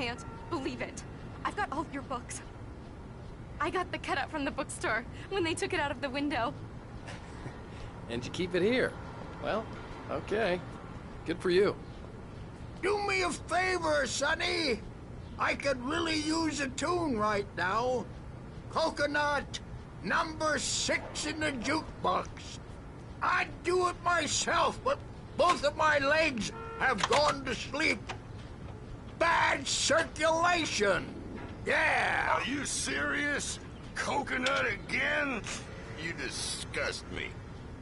can't believe it. I've got all of your books. I got the cutout from the bookstore when they took it out of the window. And you keep it here. Well, okay. Good for you. Do me a favor, Sonny. I could really use a tune right now. Coconut, number 6 in the jukebox. I'd do it myself, but both of my legs have gone to sleep. Bad circulation. Yeah. Are you serious? Coconut again? You disgust me.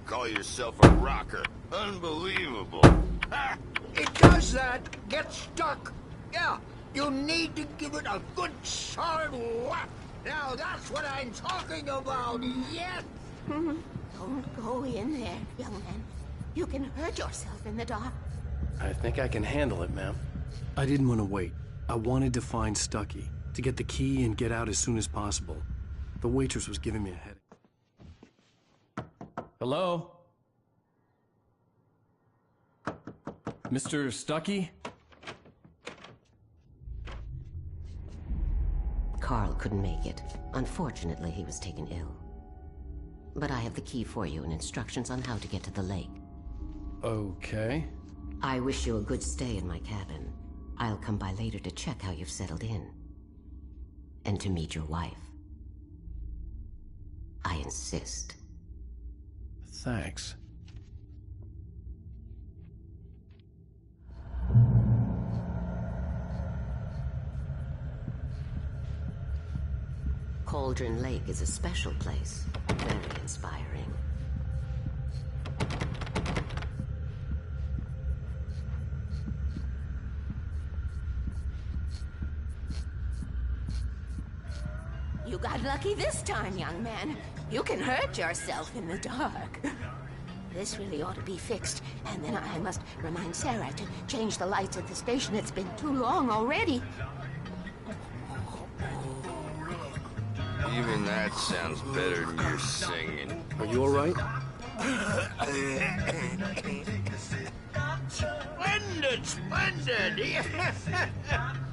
Call yourself a rocker. Unbelievable. Ha! It does that. Get stuck. Yeah, you need to give it a good solid whack. Now that's what I'm talking about, yes? Don't go in there, young man. You can hurt yourself in the dark. I think I can handle it, ma'am. I didn't want to wait. I wanted to find Stucky, to get the key and get out as soon as possible. The waitress was giving me a headache. Hello? Mr. Stucky? Carl couldn't make it. Unfortunately, he was taken ill. But I have the key for you and instructions on how to get to the lake. Okay. I wish you a good stay in my cabin. I'll come by later to check how you've settled in. And to meet your wife. I insist. Thanks. Cauldron Lake is a special place. Very inspiring. You got lucky this time, young man. You can hurt yourself in the dark. This really ought to be fixed, and then I must remind Sarah to change the lights at the station. It's been too long already. Even that sounds better than your singing. Are you all right? Splendid, splendid.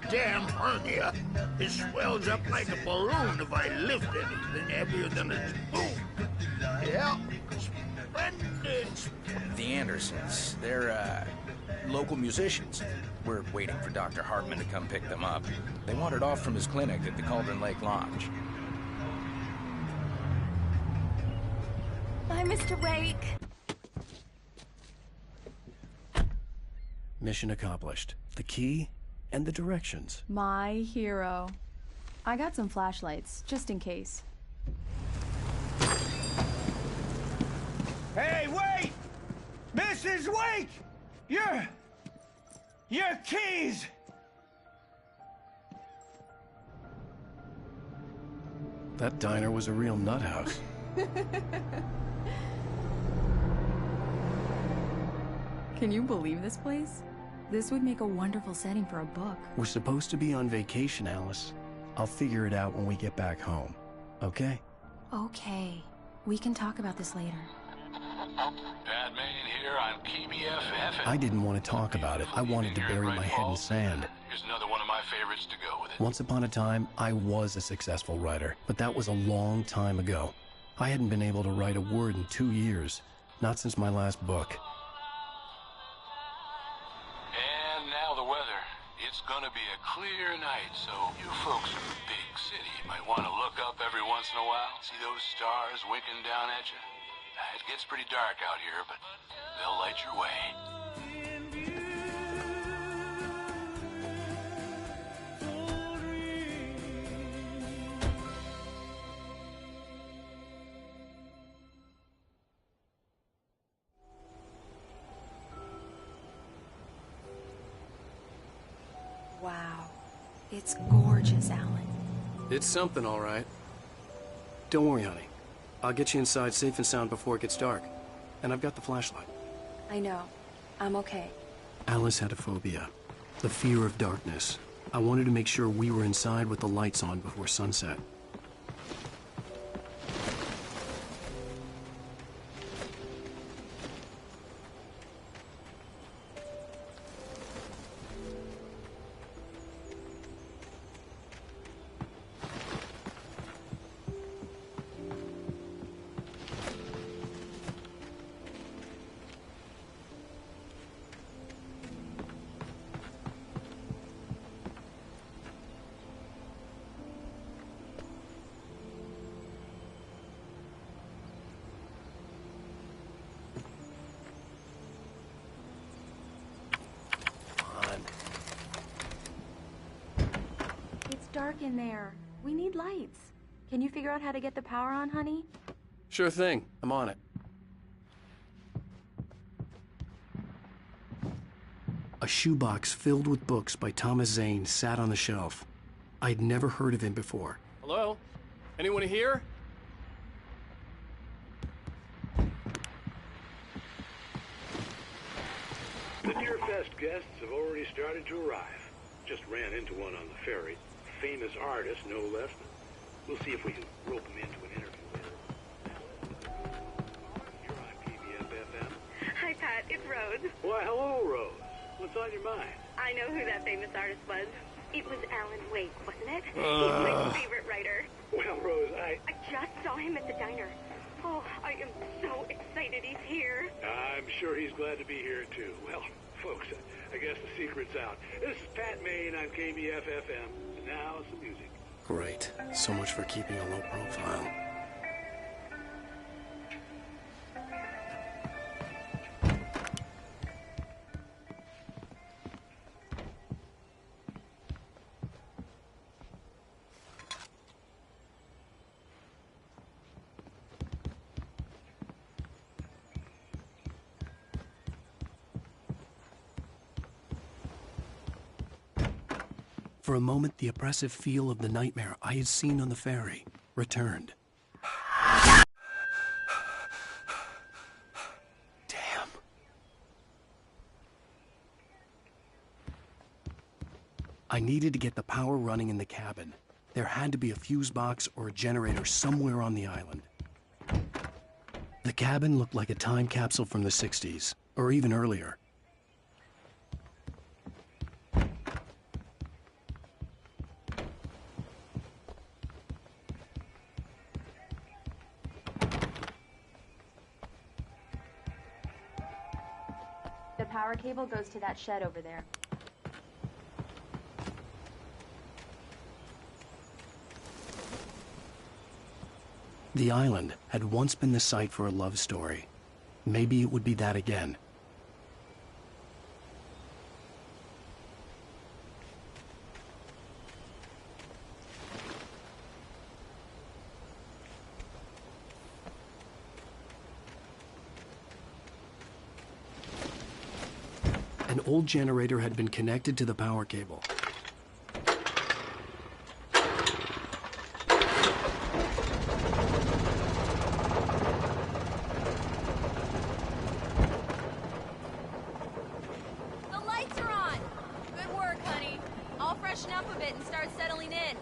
Damn hernia. It swells up like a balloon if I lift anything heavier than a spoon. Yeah, splendid. The Andersons, they're, local musicians. We're waiting for Dr. Hartman to come pick them up. They wandered off from his clinic at the Cauldron Lake Lodge. Bye, Mr. Wake. Mission accomplished. The key and the directions. My hero. I got some flashlights, just in case. Hey, wait! Mrs. Wake! Your keys! That diner was a real nut house. Can you believe this place? This would make a wonderful setting for a book. We're supposed to be on vacation, Alice. I'll figure it out when we get back home. Okay? Okay. We can talk about this later. Pat Main here on KBFF. I didn't want to talk about it. I wanted to bury my head in sand. Here's another one of my favorites to go with it. Once upon a time, I was a successful writer, but that was a long time ago. I hadn't been able to write a word in 2 years. Not since my last book. And now the weather. It's gonna be a clear night, so you folks in the big city might want to look up every once in a while. See those stars winking down at you? It gets pretty dark out here, but they'll light your way. Wow. It's gorgeous, Alan. It's something, all right. Don't worry, honey. I'll get you inside safe and sound before it gets dark. And I've got the flashlight. I know. I'm okay. Alice had a phobia. The fear of darkness. I wanted to make sure we were inside with the lights on before sunset. dark in there. We need lights. Can you figure out how to get the power on, honey? Sure thing. I'm on it. A shoebox filled with books by Thomas Zane sat on the shelf. I'd never heard of him before. Hello? Anyone here? The Deerfest guests have already started to arrive. Just ran into one on the ferry. Famous artist, no less. We'll see if we can rope him into an interview later. You're on PBF-FM. Hi, Pat. It's Rose. Why, hello, Rose. What's on your mind? I know who that famous artist was. It was Alan Wake, wasn't it? He's my favorite writer. Well, Rose, I just saw him at the diner. Oh, I am so excited he's here. I'm sure he's glad to be here, too. Well, folks, I guess the secret's out. This is Pat Maine on KBF-FM. And now, some music. Great. So much for keeping a low profile. For a moment, the oppressive feel of the nightmare I had seen on the ferry returned. Damn. I needed to get the power running in the cabin. There had to be a fuse box or a generator somewhere on the island. The cabin looked like a time capsule from the 60s, or even earlier. The power cable goes to that shed over there. The island had once been the site for a love story. Maybe it would be that again. An old generator had been connected to the power cable. The lights are on! Good work, honey. I'll freshen up a bit and start settling in.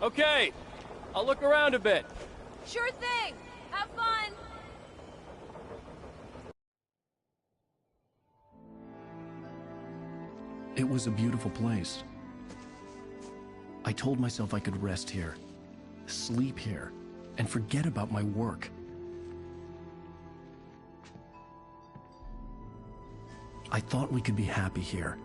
Okay, I'll look around a bit. Sure thing! Have fun! It was a beautiful place. I told myself I could rest here, sleep here, and forget about my work. I thought we could be happy here.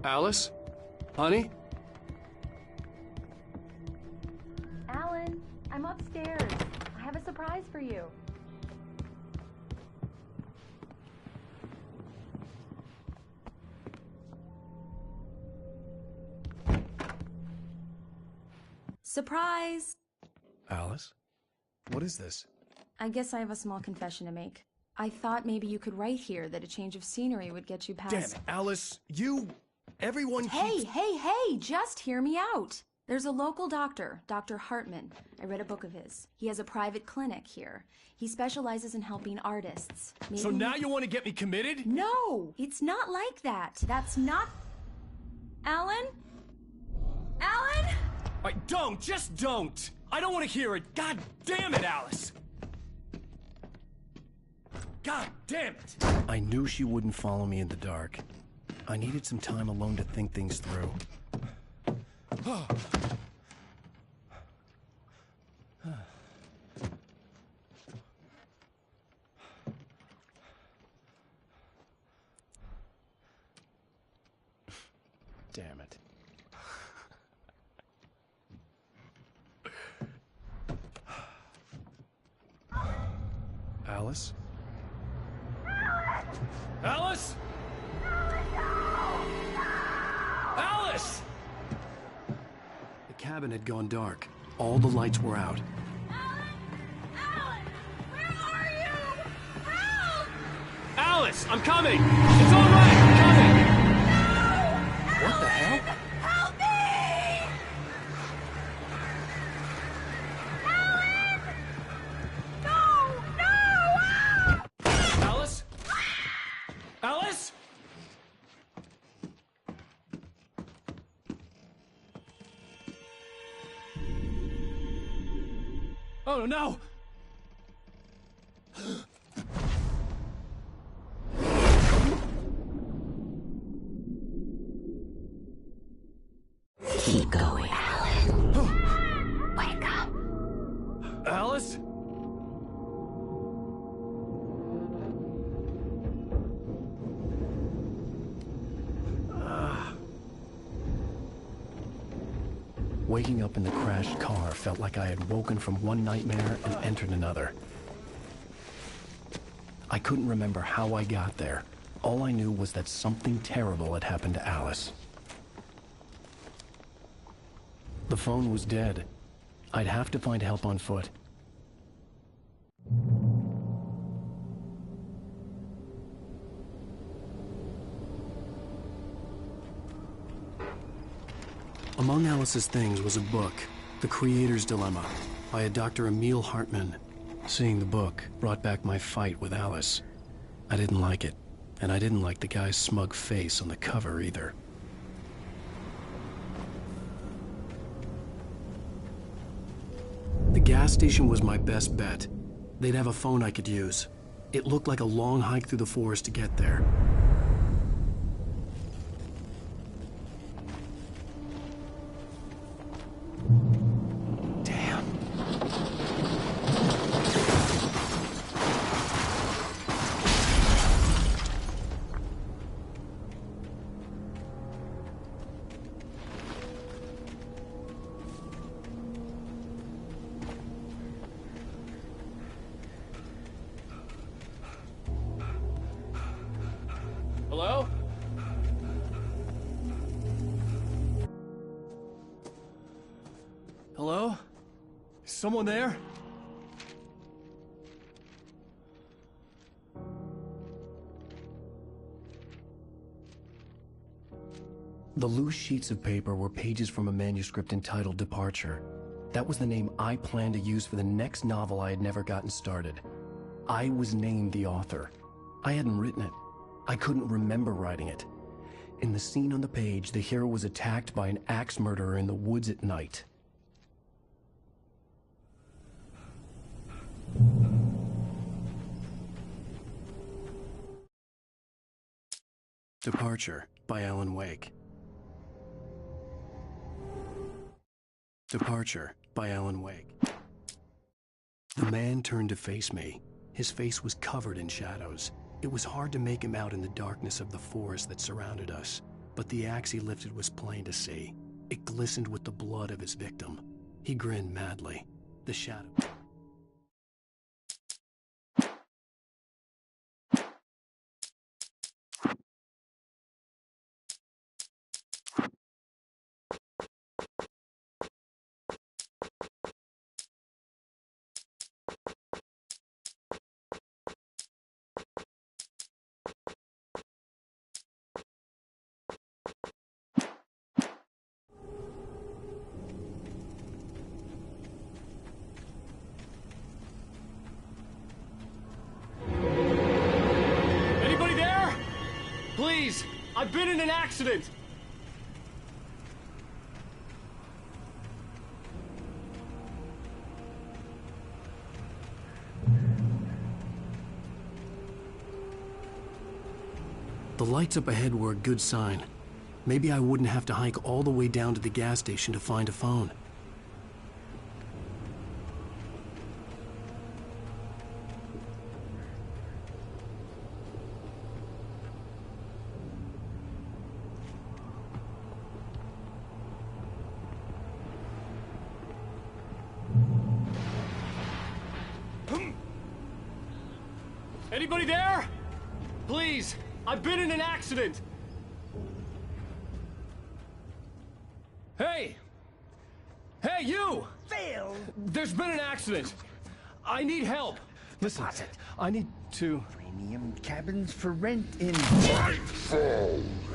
Alice? Honey? Alan, I'm upstairs. I have a surprise for you. Surprise! Alice? What is this? I guess I have a small confession to make. I thought maybe you could write here that a change of scenery would get you past... Damn it, Alice, everyone keeps... Hey, just hear me out. There's a local doctor, Dr. Hartman. I read a book of his. He has a private clinic here. He specializes in helping artists. Maybe... So now you want to get me committed? No, it's not like that. That's not... Alan? Alan? Just don't! I don't want to hear it! God damn it, Alice! God damn it! I knew she wouldn't follow me in the dark. I needed some time alone to think things through. Alice? Alice? Alice! The cabin had gone dark. All the lights were out. Alice, I'm coming! It's all right, I'm coming! What the hell? Help me! Alice? Alice? Oh no! Keep going, Alan. Wake up. Alice? Waking up in the crashed car felt like I had woken from one nightmare and entered another. I couldn't remember how I got there. All I knew was that something terrible had happened to Alice. The phone was dead. I'd have to find help on foot. Among Alice's things was a book, The Creator's Dilemma, by a Dr. Emil Hartman. Seeing the book brought back my fight with Alice. I didn't like it, and I didn't like the guy's smug face on the cover either. The gas station was my best bet. They'd have a phone I could use. It looked like a long hike through the forest to get there. Damn. Hello? Hello? Is someone there? The loose sheets of paper were pages from a manuscript entitled Departure. That was the name I planned to use for the next novel I had never gotten started. I was named the author. I hadn't written it. I couldn't remember writing it. In the scene on the page, the hero was attacked by an axe murderer in the woods at night. Departure by Alan Wake. Departure by Alan Wake. The man turned to face me. His face was covered in shadows. It was hard to make him out in the darkness of the forest that surrounded us, but the axe he lifted was plain to see. It glistened with the blood of his victim. He grinned madly. The shadow... Anybody there? Please, I've been in an accident. The lights up ahead were a good sign. Maybe I wouldn't have to hike all the way down to the gas station to find a phone. Anybody there? Please, I've been in an accident. Hey! Hey, you! Phil! There's been an accident. I need help. Listen, I need to... Premium cabins for rent in...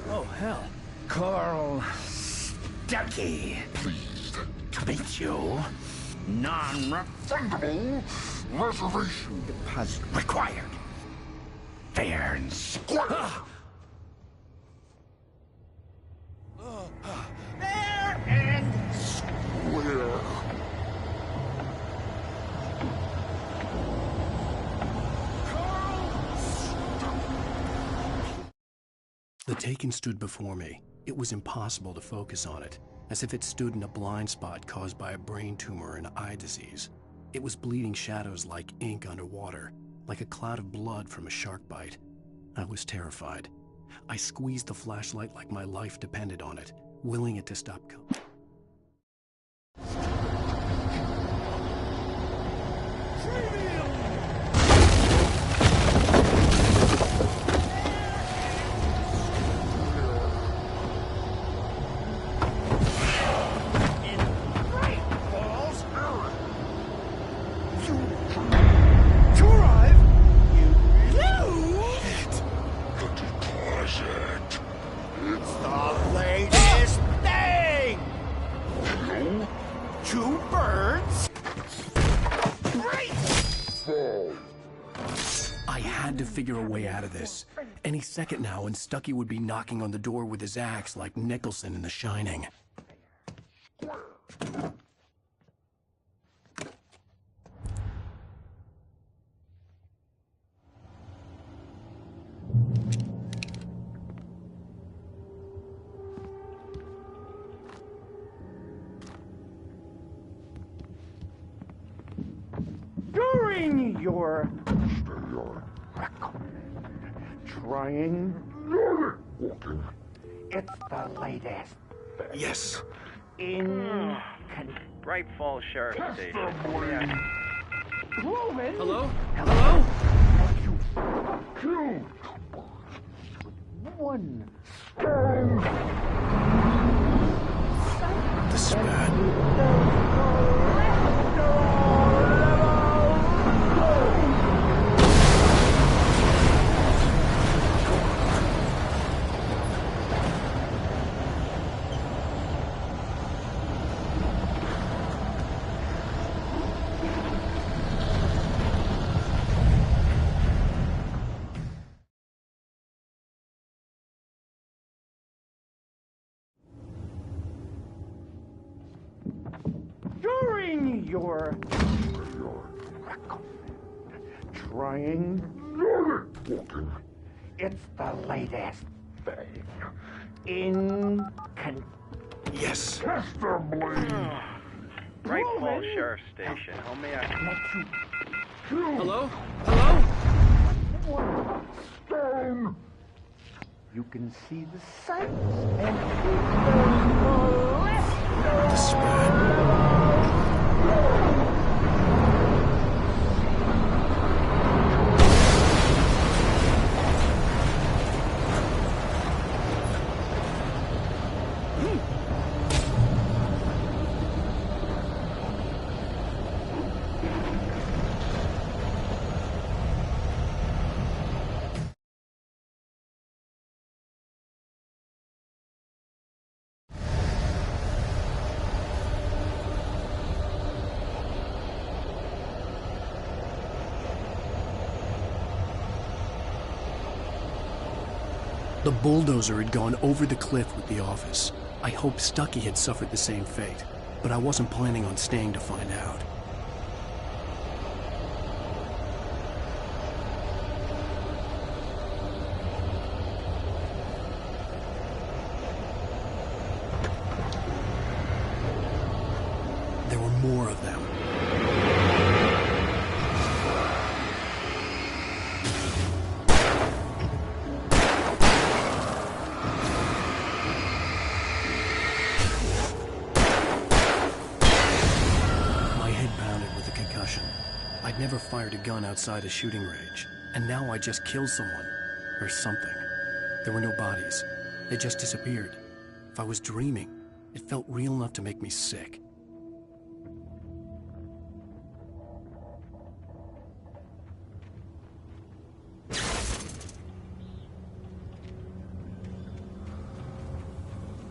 Oh, hell. Carl Stuckey. Pleased to meet you. Non-refundable reservation deposit required. Fair and square. Fair and square. The Taken stood before me. It was impossible to focus on it, as if it stood in a blind spot caused by a brain tumor and eye disease. It was bleeding shadows like ink underwater, like a cloud of blood from a shark bite. I was terrified. I squeezed the flashlight like my life depended on it, willing it to stop coming. I had to figure a way out of this. Any second now, and Stuckey would be knocking on the door with his axe like Nicholson in The Shining. During your trying walking, it's the latest. Yes. In Bright Falls Sheriff Station. Hello? Hello? Two. One. The spat. During your trying walking, it's the latest thing in Yes. Bright Falls Sheriff Station. How may I... Hello? Hello? Stone. You can see the sights and The spat. The bulldozer had gone over the cliff with the office. I hoped Stuckey had suffered the same fate, but I wasn't planning on staying to find out. There were more of them. I'd never fired a gun outside a shooting range, And now I just killed someone. Or something. There were no bodies. They just disappeared. If I was dreaming, it felt real enough to make me sick.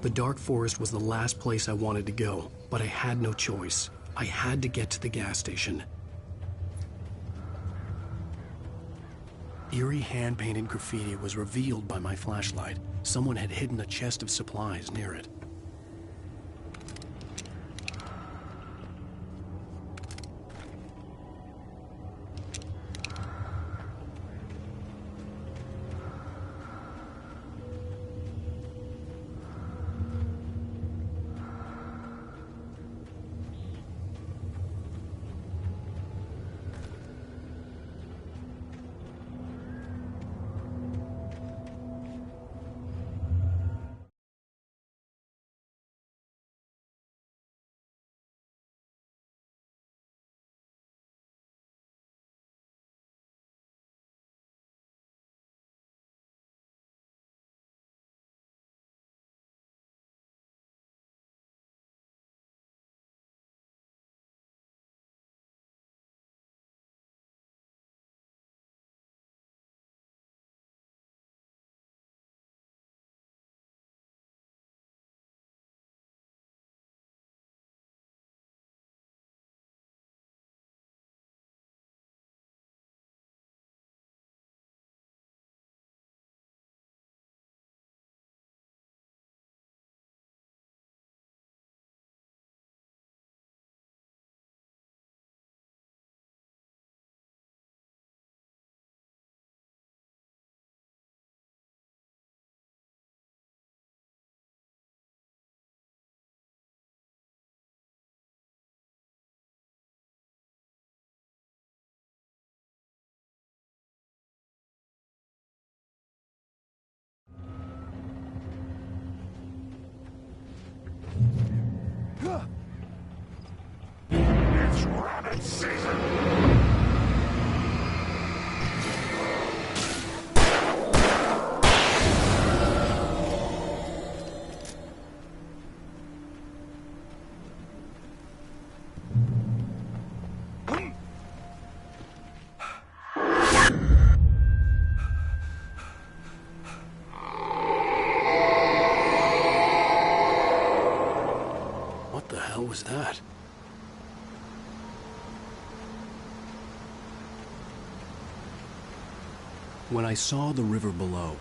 The dark forest was the last place I wanted to go, but I had no choice. I had to get to the gas station. Eerie hand-painted graffiti was revealed by my flashlight. Someone had hidden a chest of supplies near it. It's rabbit season! What the hell was that? When I saw the river below,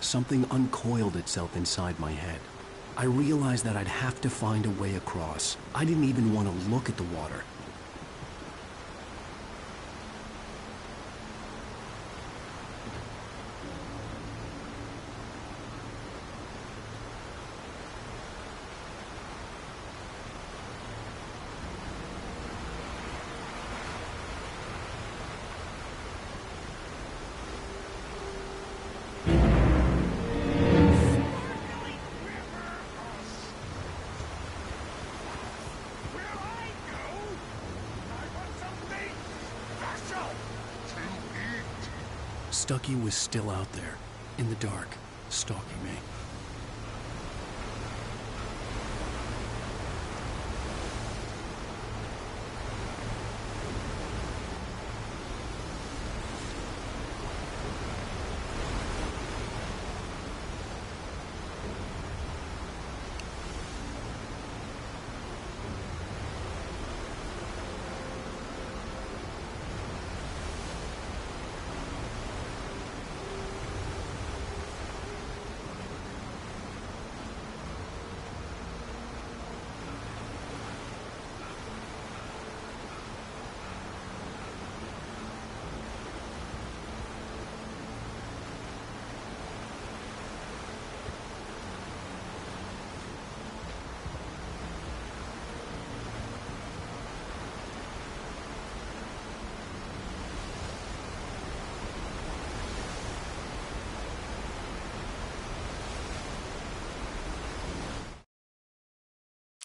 something uncoiled itself inside my head. I realized that I'd have to find a way across. I didn't even want to look at the water. Stucky was still out there, in the dark, stalking me.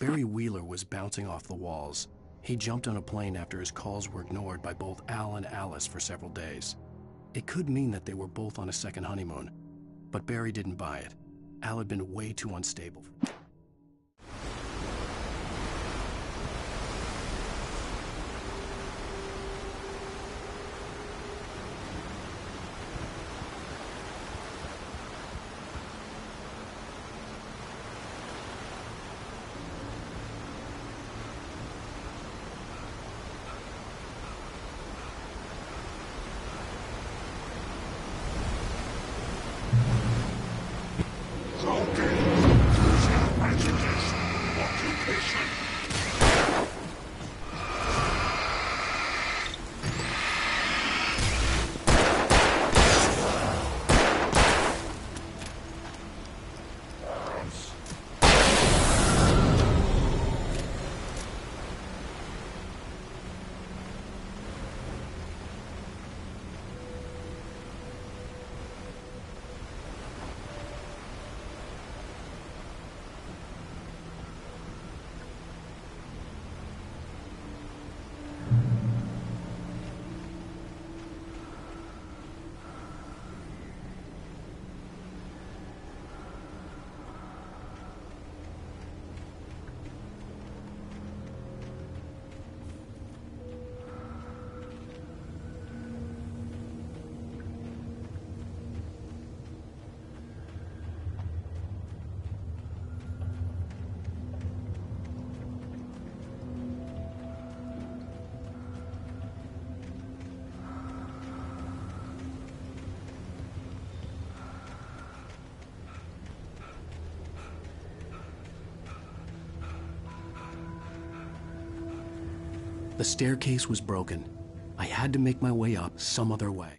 Barry Wheeler was bouncing off the walls. He jumped on a plane after his calls were ignored by both Al and Alice for several days. It could mean that they were both on a second honeymoon, but Barry didn't buy it. Al had been way too unstable. The staircase was broken. I had to make my way up some other way.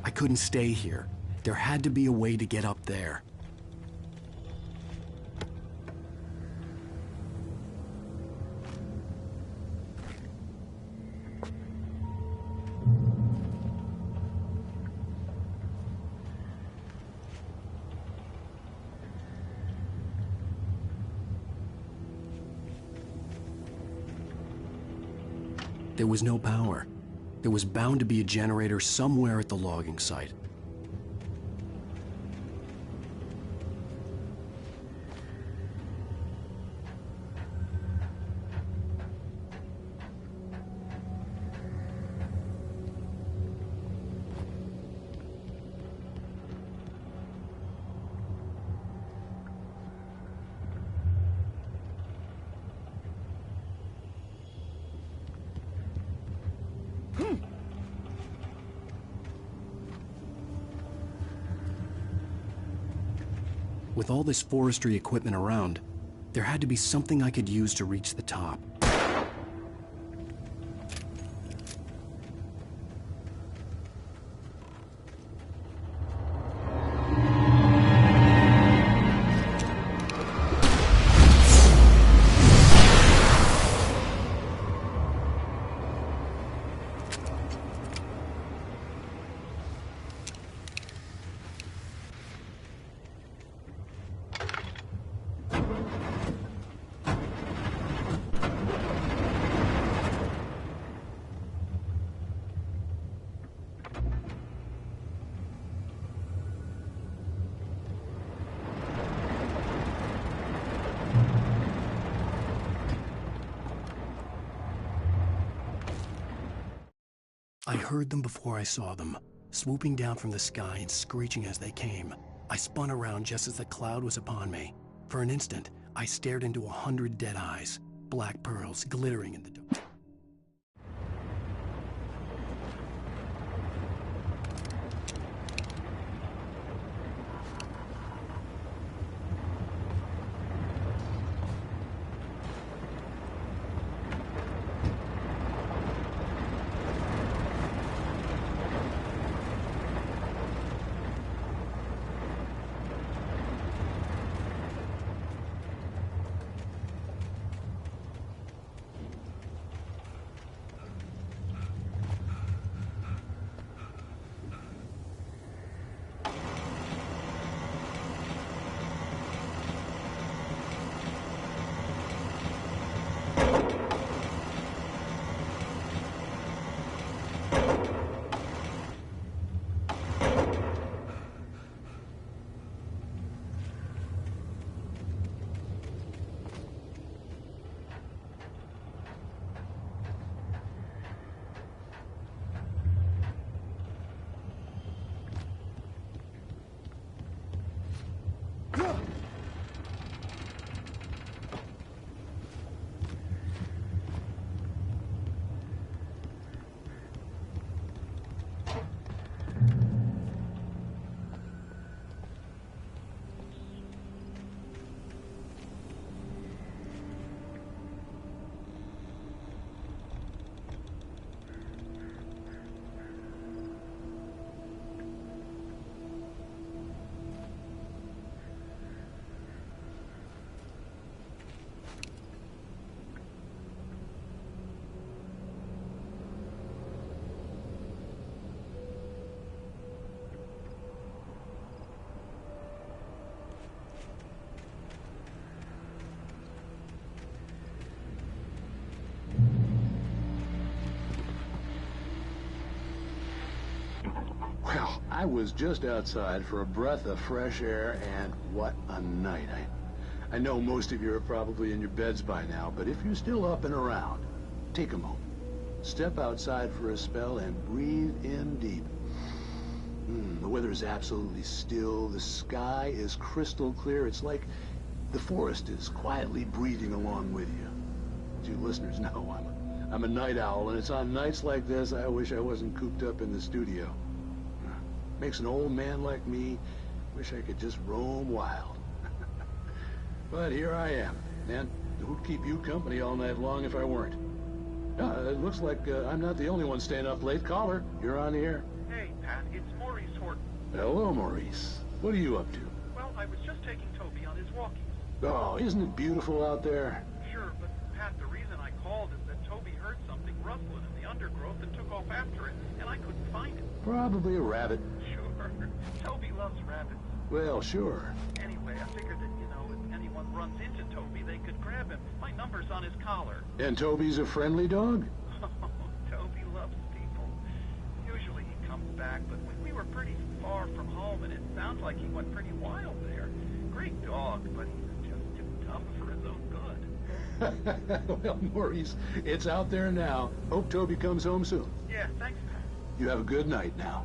I couldn't stay here. There had to be a way to get up there. There was no power. There was bound to be a generator somewhere at the logging site. With all this forestry equipment around, there had to be something I could use to reach the top. I heard them before I saw them, swooping down from the sky and screeching as they came. I spun around just as the cloud was upon me. For an instant, I stared into 100 dead eyes, black pearls glittering in the dark. I was just outside for a breath of fresh air, and what a night. I know most of you are probably in your beds by now, but if you're still up and around, take a moment. Step outside for a spell and breathe in deep. The weather is absolutely still. The sky is crystal clear. It's like the forest is quietly breathing along with you. As you listeners know, I'm a night owl, and it's on nights like this I wish I wasn't cooped up in the studio. Makes an old man like me wish I could just roam wild. But here I am, and who'd keep you company all night long if I weren't? It looks like I'm not the only one staying up late. Caller, you're on the air. Hey, Pat, it's Maurice Horton. Hello, Maurice. What are you up to? Well, I was just taking Toby on his walkies. Oh, isn't it beautiful out there? Sure, but Pat, the reason I called is that Toby heard something rustling in the undergrowth and took off after it, and I couldn't find it. Probably a rabbit. Sure. Toby loves rabbits. Well, sure. Anyway, I figured that, if anyone runs into Toby, they could grab him. My number's on his collar. And Toby's a friendly dog? Toby loves people. Usually he comes back, but we were pretty far from home, and it sounds like he went pretty wild there. Great dog, but he's just too dumb for his own good. Well, Maurice, it's out there now. Hope Toby comes home soon. Yeah, thanks, Pat. You have a good night now.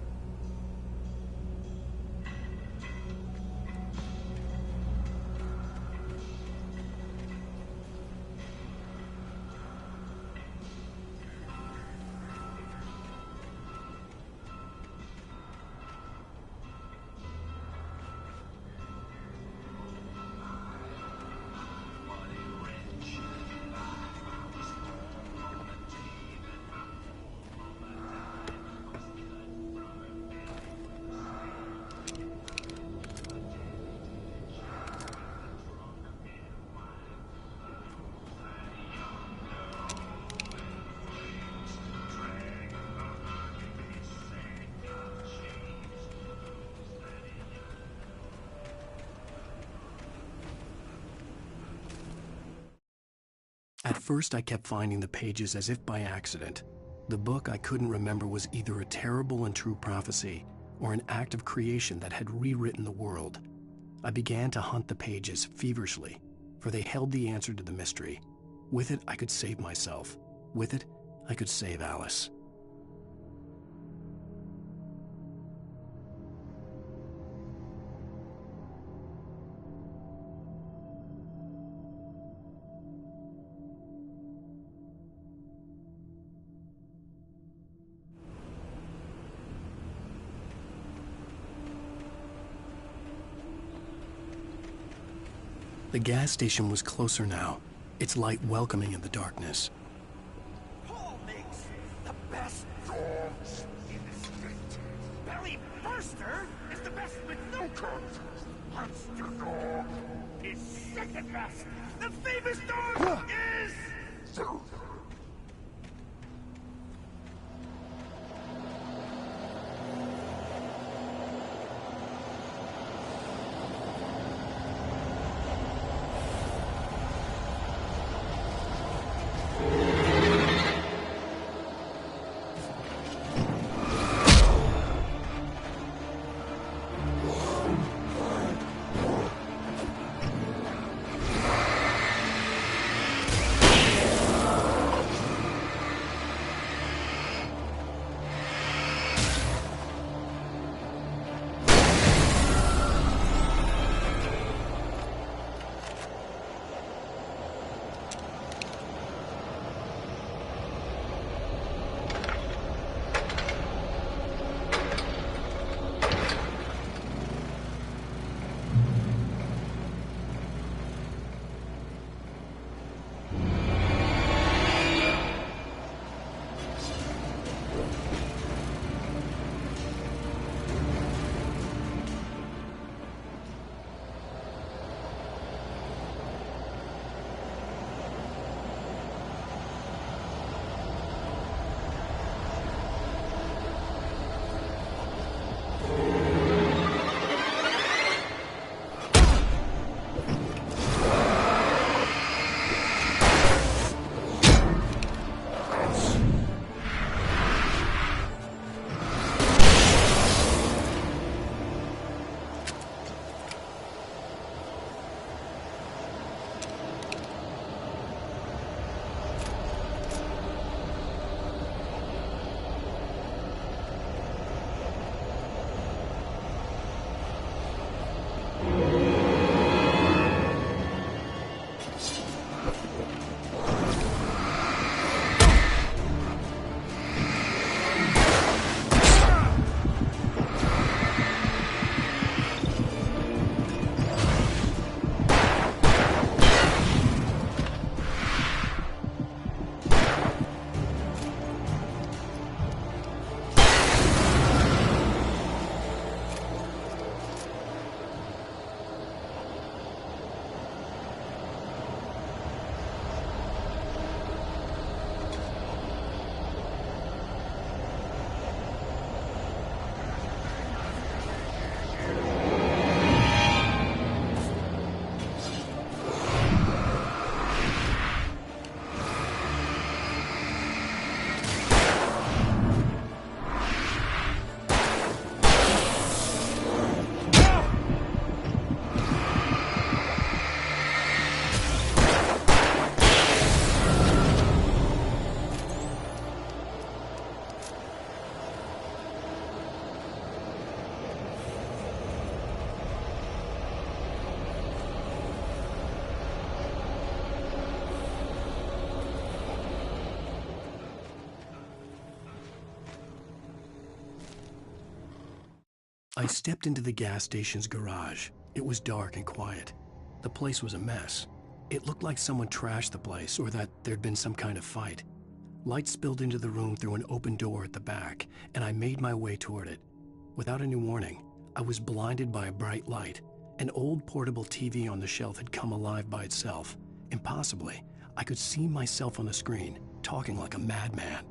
At first, I kept finding the pages as if by accident. The book I couldn't remember was either a terrible and true prophecy or an act of creation that had rewritten the world. I began to hunt the pages feverishly, for they held the answer to the mystery. With it, I could save myself. With it, I could save Alice. The gas station was closer now, its light welcoming in the darkness. Paul makes the best dogs in the street. Belly Burster is the best with no coat. Monster Dog is second best. The famous dog is... I stepped into the gas station's garage. It was dark and quiet. The place was a mess. It looked like someone trashed the place or that there'd been some kind of fight. Light spilled into the room through an open door at the back, and I made my way toward it. Without any warning, I was blinded by a bright light. An old portable TV on the shelf had come alive by itself. Impossibly, I could see myself on the screen, talking like a madman.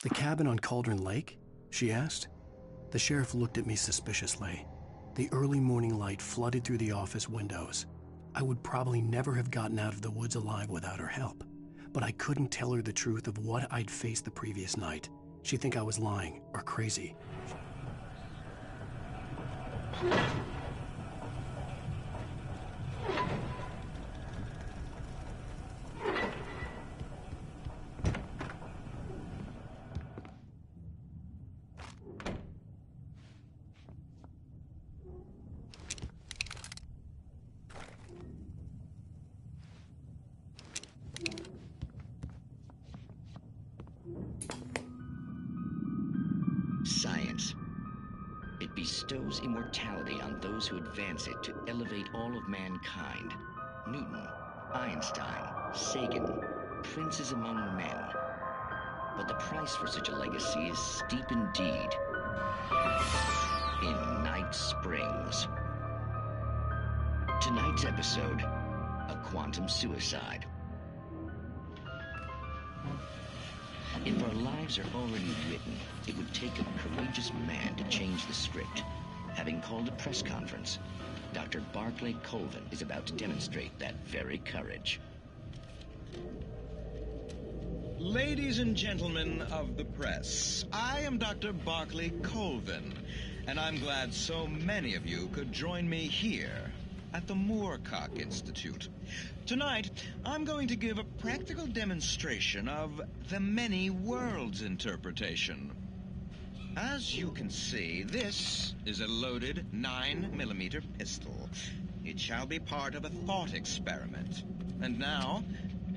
The cabin on Cauldron Lake? She asked. The sheriff looked at me suspiciously. The early morning light flooded through the office windows. I would probably never have gotten out of the woods alive without her help, but I couldn't tell her the truth of what I'd faced the previous night. She'd think I was lying or crazy. Science. It bestows immortality on those who advance it to elevate all of mankind. Newton, Einstein, Sagan, princes among men. But the price for such a legacy is steep indeed. In Night Springs. Tonight's episode, a quantum suicide. If our lives are already written, it would take a courageous man to change the script. Having called a press conference, Dr. Barclay Colvin is about to demonstrate that very courage. Ladies and gentlemen of the press, I am Dr. Barclay Colvin, and I'm glad so many of you could join me here at the Moorcock Institute. Tonight, I'm going to give a practical demonstration of the many worlds interpretation. As you can see, this is a loaded 9mm pistol. It shall be part of a thought experiment. And now,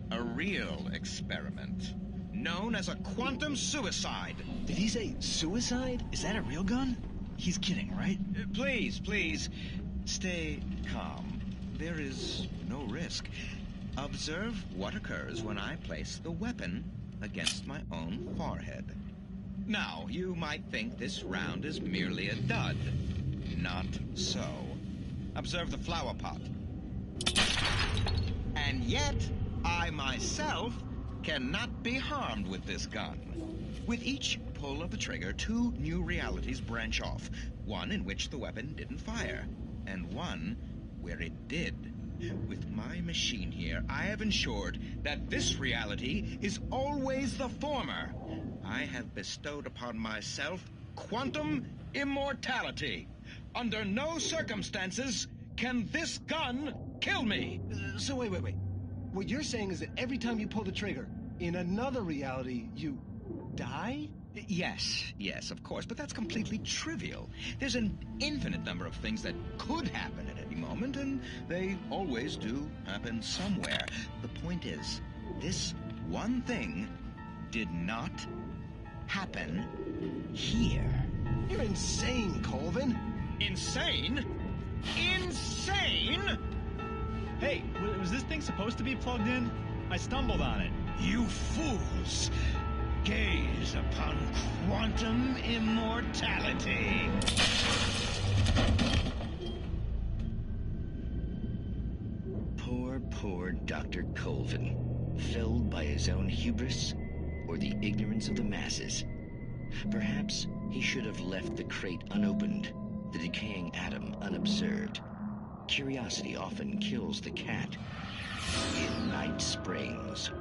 a real experiment, known as a quantum suicide. Did he say suicide? Is that a real gun? He's kidding, right? Please, stay calm. There is no risk. Observe what occurs when I place the weapon against my own forehead. Now, you might think this round is merely a dud. Not so. Observe the flower pot. And yet, I myself cannot be harmed with this gun. With each pull of the trigger, two new realities branch off. One in which the weapon didn't fire, and one where it did. With my machine here, I have ensured that this reality is always the former. I have bestowed upon myself quantum immortality. Under no circumstances can this gun kill me. So wait. What you're saying is that every time you pull the trigger, in another reality, you die? Yes, of course, but that's completely trivial. There's an infinite number of things that could happen at any moment, and they always do happen somewhere. The point is, this one thing did not happen here. You're insane, Colvin. Insane? Insane? Hey, was this thing supposed to be plugged in? I stumbled on it. You fools! Gaze upon quantum immortality. Poor Dr. Colvin, felled by his own hubris or the ignorance of the masses. Perhaps he should have left the crate unopened, the decaying atom unobserved. Curiosity often kills the cat in Night Springs.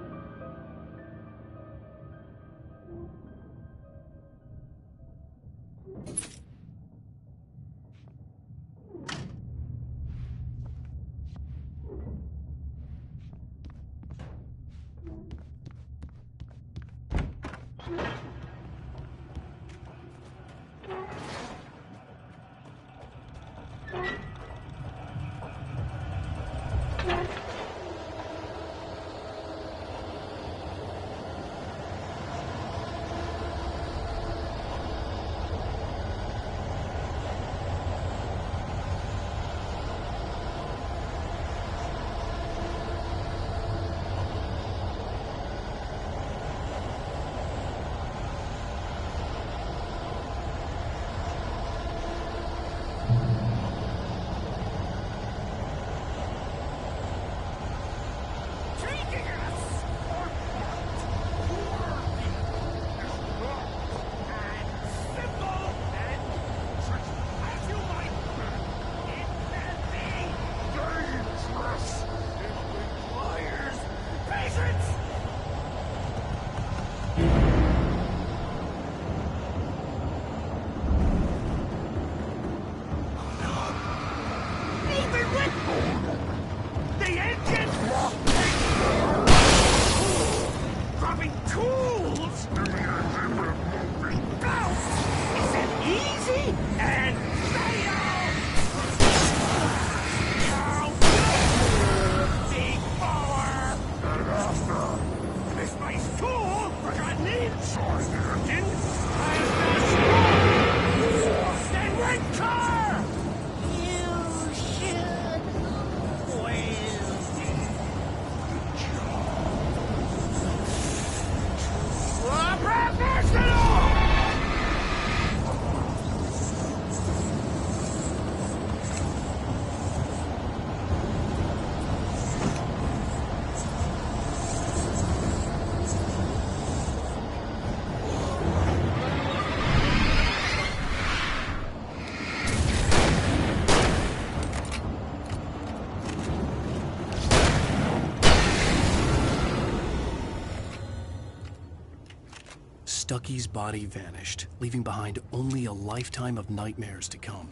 Stucky's body vanished, leaving behind only a lifetime of nightmares to come,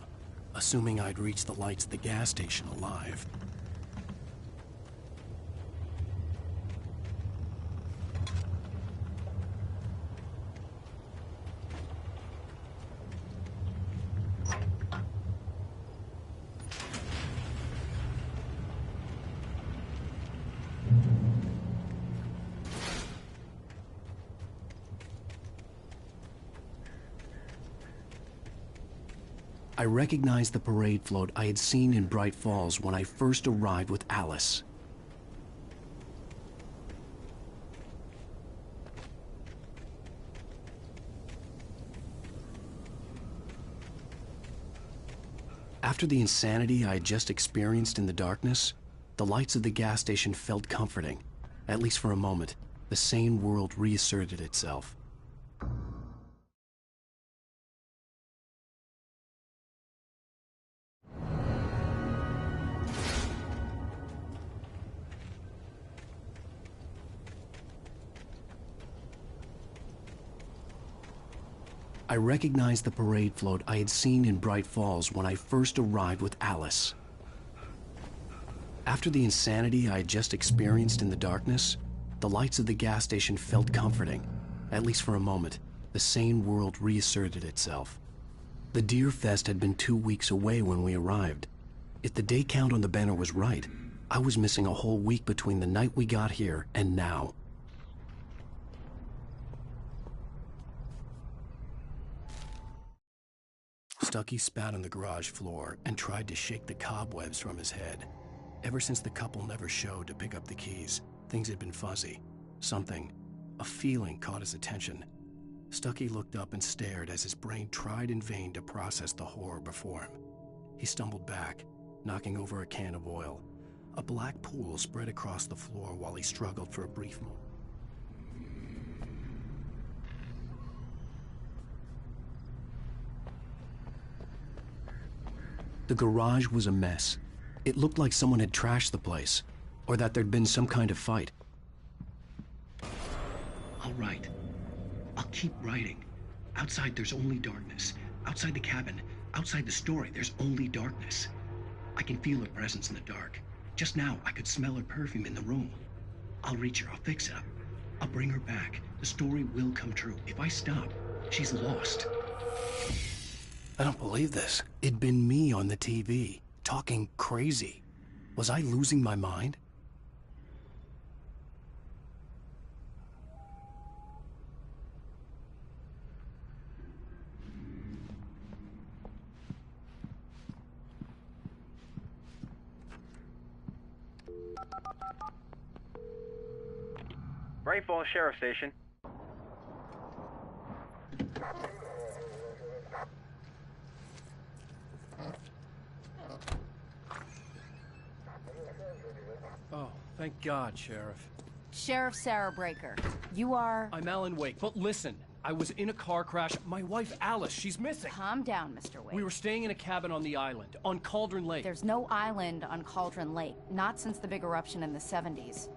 assuming I'd reached the lights at the gas station alive. I recognized the parade float I had seen in Bright Falls when I first arrived with Alice. After the insanity I had just experienced in the darkness, the lights of the gas station felt comforting. At least for a moment, the sane world reasserted itself. I recognized the parade float I had seen in Bright Falls when I first arrived with Alice. After the insanity I had just experienced in the darkness, the lights of the gas station felt comforting. At least for a moment, the sane world reasserted itself. The Deer Fest had been 2 weeks away when we arrived. If the day count on the banner was right, I was missing a whole week between the night we got here and now. Stucky spat on the garage floor and tried to shake the cobwebs from his head. Ever since the couple never showed to pick up the keys, things had been fuzzy. Something, a feeling caught his attention. Stucky looked up and stared as his brain tried in vain to process the horror before him. He stumbled back, knocking over a can of oil. A black pool spread across the floor while he struggled for a brief moment. The garage was a mess. It looked like someone had trashed the place, or that there'd been some kind of fight. I'll write. I'll keep writing. Outside, there's only darkness. Outside the cabin, outside the story, there's only darkness. I can feel her presence in the dark. Just now, I could smell her perfume in the room. I'll reach her, I'll fix it up. I'll bring her back. The story will come true. If I stop, she's lost. I don't believe this. It'd been me on the TV, talking crazy. Was I losing my mind? Bright Falls Sheriff Station. Oh, thank God, Sheriff. Sheriff Sarah Breaker. You are... I'm Alan Wake, but listen. I was in a car crash. My wife, Alice, she's missing. Calm down, Mr. Wake. We were staying in a cabin on the island, on Cauldron Lake. There's no island on Cauldron Lake. Not since the big eruption in the 70s.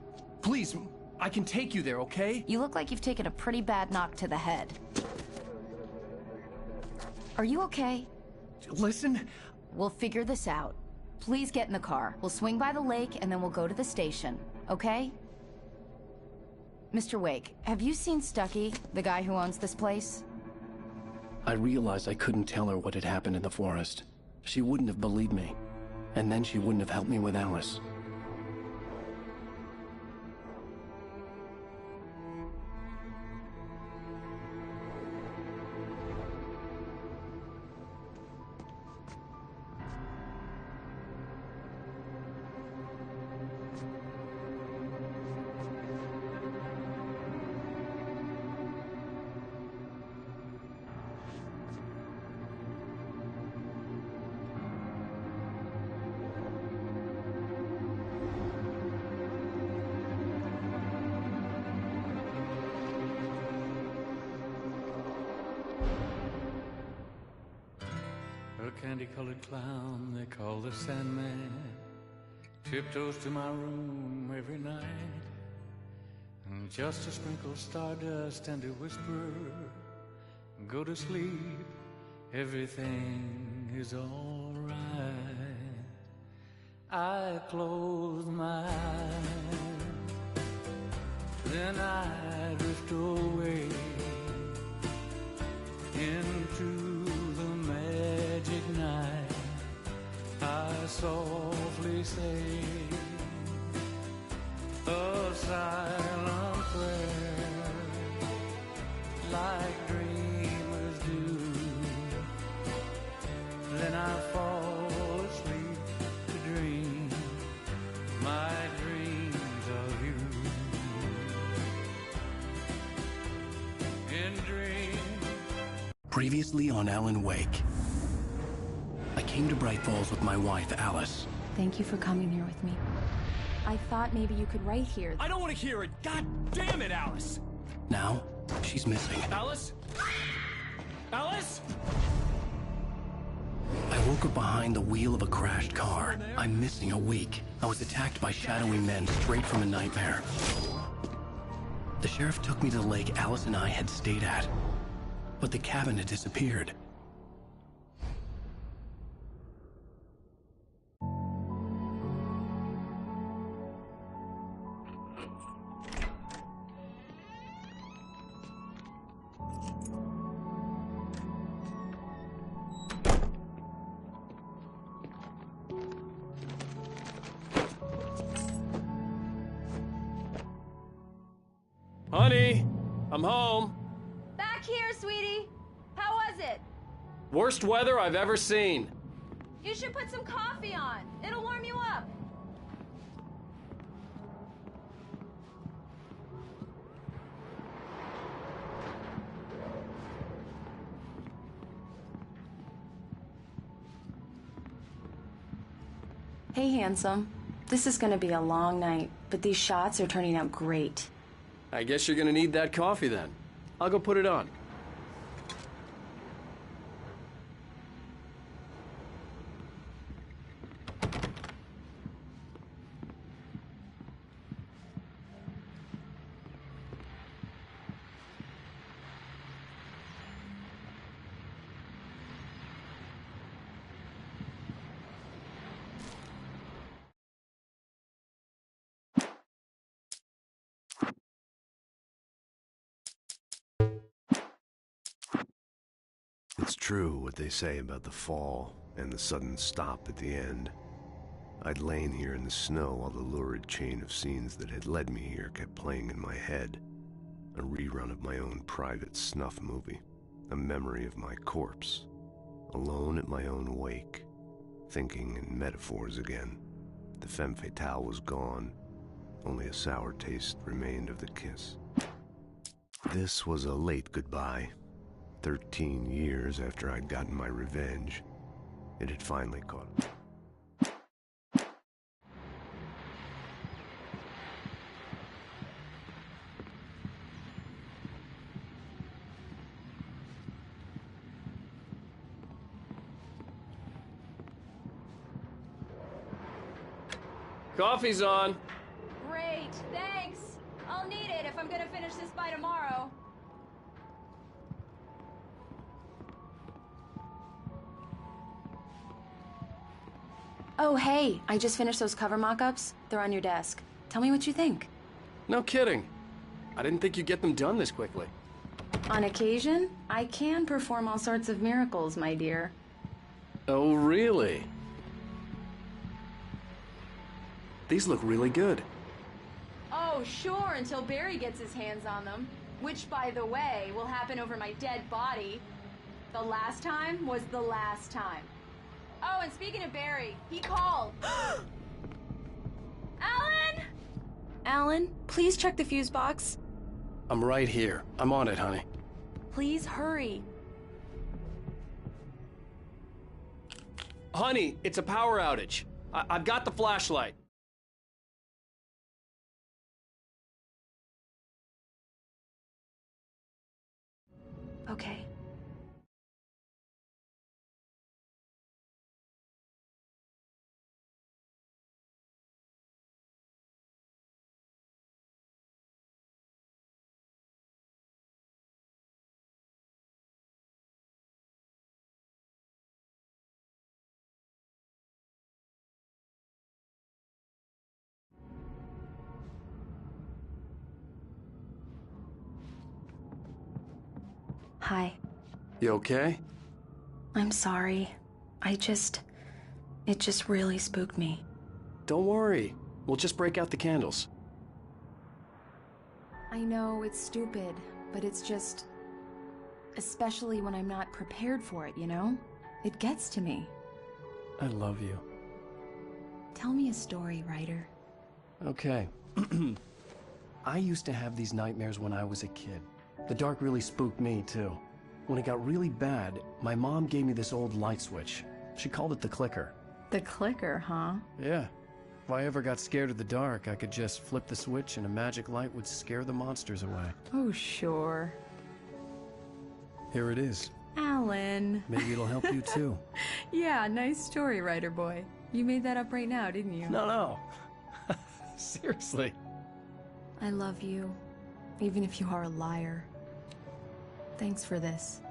Please, I can take you there, okay? You look like you've taken a pretty bad knock to the head. Are you okay? Listen. We'll figure this out. Please get in the car. We'll swing by the lake and then we'll go to the station, okay? Mr. Wake, have you seen Stucky, the guy who owns this place? I realized I couldn't tell her what had happened in the forest. She wouldn't have believed me. And then she wouldn't have helped me with Alice. Candy-colored clown they call the Sandman tiptoes to my room every night, and just to sprinkle stardust and to whisper, go to sleep, everything is all right. I close my eyes, then I drift away into night. I softly say a silent prayer, like dreamers do. Then I fall asleep to dream my dreams of you. In dreams. Previously on Alan Wake. I came to Bright Falls with my wife, Alice. Thank you for coming here with me. I thought maybe you could write here. I don't want to hear it! God damn it, Alice! Now, she's missing. Alice? Alice? I woke up behind the wheel of a crashed car. I'm missing a week. I was attacked by shadowy men straight from a nightmare. The sheriff took me to the lake Alice and I had stayed at. but the cabin had disappeared. Honey, I'm home. Back here, sweetie. How was it? Worst weather I've ever seen. You should put some coffee on. It'll warm you up. Hey, handsome. This is gonna be a long night, but these shots are turning out great. I guess you're gonna need that coffee then. I'll go put it on. It's true what they say about the fall and the sudden stop at the end. I'd lain here in the snow while the lurid chain of scenes that had led me here kept playing in my head. A rerun of my own private snuff movie. A memory of my corpse. Alone at my own wake. Thinking in metaphors again. The femme fatale was gone. Only a sour taste remained of the kiss. This was a late goodbye. 13 years after I'd gotten my revenge, it had finally caught me. Coffee's on. Great, thanks. I'll need it if I'm gonna finish this by tomorrow. Oh, hey, I just finished those cover mock-ups. They're on your desk. Tell me what you think. No kidding. I didn't think you'd get them done this quickly. On occasion, I can perform all sorts of miracles, my dear. Oh, really? These look really good. Oh, sure, until Barry gets his hands on them. Which, by the way, will happen over my dead body. The last time was the last time. Oh, and speaking of Barry, he called. Alan! Alan, please check the fuse box. I'm right here. I'm on it, honey. Please hurry. Honey, it's a power outage. I've got the flashlight. Okay. Hi. You okay? I'm sorry. It just really spooked me. Don't worry. We'll just break out the candles. I know it's stupid, but it's just... especially when I'm not prepared for it, you know? It gets to me. I love you. Tell me a story, writer. Okay. I used to have these nightmares when I was a kid. The dark really spooked me, too. When it got really bad, my mom gave me this old light switch. She called it the clicker. The clicker, huh? Yeah. If I ever got scared of the dark, I could just flip the switch and a magic light would scare the monsters away. Oh, sure. Here it is. Alan. Maybe it'll help you, too. Yeah, nice story, writer boy. You made that up right now, didn't you? No. Seriously. I love you, even if you are a liar. Thanks for this.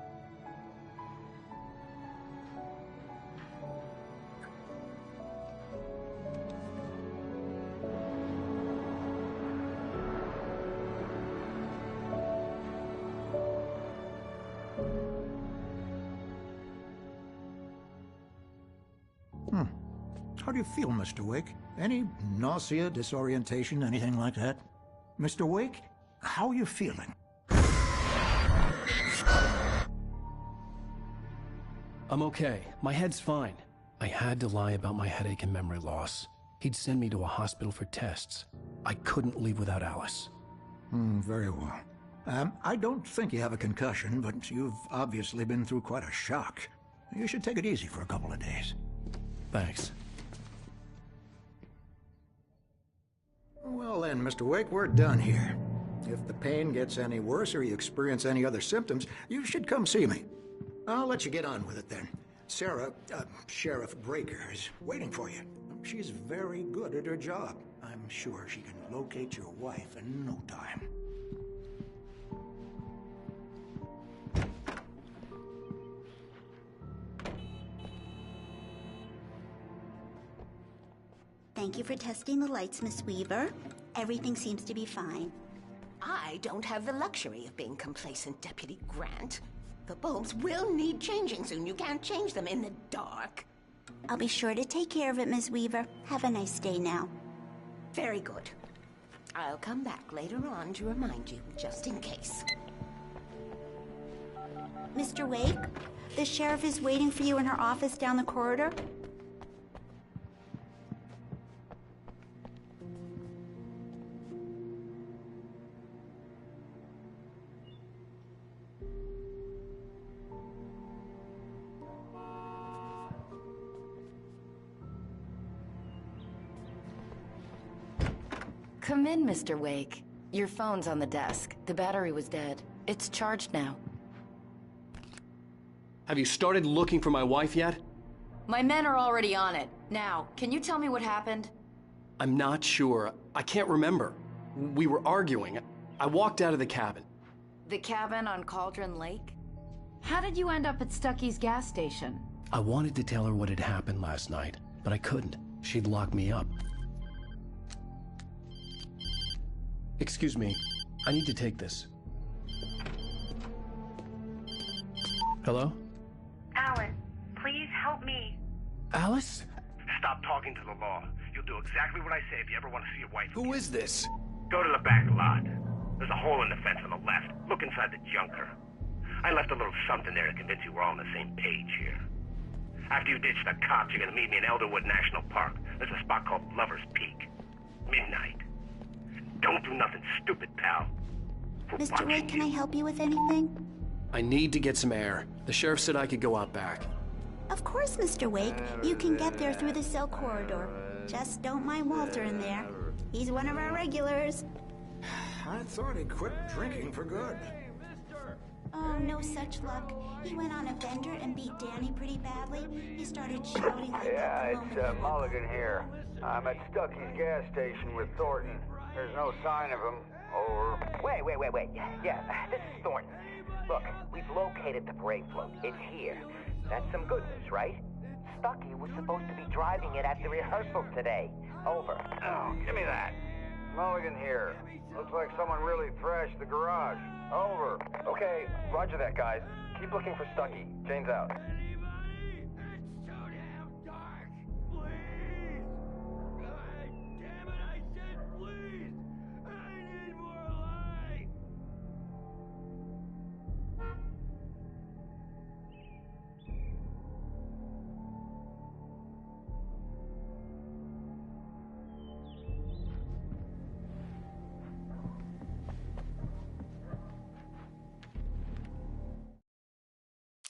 How do you feel, Mr. Wake? Any nausea, disorientation, anything like that? Mr. Wake, how are you feeling? I'm okay. My head's fine. I had to lie about my headache and memory loss. He'd send me to a hospital for tests. I couldn't leave without Alice. Very well. I don't think you have a concussion, but you've obviously been through quite a shock. You should take it easy for a couple of days. Thanks. Well then, Mr. Wake, we're done here. If the pain gets any worse or you experience any other symptoms, you should come see me. I'll let you get on with it then. Sarah, Sheriff Breaker, is waiting for you. She's very good at her job. I'm sure she can locate your wife in no time. Thank you for testing the lights, Miss Weaver. Everything seems to be fine. I don't have the luxury of being complacent, Deputy Grant. The bulbs will need changing soon. You can't change them in the dark. I'll be sure to take care of it, Miss Weaver. Have a nice day now. Very good. I'll come back later on to remind you, just in case. Mr. Wake, the sheriff is waiting for you in her office down the corridor. Come in, Mr. Wake. Your phone's on the desk. The battery was dead. It's charged now. Have you started looking for my wife yet? My men are already on it. Now, can you tell me what happened? I'm not sure. I can't remember. We were arguing. I walked out of the cabin. The cabin on Cauldron Lake? How did you end up at Stucky's gas station? I wanted to tell her what had happened last night, but I couldn't. She'd lock me up. Excuse me. I need to take this. Hello? Alan, please help me. Alice? Stop talking to the law. You'll do exactly what I say if you ever want to see your wife. Who is this? Go to the back lot. There's a hole in the fence on the left. Look inside the junker. I left a little something there to convince you we're all on the same page here. After you ditch the cops, you're gonna meet me in Elderwood National Park. There's a spot called Lover's Peak. Midnight. Don't do nothing stupid, pal. Mr. Wake, can I help you with anything? I need to get some air. The sheriff said I could go out back. Of course, Mr. Wake. You can get there through the cell corridor. Just don't mind Walter in there. He's one of our regulars. I thought he'd quit drinking for good. Oh, no such luck. He went on a bender and beat Danny pretty badly. He started shouting like Yeah, it's Mulligan here. I'm at Stucky's gas station with Thornton. There's no sign of him. Over. Wait. Yeah, this is Thornton. Look, we've located the brake float. It's here. That's some good news, right? Stucky was supposed to be driving it at the rehearsal today. Over. Oh, give me that. Mulligan here. Looks like someone really thrashed the garage. Over. Okay, roger that, guys. Keep looking for Stucky. Jane's out.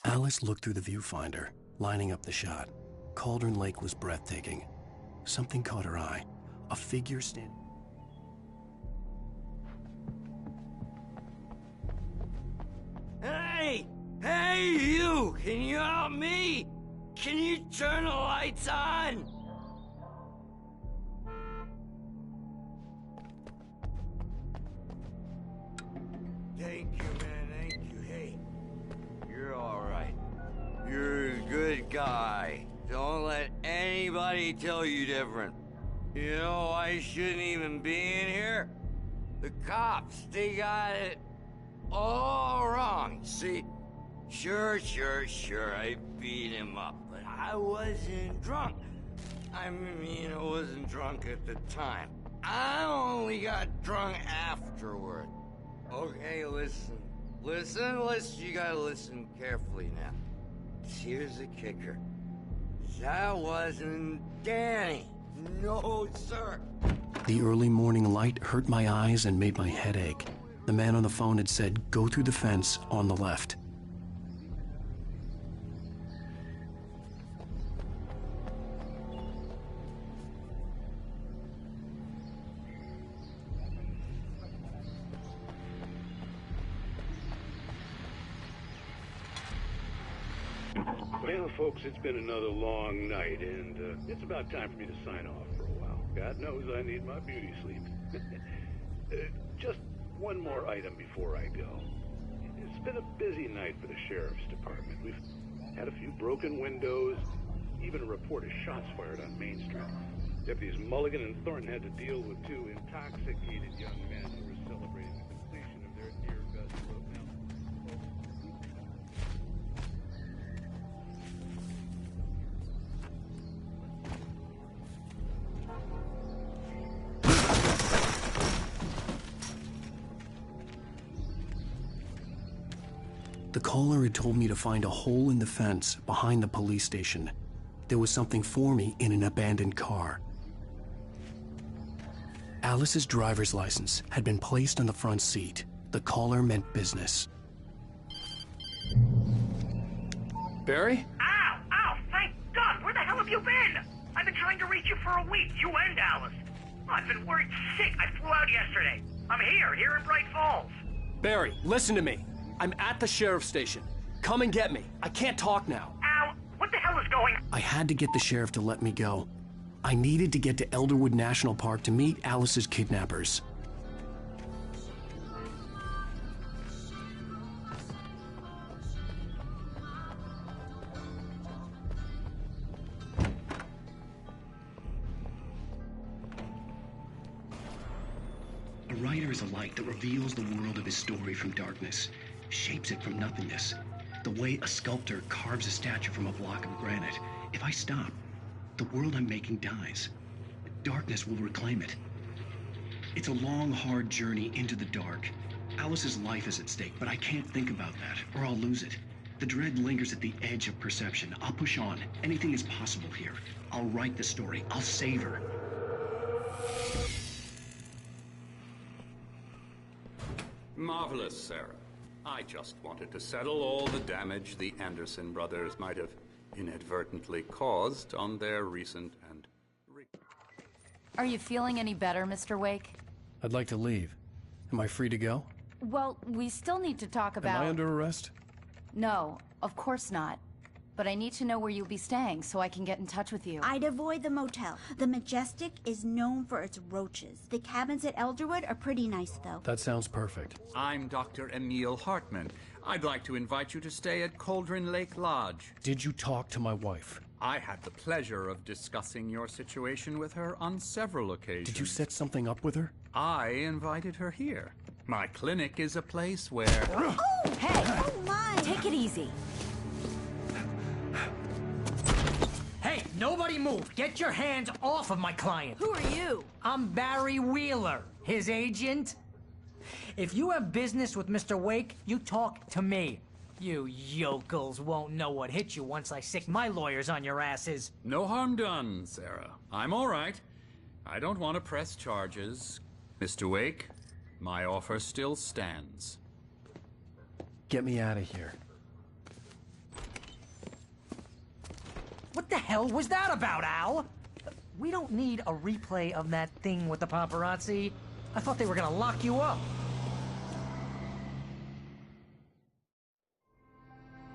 Alice looked through the viewfinder, lining up the shot. Cauldron Lake was breathtaking. Something caught her eye. A figure standing. Hey! Hey, you! Can you help me? Can you turn the lights on? Thank you, man. Thank you. Hey, you're all right. You're a good guy. Don't let anybody tell you different. You know, I shouldn't even be in here. The cops, they got it all wrong. See, sure, I beat him up, but I wasn't drunk. I mean, I wasn't drunk at the time. I only got drunk afterward. Okay, listen. Listen, you gotta listen carefully now. Here's the kicker. That wasn't Danny. No, sir. The early morning light hurt my eyes and made my head ache. The man on the phone had said, go through the fence on the left. Well, folks, it's been another long night, and it's about time for me to sign off for a while. God knows I need my beauty sleep. Just one more item before I go. It's been a busy night for the Sheriff's Department. We've had a few broken windows, even a report of shots fired on Main Street. Deputies Mulligan and Thornton had to deal with two intoxicated young men who were celebrating the completion of their near-best road. The caller had told me to find a hole in the fence behind the police station. There was something for me in an abandoned car. Alice's driver's license had been placed on the front seat. The caller meant business. Barry? Ow! Ow! Thank God! Where the hell have you been? I've been trying to reach you for a week, you and Alice. I've been worried sick. I flew out yesterday. I'm here in Bright Falls. Barry, listen to me. I'm at the sheriff's station. Come and get me. I can't talk now. Ow! What the hell is going on? I had to get the sheriff to let me go. I needed to get to Elderwood National Park to meet Alice's kidnappers. A writer is a light that reveals the world of his story from darkness, shapes it from nothingness. The way a sculptor carves a statue from a block of granite. If I stop, the world I'm making dies. Darkness will reclaim it. It's a long, hard journey into the dark. Alice's life is at stake, but I can't think about that, or I'll lose it. The dread lingers at the edge of perception. I'll push on. Anything is possible here. I'll write the story. I'll save her. Marvelous, Sarah. I just wanted to settle all the damage the Anderson brothers might have inadvertently caused on their recent and... Are you feeling any better, Mr. Wake? I'd like to leave. Am I free to go? Well, we still need to talk about... Am I under arrest? No, of course not. But I need to know where you'll be staying so I can get in touch with you. I'd avoid the motel. The Majestic is known for its roaches. The cabins at Elderwood are pretty nice, though. That sounds perfect. I'm Dr. Emil Hartman. I'd like to invite you to stay at Cauldron Lake Lodge. Did you talk to my wife? I had the pleasure of discussing your situation with her on several occasions. Did you set something up with her? I invited her here. My clinic is a place where... Oh, hey! Oh, my! Take it easy. Hey, nobody move! Get your hands off of my client! Who are you? I'm Barry Wheeler, his agent. If you have business with Mr. Wake, you talk to me. You yokels won't know what hit you once I sick my lawyers on your asses. No harm done, Sarah. I'm all right. I don't want to press charges. Mr. Wake, my offer still stands. Get me out of here. What the hell was that about, Al? We don't need a replay of that thing with the paparazzi. I thought they were gonna lock you up.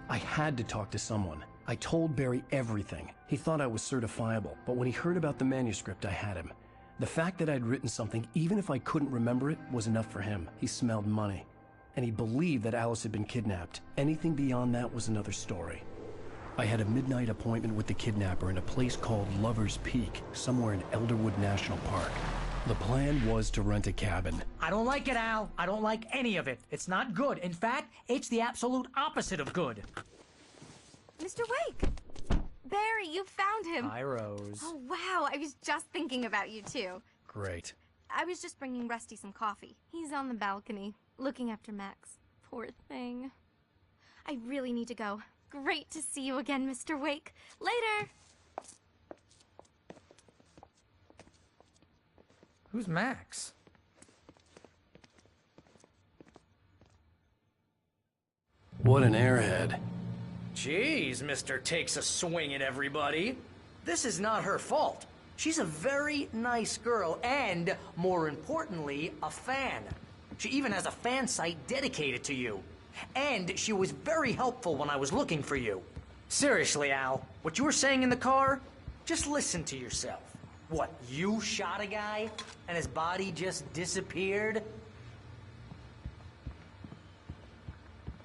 I had to talk to someone. I told Barry everything. He thought I was certifiable, but when he heard about the manuscript, I had him. The fact that I'd written something, even if I couldn't remember it, was enough for him. He smelled money. And he believed that Alice had been kidnapped. Anything beyond that was another story. I had a midnight appointment with the kidnapper in a place called Lover's Peak, somewhere in Elderwood National Park. The plan was to rent a cabin. I don't like it, Al. I don't like any of it. It's not good. In fact, it's the absolute opposite of good. Mr. Wake! Barry, you found him. Hi, Rose. Oh, wow. I was just thinking about you, too. Great. I was just bringing Rusty some coffee. He's on the balcony, looking after Max. Poor thing. I really need to go. Great to see you again, Mr. Wake. Later! Who's Max? What an airhead. Jeez, Mr. Takes a swing at everybody. This is not her fault. She's a very nice girl and, more importantly, a fan. She even has a fan site dedicated to you. And she was very helpful when I was looking for you. Seriously, Al, what you were saying in the car, just listen to yourself. What, you shot a guy and his body just disappeared?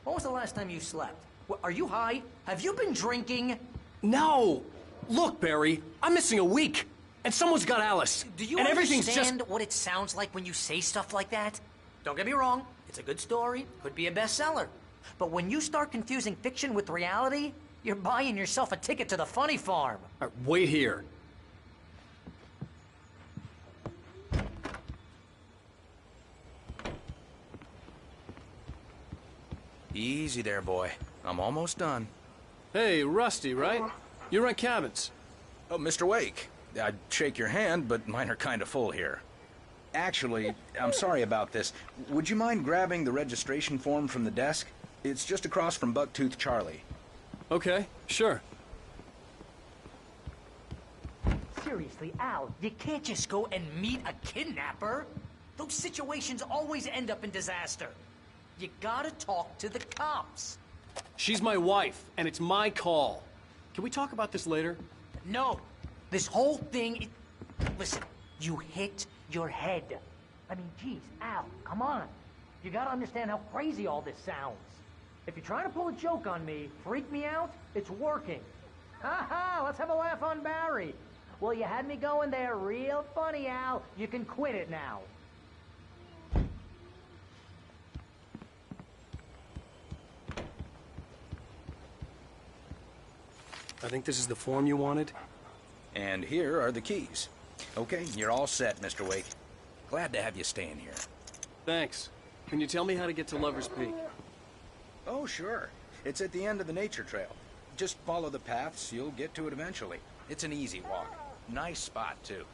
When was the last time you slept? Are you high? Have you been drinking? No! Look, Barry, I'm missing a week. And someone's got Alice. Do you and everything's understand just... what it sounds like when you say stuff like that? Don't get me wrong, it's a good story, could be a bestseller. But when you start confusing fiction with reality, you're buying yourself a ticket to the funny farm. Wait here. Easy there, boy. I'm almost done. Hey, Rusty, right? You rent cabins. Oh, Mr. Wake. I'd shake your hand, but mine are kind of full here. Actually, I'm sorry about this. Would you mind grabbing the registration form from the desk? It's just across from Bucktooth Charlie. Okay, sure. Seriously, Al, you can't just go and meet a kidnapper. Those situations always end up in disaster. You gotta talk to the cops. She's my wife, and it's my call. Can we talk about this later? No. This whole thing... Listen, you hit your head. I mean, geez, Al, come on. You gotta understand how crazy all this sounds. If you're trying to pull a joke on me, freak me out, it's working. Ha ha, let's have a laugh on Barry. Well, you had me going there real funny, Al. You can quit it now. I think this is the form you wanted. And here are the keys. Okay, you're all set, Mr. Wake. Glad to have you staying here. Thanks. Can you tell me how to get to Lover's Peak? Oh, sure. It's at the end of the nature trail. Just follow the paths, you'll get to it eventually. It's an easy walk. Nice spot, too.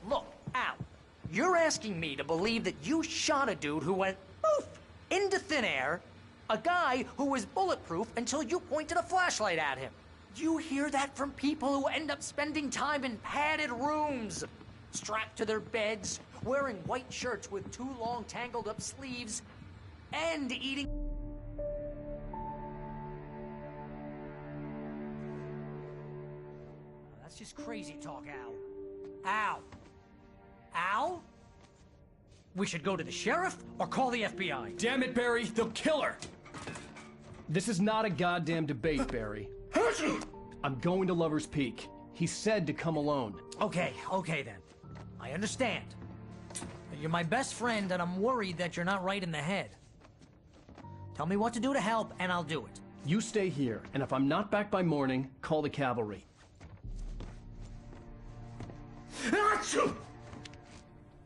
Look, Al, you're asking me to believe that you shot a dude who went poof into thin air, a guy who was bulletproof until you pointed a flashlight at him. You hear that from people who end up spending time in padded rooms, strapped to their beds, wearing white shirts with too long tangled up sleeves, and eating... That's just crazy talk, Al. Al? Al? We should go to the sheriff or call the FBI. Damn it, Barry, they'll kill her! This is not a goddamn debate, Barry. I'm going to Lover's Peak. He said to come alone. Okay then. I understand. You're my best friend, and I'm worried that you're not right in the head. Tell me what to do to help, and I'll do it. You stay here, and if I'm not back by morning, call the cavalry. Achoo!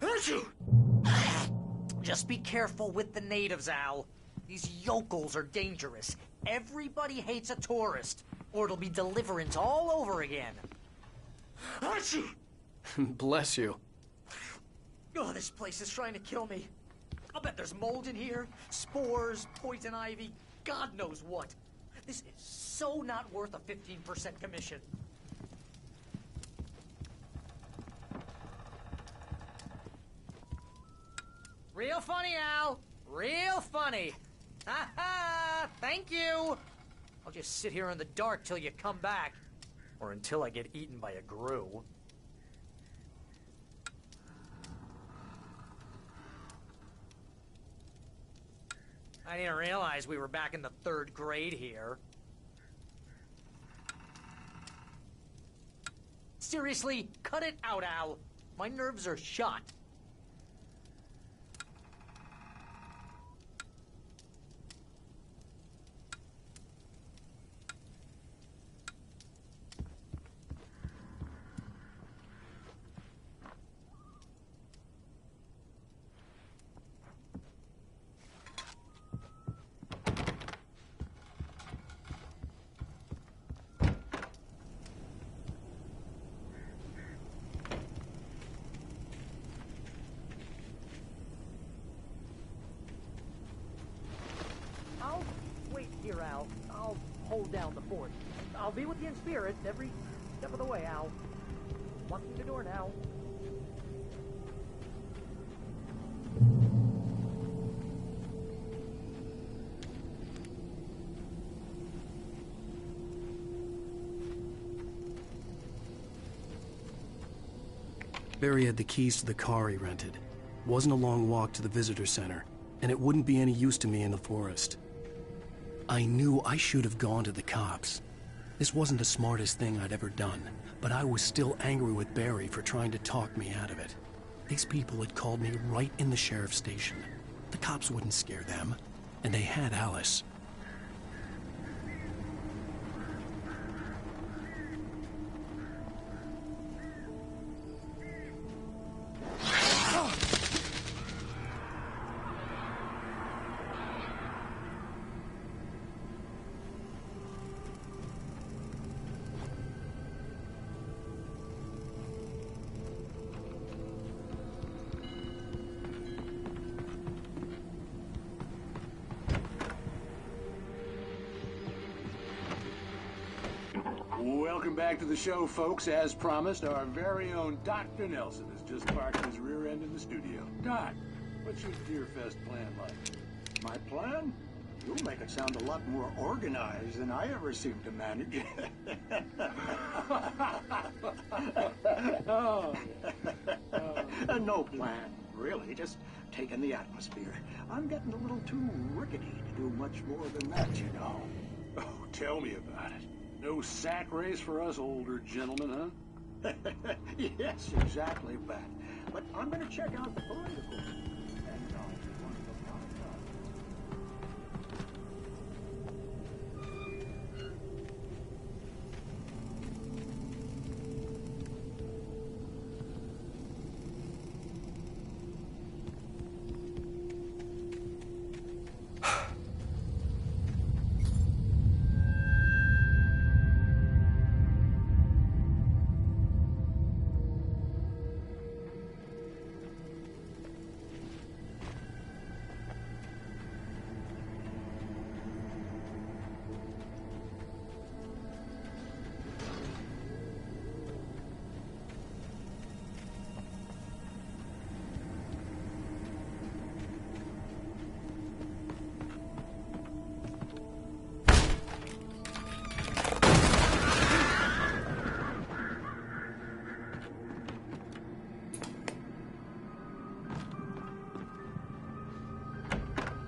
Achoo! Just be careful with the natives, Al. These yokels are dangerous. Everybody hates a tourist, or it'll be deliverance all over again. Achoo! Bless you. Oh, this place is trying to kill me. I'll bet there's mold in here, spores, poison ivy, God knows what. This is so not worth a 15% commission. Real funny, Al. Real funny. Ha ha! Thank you. I'll just sit here in the dark till you come back. Or until I get eaten by a grue. I didn't realize we were back in the 3rd grade here. Seriously, cut it out, Al. My nerves are shot. Here, Al. I'll hold down the fort. I'll be with you in spirit every step of the way, Al. Locking the door now. Barry had the keys to the car he rented. Wasn't a long walk to the visitor center, and it wouldn't be any use to me in the forest. I knew I should have gone to the cops. This wasn't the smartest thing I'd ever done, but I was still angry with Barry for trying to talk me out of it. These people had called me right in the sheriff's station. The cops wouldn't scare them, and they had Alice. Welcome back to the show, folks. As promised, our very own Dr. Nelson has just parked his rear end in the studio. Doc, what's your Deerfest plan like? My plan? You'll make it sound a lot more organized than I ever seem to manage. No plan, really. Just taking the atmosphere. I'm getting a little too rickety to do much more than that, you know. Oh, tell me about it. No sack race for us older gentlemen, huh? Yes, exactly, Pat. But I'm going to check out the political.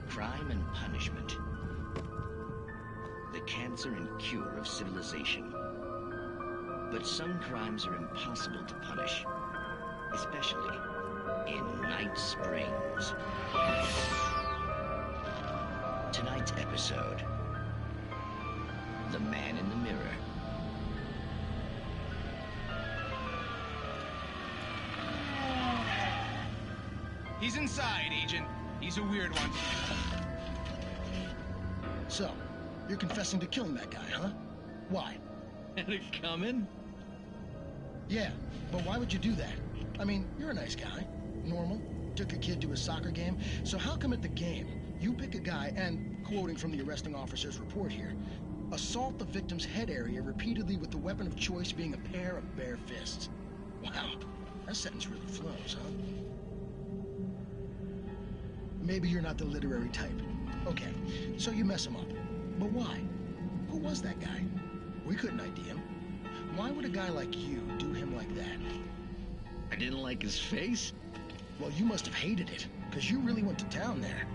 Crime and punishment. The cancer and cure of civilization. But some crimes are impossible to punish, especially in Night Springs. Tonight's episode, The Man in the Mirror. He's inside, Agent. He's a weird one. So, you're confessing to killing that guy, huh? Why? Had it coming? Yeah, but why would you do that? I mean, you're a nice guy. Normal. Took a kid to a soccer game. So how come at the game, you pick a guy and, quoting from the arresting officer's report here, assault the victim's head area repeatedly with the weapon of choice being a pair of bare fists? Wow, that sentence really flows, huh? Maybe you're not the literary type. Okay, so you mess him up. But why? Who was that guy? We couldn't ID him. Why would a guy like you do him like that? I didn't like his face? Well, you must have hated it, because you really went to town there.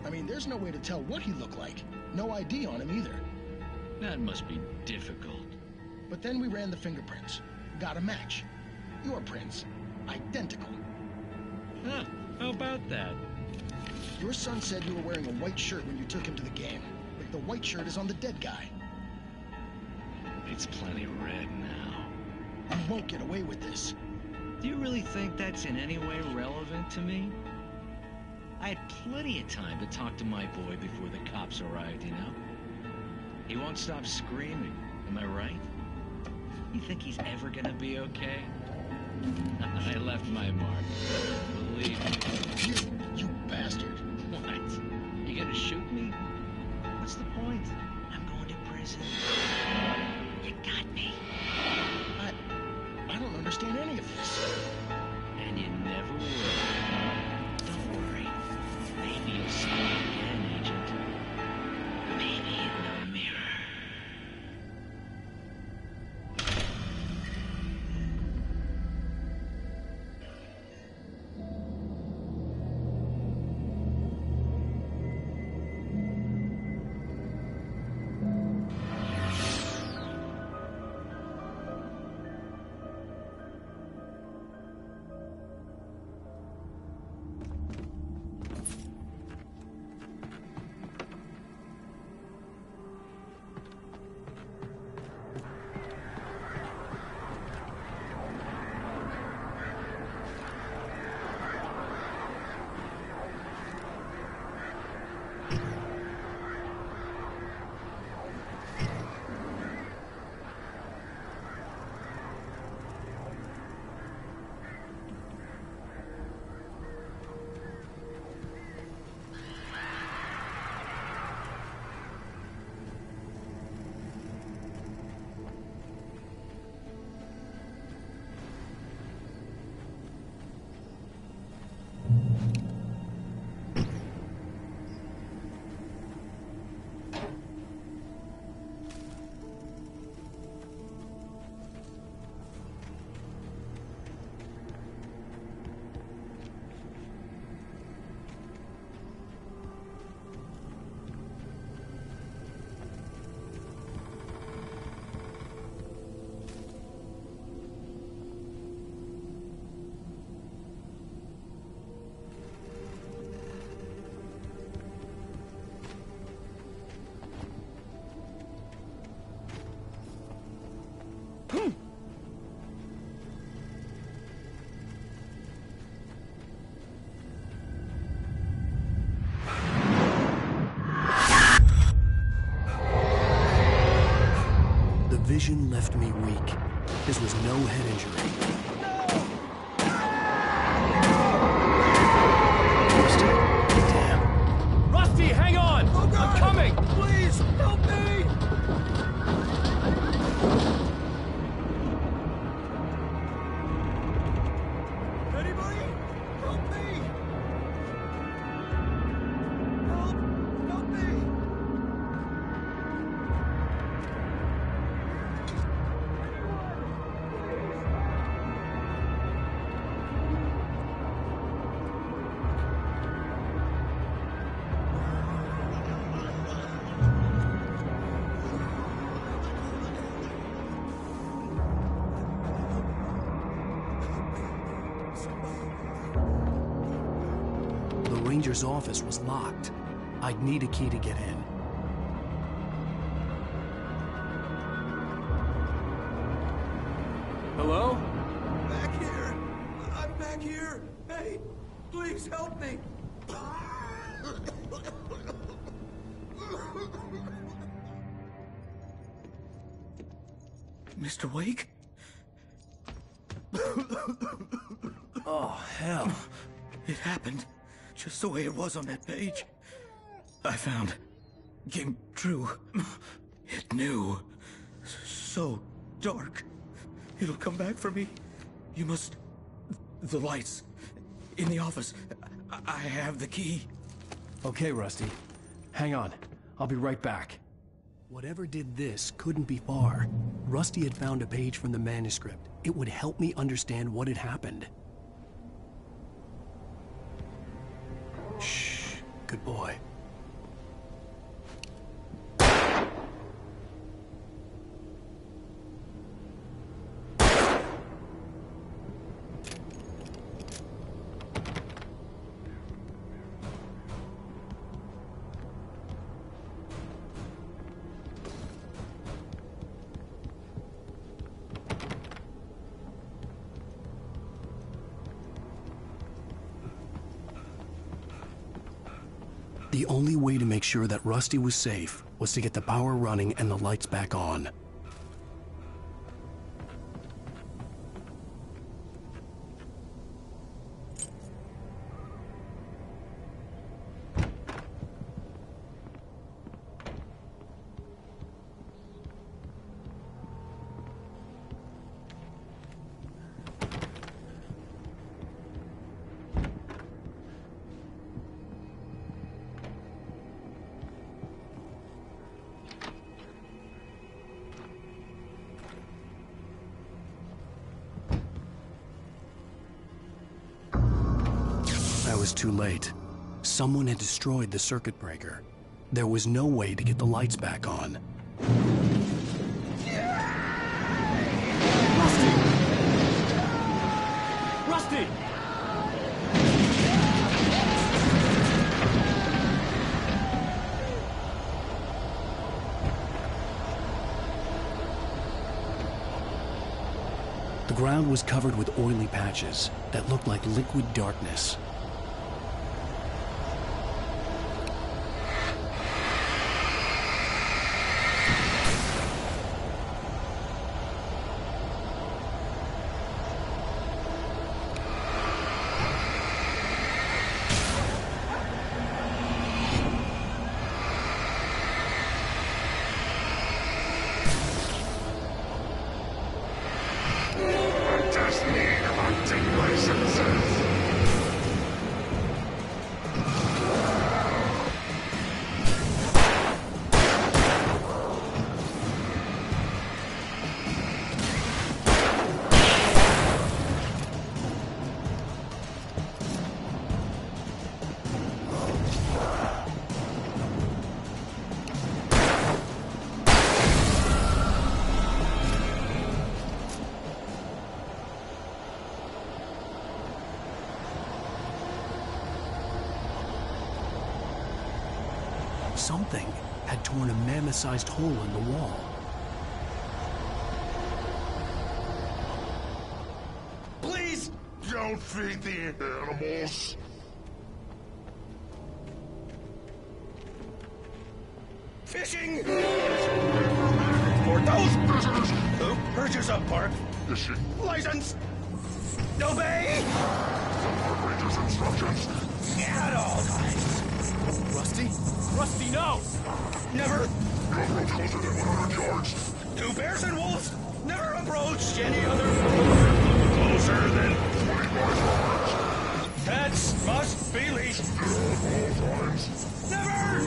I mean, there's no way to tell what he looked like. No ID on him either. That must be difficult. But then we ran the fingerprints. Got a match. Your prints. Identical. Huh, how about that? Your son said you were wearing a white shirt when you took him to the game. But the white shirt is on the dead guy. It's plenty red now. You won't get away with this. Do you really think that's in any way relevant to me? I had plenty of time to talk to my boy before the cops arrived, you know? He won't stop screaming, am I right? You think he's ever gonna be okay? I left my mark. Believe me. You bastard. What? You gonna shoot me? What's the point? vision left me weak. This was no head injury. Rusty? Damn. Rusty, hang on! Oh, God. I'm coming! Please, help me! Anybody? Help me! Help me! The ranger's office was locked. I'd need a key to get in. Hello? Back here! I'm back here! Hey, please help me! Mr. Wake? Oh, hell. It happened just the way it was on that page. I found. Came true. It knew. So dark. It'll come back for me. You must... The lights. In the office. I have the key. Okay, Rusty. Hang on. I'll be right back. Whatever did this couldn't be far. Rusty had found a page from the manuscript. It would help me understand what had happened. Shh. Good boy. The only way to make sure that Rusty was safe was to get the power running and the lights back on. I was too late. Someone had destroyed the circuit breaker. There was no way to get the lights back on. Rusty! The ground was covered with oily patches that looked like liquid darkness. Something had torn a mammoth-sized hole in the wall. Please don't feed the animals. Fishing! For those visitors! Who? Purchase up, Park. Is she? License! Obey! Rangers' instructions. At all times. Rusty? Rusty, no! Never. You approach closer than 100 yards. 2 bears and wolves. Never approach any other. Closer than 25 yards. Pets must be leashed. At all times. Never!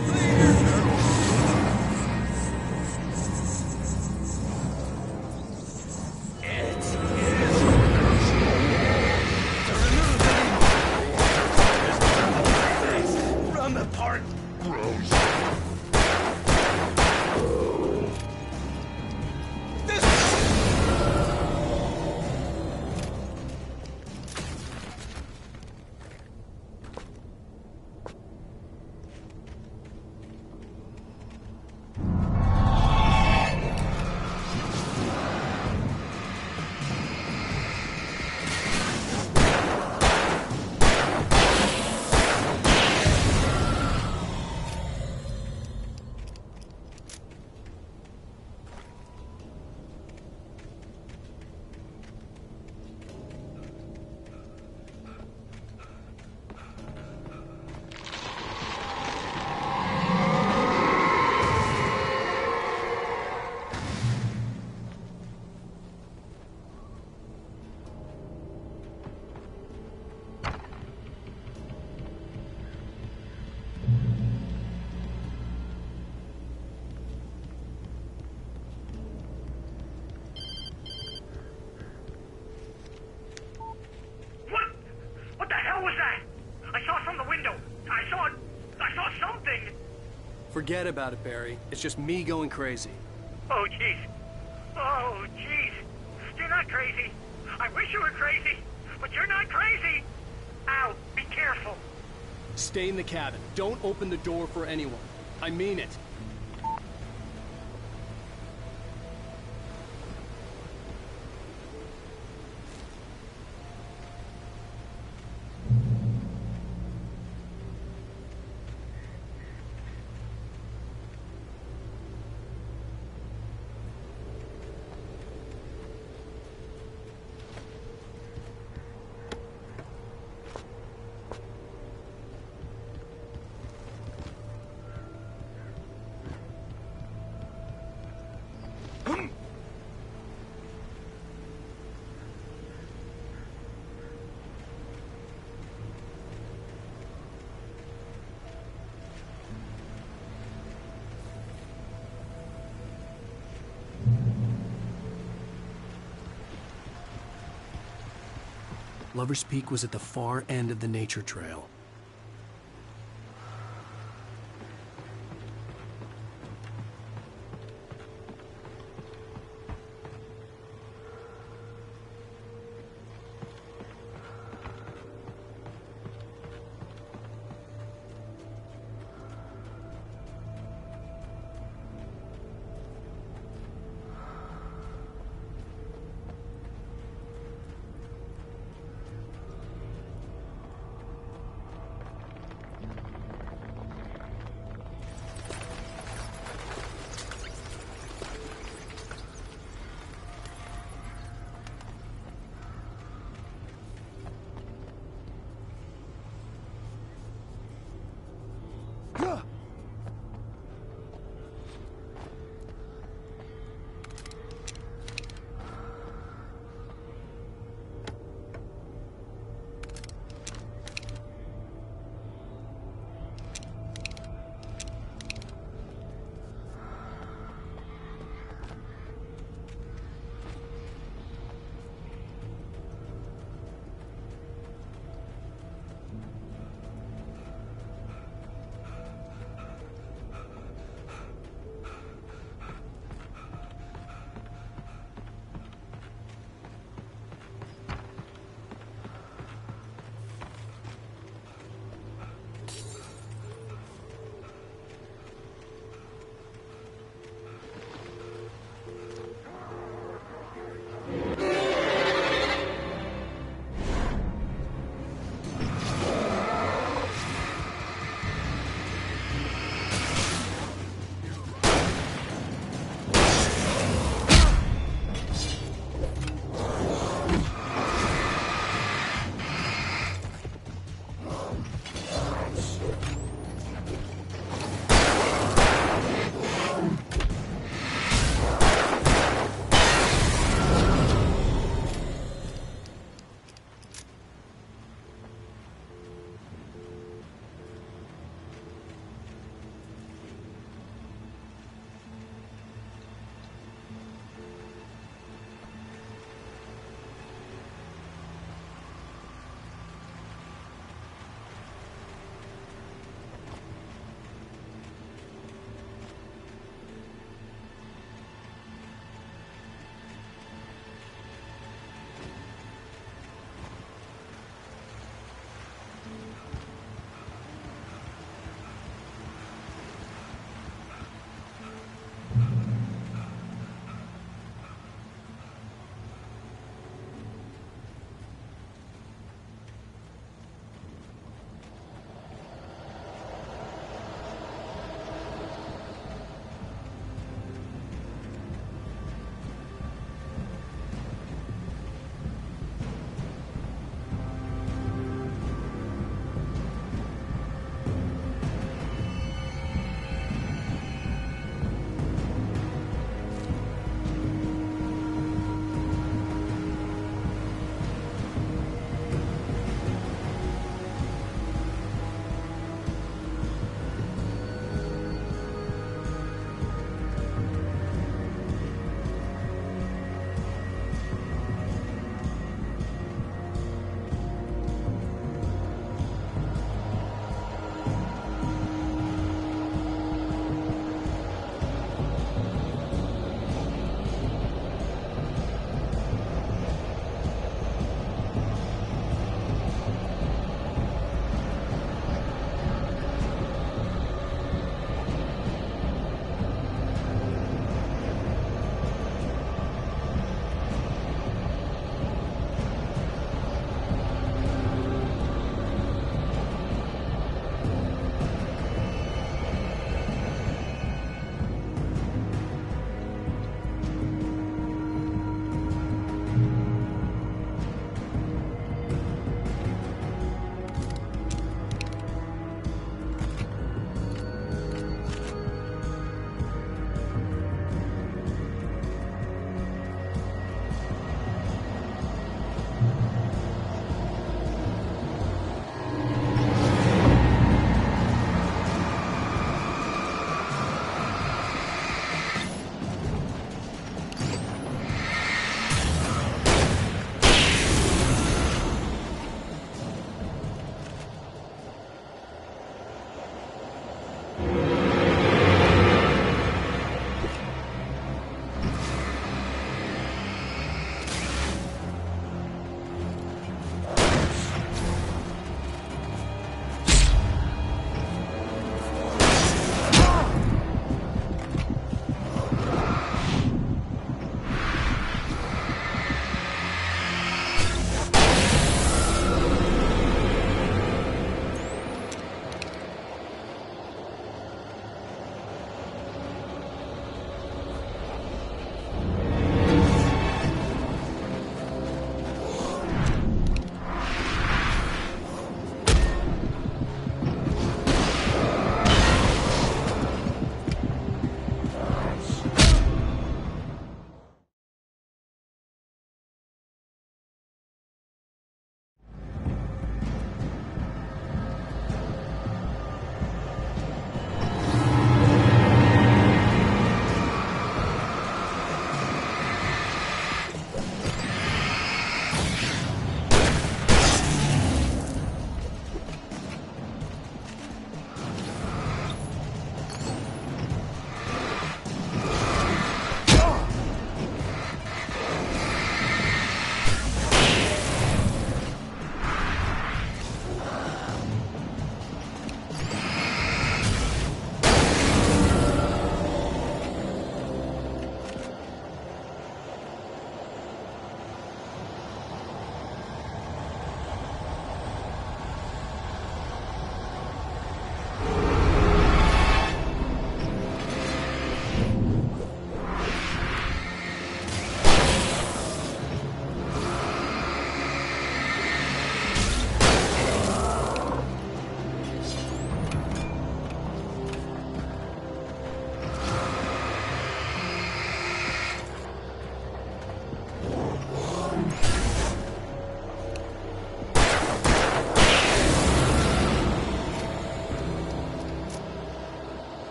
It is to remove any from the park. Gross. What the hell was that? I saw from the window. I saw something. Forget about it, Barry. It's just me going crazy. Oh, jeez. Oh, jeez. You're not crazy. I wish you were crazy, but you're not crazy. Ow, be careful. Stay in the cabin. Don't open the door for anyone. I mean it. Lover's Peak was at the far end of the nature trail.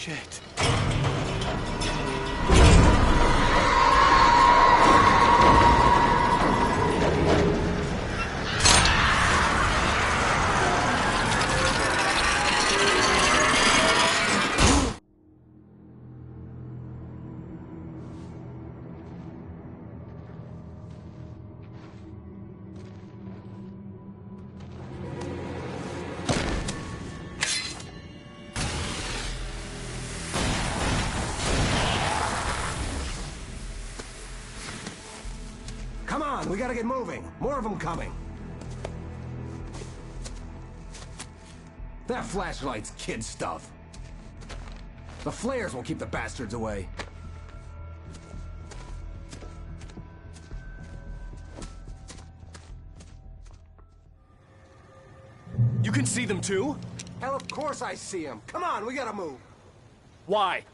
Shit. Come on, we gotta get moving. More of them coming. That flashlight's kid stuff. The flares will keep the bastards away. You can see them too? Hell, of course I see them. Come on, we gotta move. Why?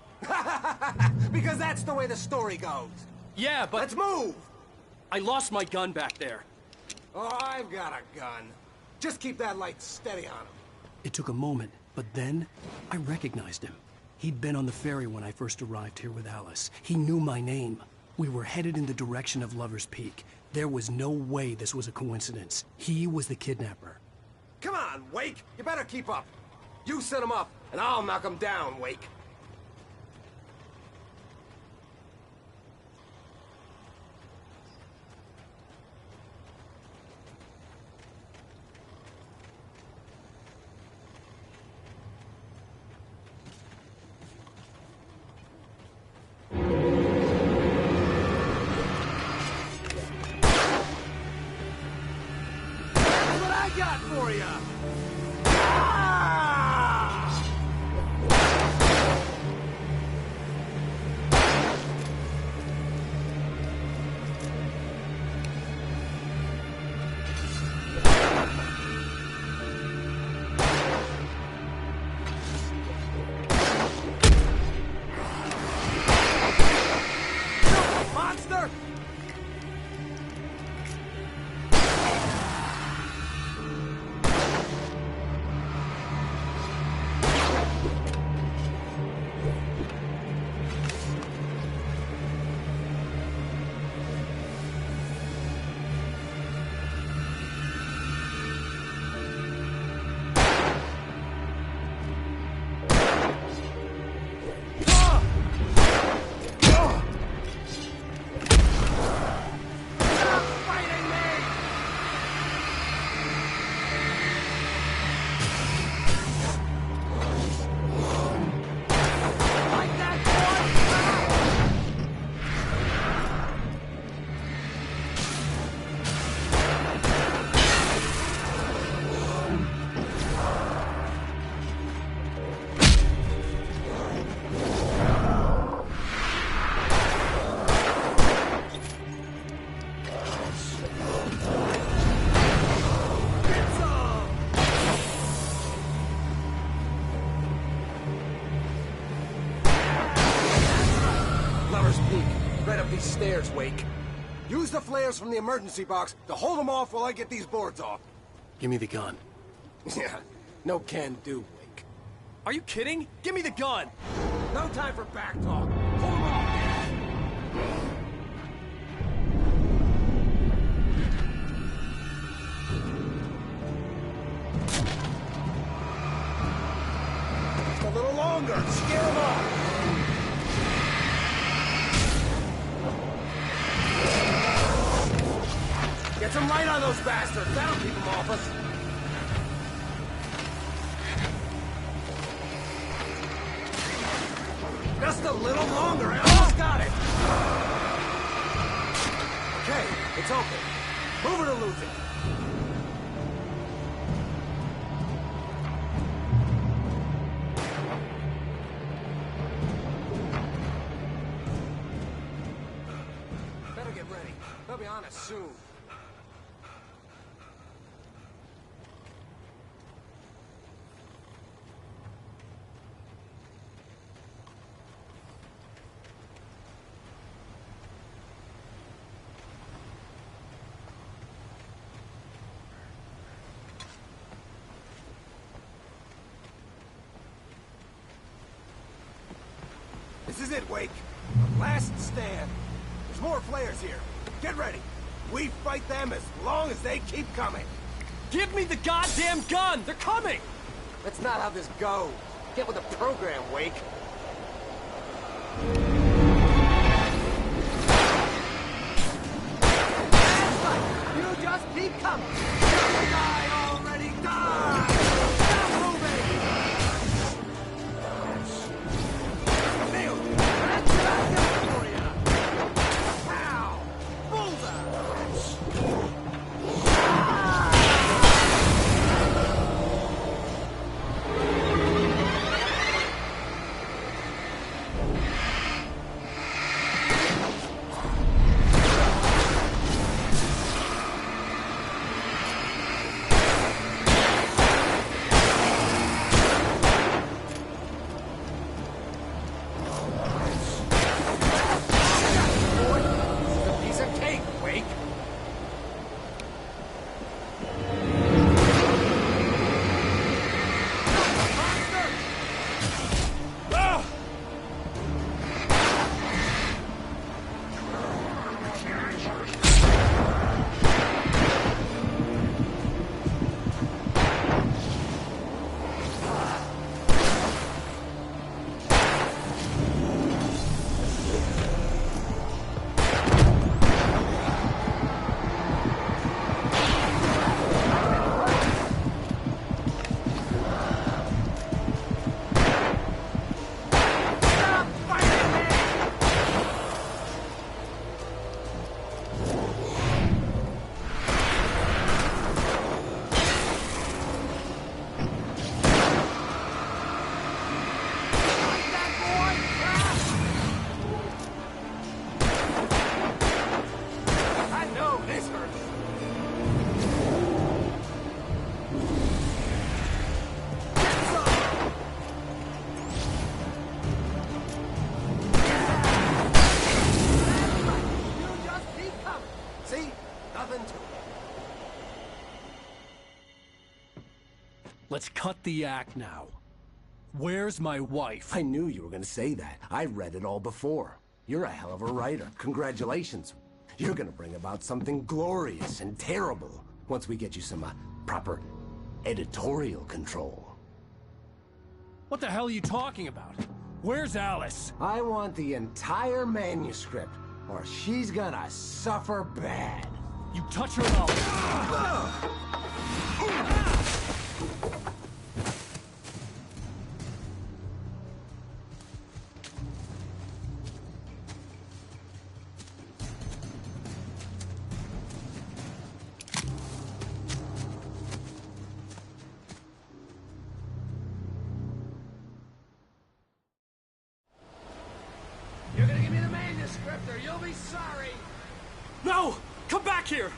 Because that's the way the story goes. Yeah, but... Let's move! I lost my gun back there. Oh, I've got a gun. Just keep that light steady on him. It took a moment, but then I recognized him. He'd been on the ferry when I first arrived here with Alice. He knew my name. We were headed in the direction of Lover's Peak. There was no way this was a coincidence. He was the kidnapper. Come on, Wake! You better keep up. You set him up, and I'll knock him down, Wake. Got for you. Monster! These stairs, Wake. Use the flares from the emergency box to hold them off while I get these boards off. Give me the gun. Yeah, no can do, Wake. Are you kidding? Give me the gun! No time for back talk. Hold them off. Just a little longer. Scare them off. Get some light on those bastards. That'll keep them off us. Just a little longer. I almost got it. Okay, it's open. Move it or lose it. Better get ready. They'll be on us soon. is it, Wake. The last stand. There's more flares here. Get ready. We fight them as long as they keep coming. Give me the goddamn gun! They're coming! That's not how this goes. Get with the program, Wake. You just keep coming. The guy already died. Stop moving. Nailed it. That's what I got for you. Pow. Bullseye. Let's cut the act now. Where's my wife? I knew you were gonna say that. I read it all before. You're a hell of a writer. Congratulations. You're gonna bring about something glorious and terrible once we get you some proper editorial control. What the hell are you talking about? Where's Alice? I want the entire manuscript, or she's gonna suffer bad. You touch her and You're gonna give me the manuscript or you'll be sorry. No! Come back here!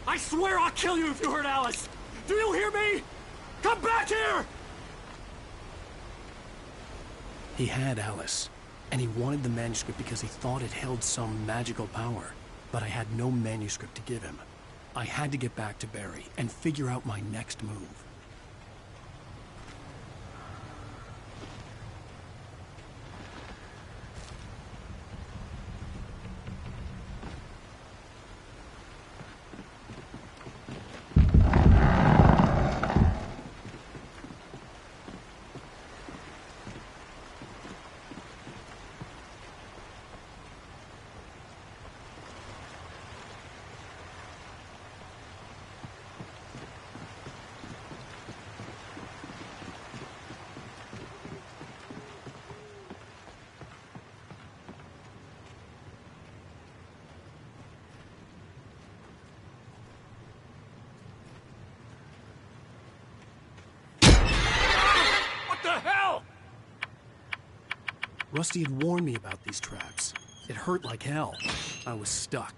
I swear I'll kill you if you hurt Alice! Do you hear me? Come back here! He had Alice, and he wanted the manuscript because he thought it held some magical power. But I had no manuscript to give him. I had to get back to Barry and figure out my next move. Rusty had warned me about these traps. It hurt like hell. I was stuck.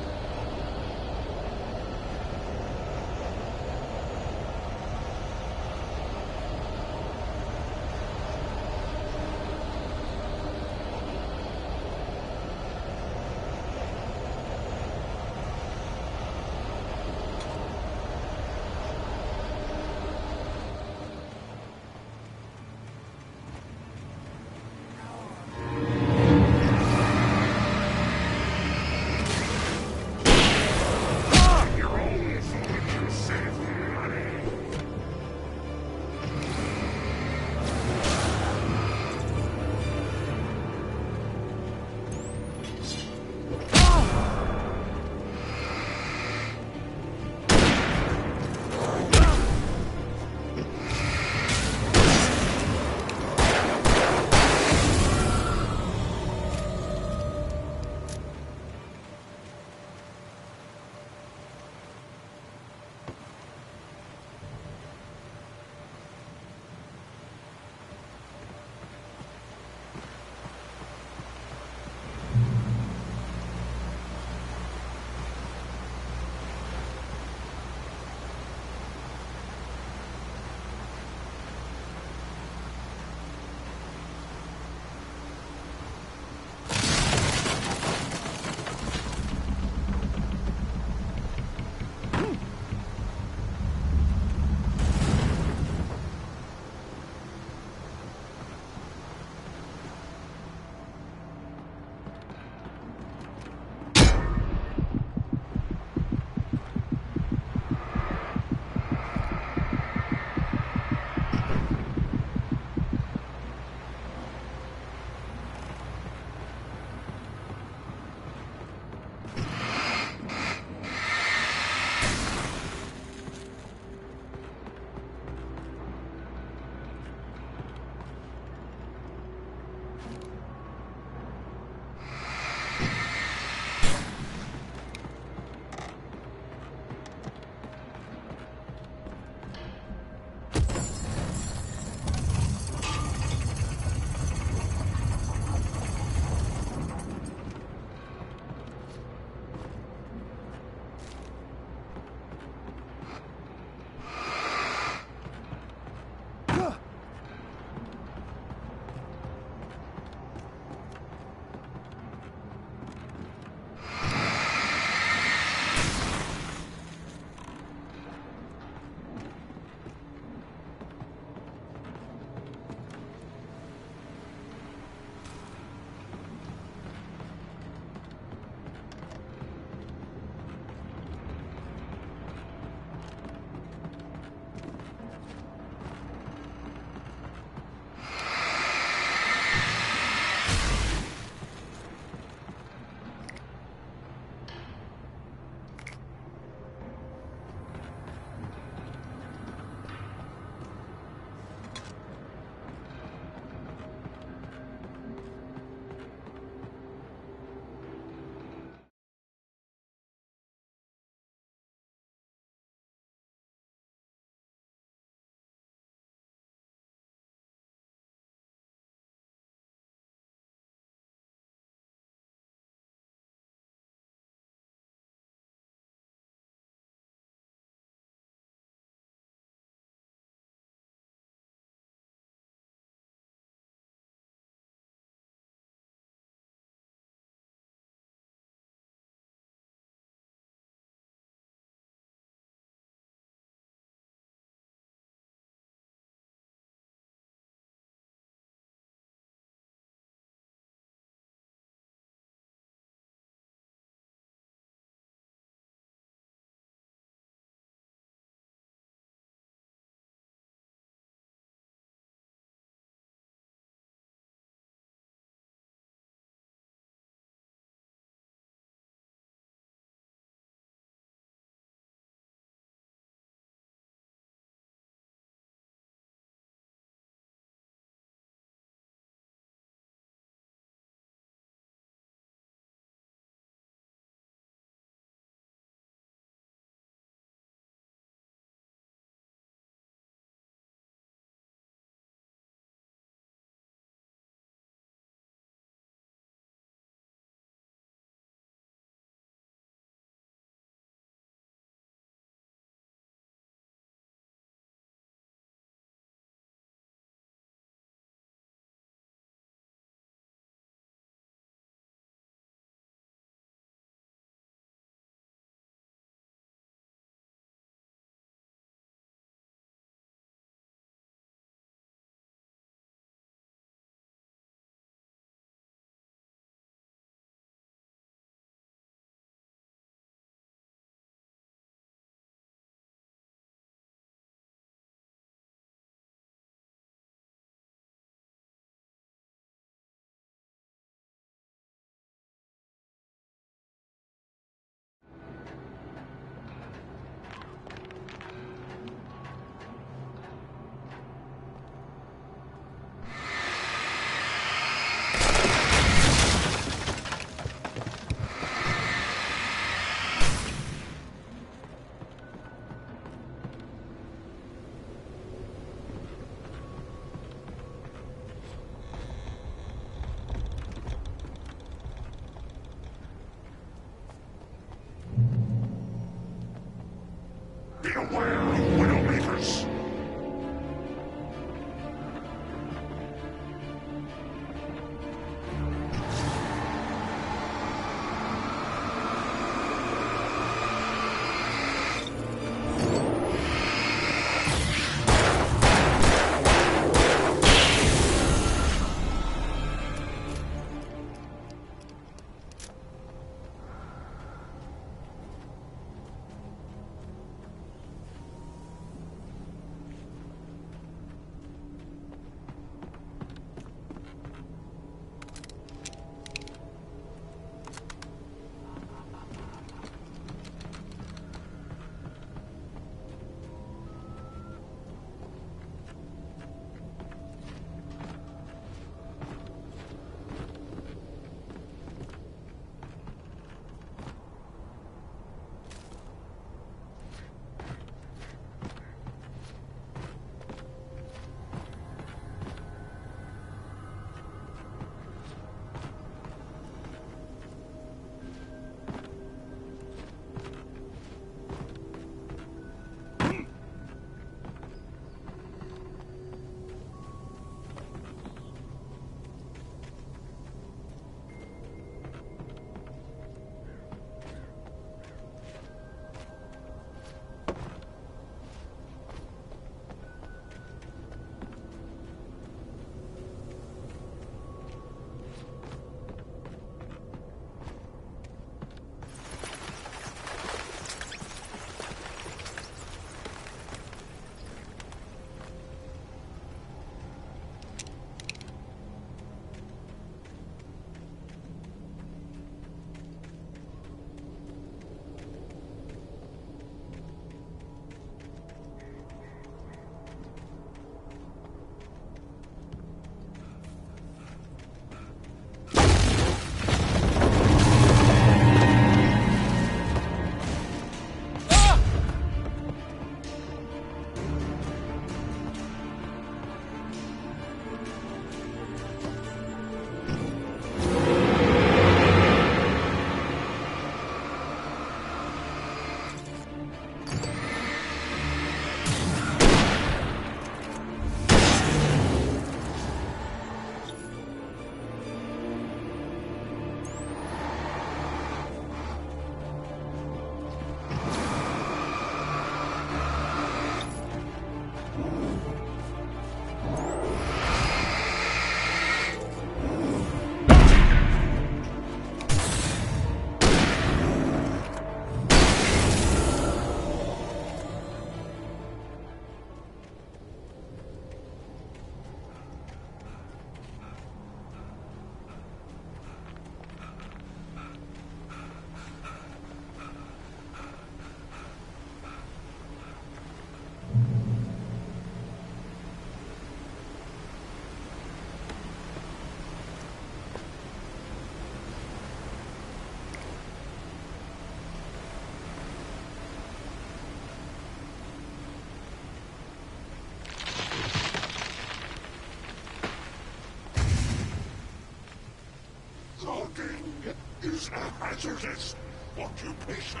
is a hazardous occupation.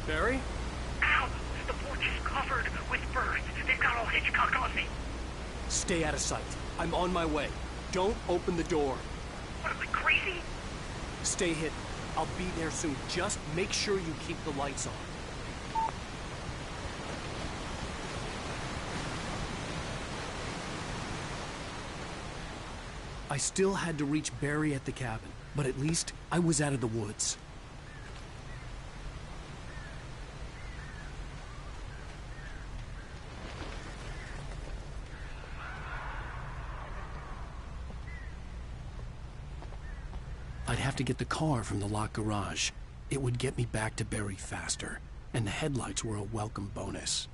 Barry? Ow! The porch is covered with birds. They've got all Hitchcock on me. Stay out of sight. I'm on my way. Don't open the door. What, am I crazy? Stay hidden. I'll be there soon. Just make sure you keep the lights on. I still had to reach Barry at the cabin, but at least I was out of the woods. I'd have to get the car from the locked garage. It would get me back to Barry faster, and the headlights were a welcome bonus.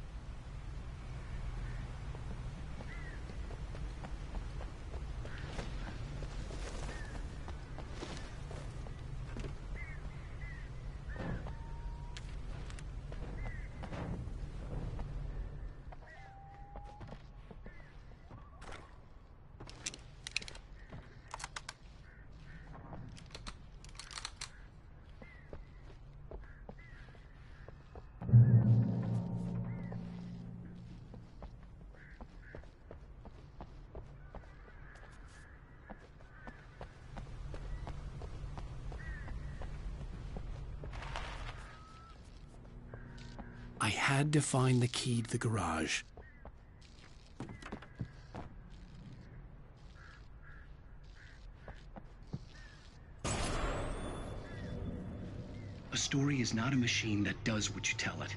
I had to find the key to the garage. A story is not a machine that does what you tell it.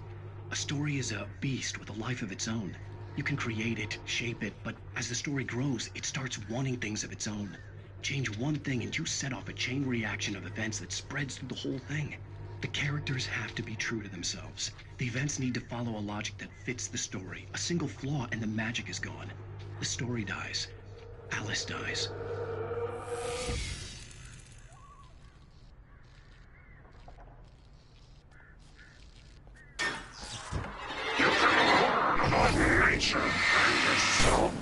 A story is a beast with a life of its own. You can create it, shape it, but as the story grows, it starts wanting things of its own. Change one thing and you set off a chain reaction of events that spreads through the whole thing. The characters have to be true to themselves. The events need to follow a logic that fits the story. A single flaw and the magic is gone. The story dies. Alice dies. You can learn of nature and yourself.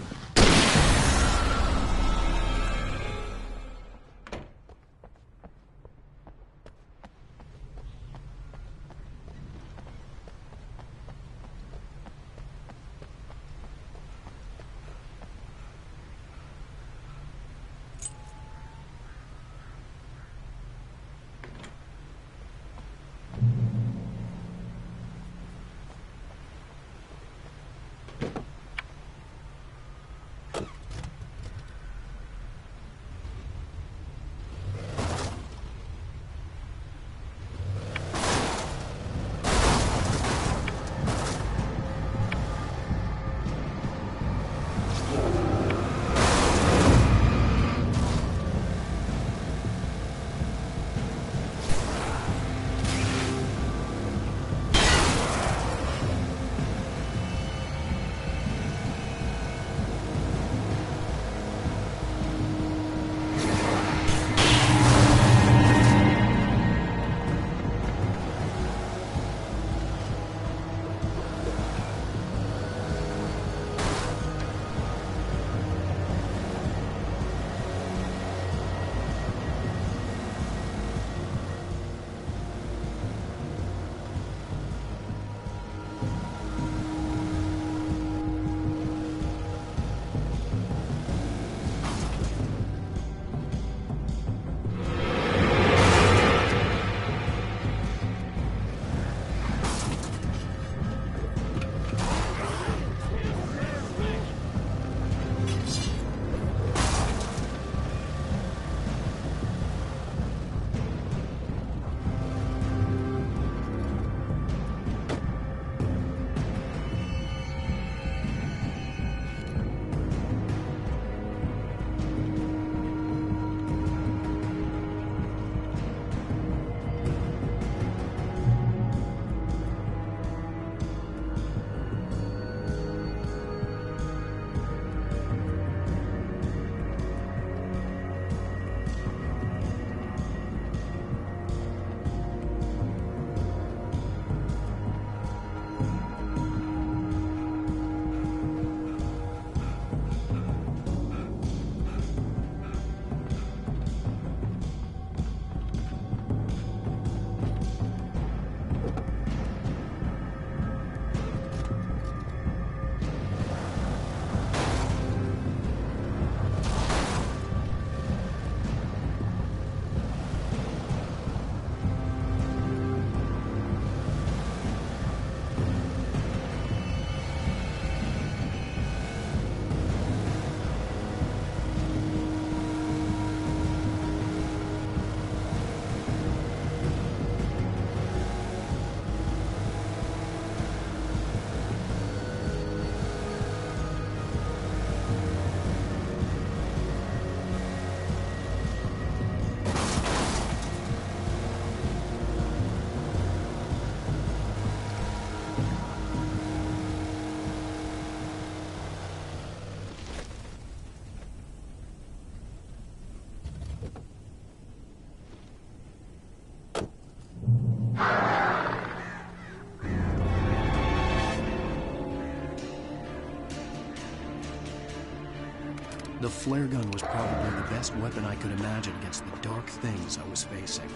The flare gun was probably the best weapon I could imagine against the dark things I was facing.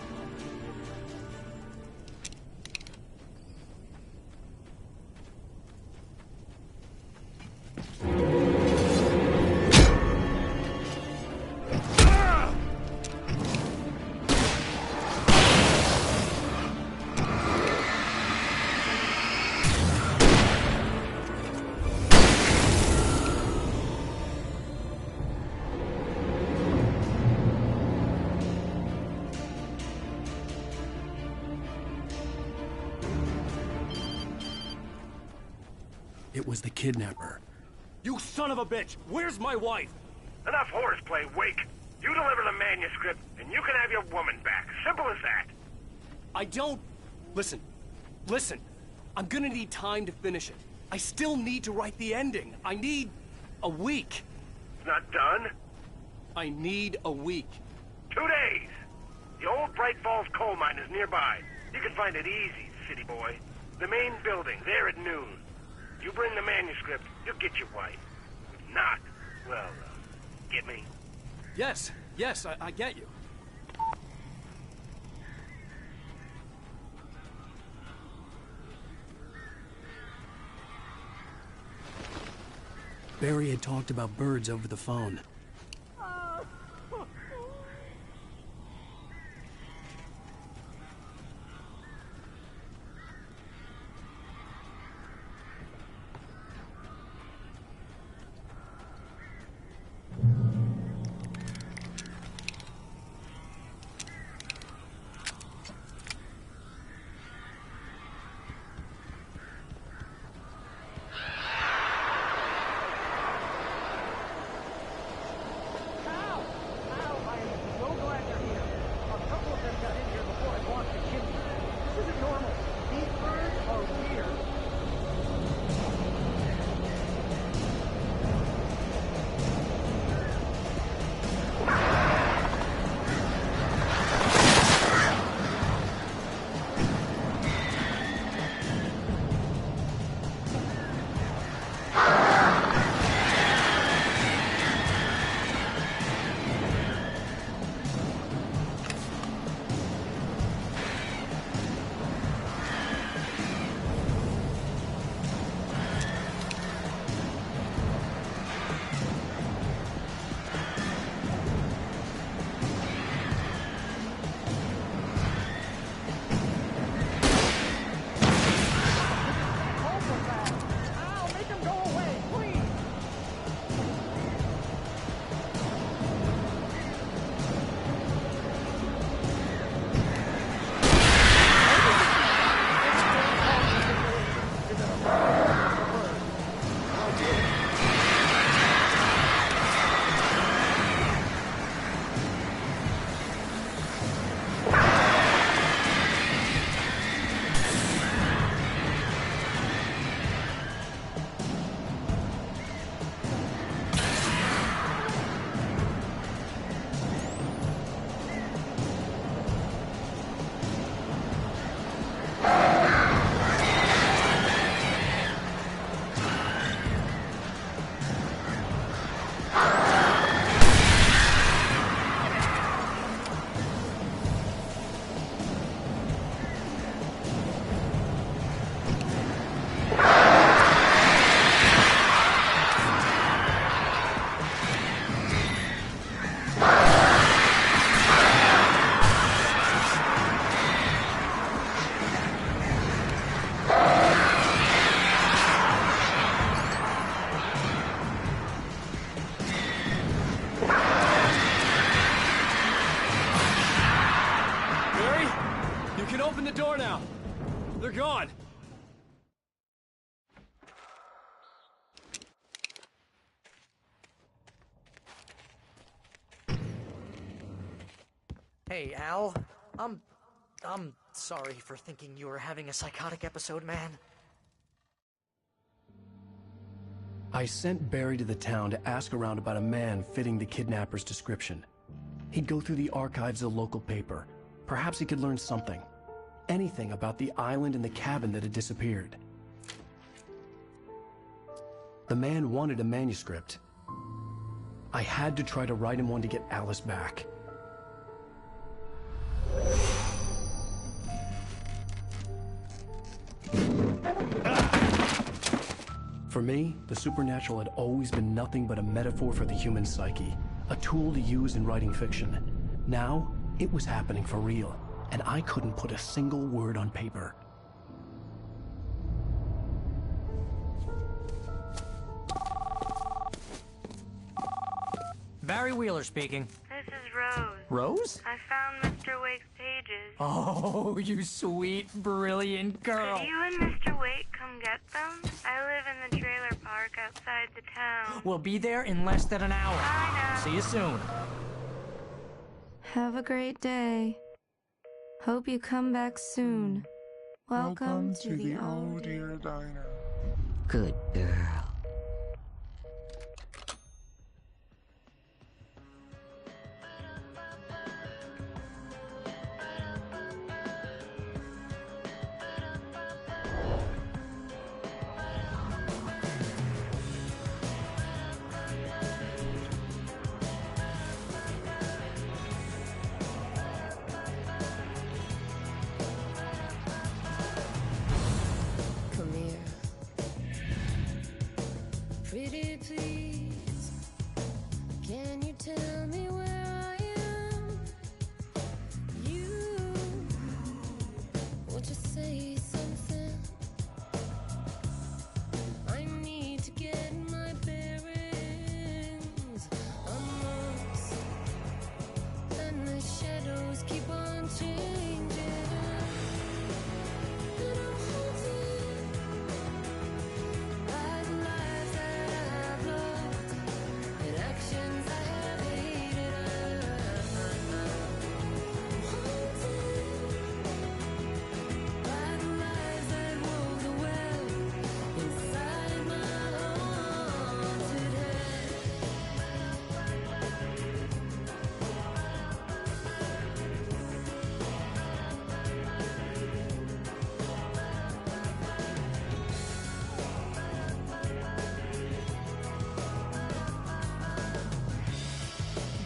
It was the kidnapper. You son of a bitch! Where's my wife? Enough horseplay, Wake. You deliver the manuscript, and you can have your woman back. Simple as that. I don't... Listen. Listen. I'm gonna need time to finish it. I still need to write the ending. I need... a week. It's not done? I need a week. 2 days. The old Bright Falls coal mine is nearby. You can find it easy, city boy. The main building, there at noon. You bring the manuscript, you'll get your wife. If not, well, get me? Yes, I get you. Barry had talked about birds over the phone. gone! Hey, Al. I'm sorry for thinking you were having a psychotic episode, man. I sent Barry to the town to ask around about a man fitting the kidnapper's description. He'd go through the archives of the local paper. Perhaps he could learn something. Anything about the island and the cabin that had disappeared. The man wanted a manuscript. I had to try to write him one to get Alice back. For me, the supernatural had always been nothing but a metaphor for the human psyche, a tool to use in writing fiction. Now, it was happening for real, and I couldn't put a single word on paper. Barry Wheeler speaking. This is Rose. Rose? I found Mr. Wake's pages. Oh, you sweet, brilliant girl. Could you and Mr. Wake come get them? I live in the trailer park outside the town. We'll be there in less than an hour. Bye now. See you soon. Have a great day. Hope you come back soon. Welcome to the Old Deer Diner. Good girl. Pretty please, can you tell me where I am? You, won't you say something? I need to get my bearings amongst, and the shadows keep on changing. And I'm haunted by the lies that I've loved and actions I have hated. I'm haunted by the lies that wove the web inside my haunted head.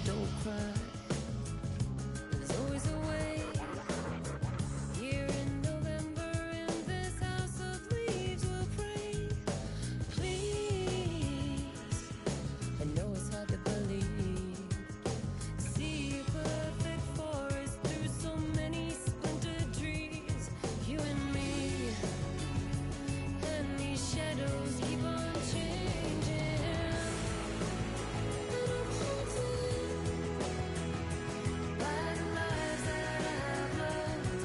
Don't cry. There's always a way. Here in November, in this house of leaves, we'll pray. Please, I know it's hard to believe. See a perfect forest through so many splintered trees. You and me, and these shadows keep on changing. And I'm haunted by the lies that I've loved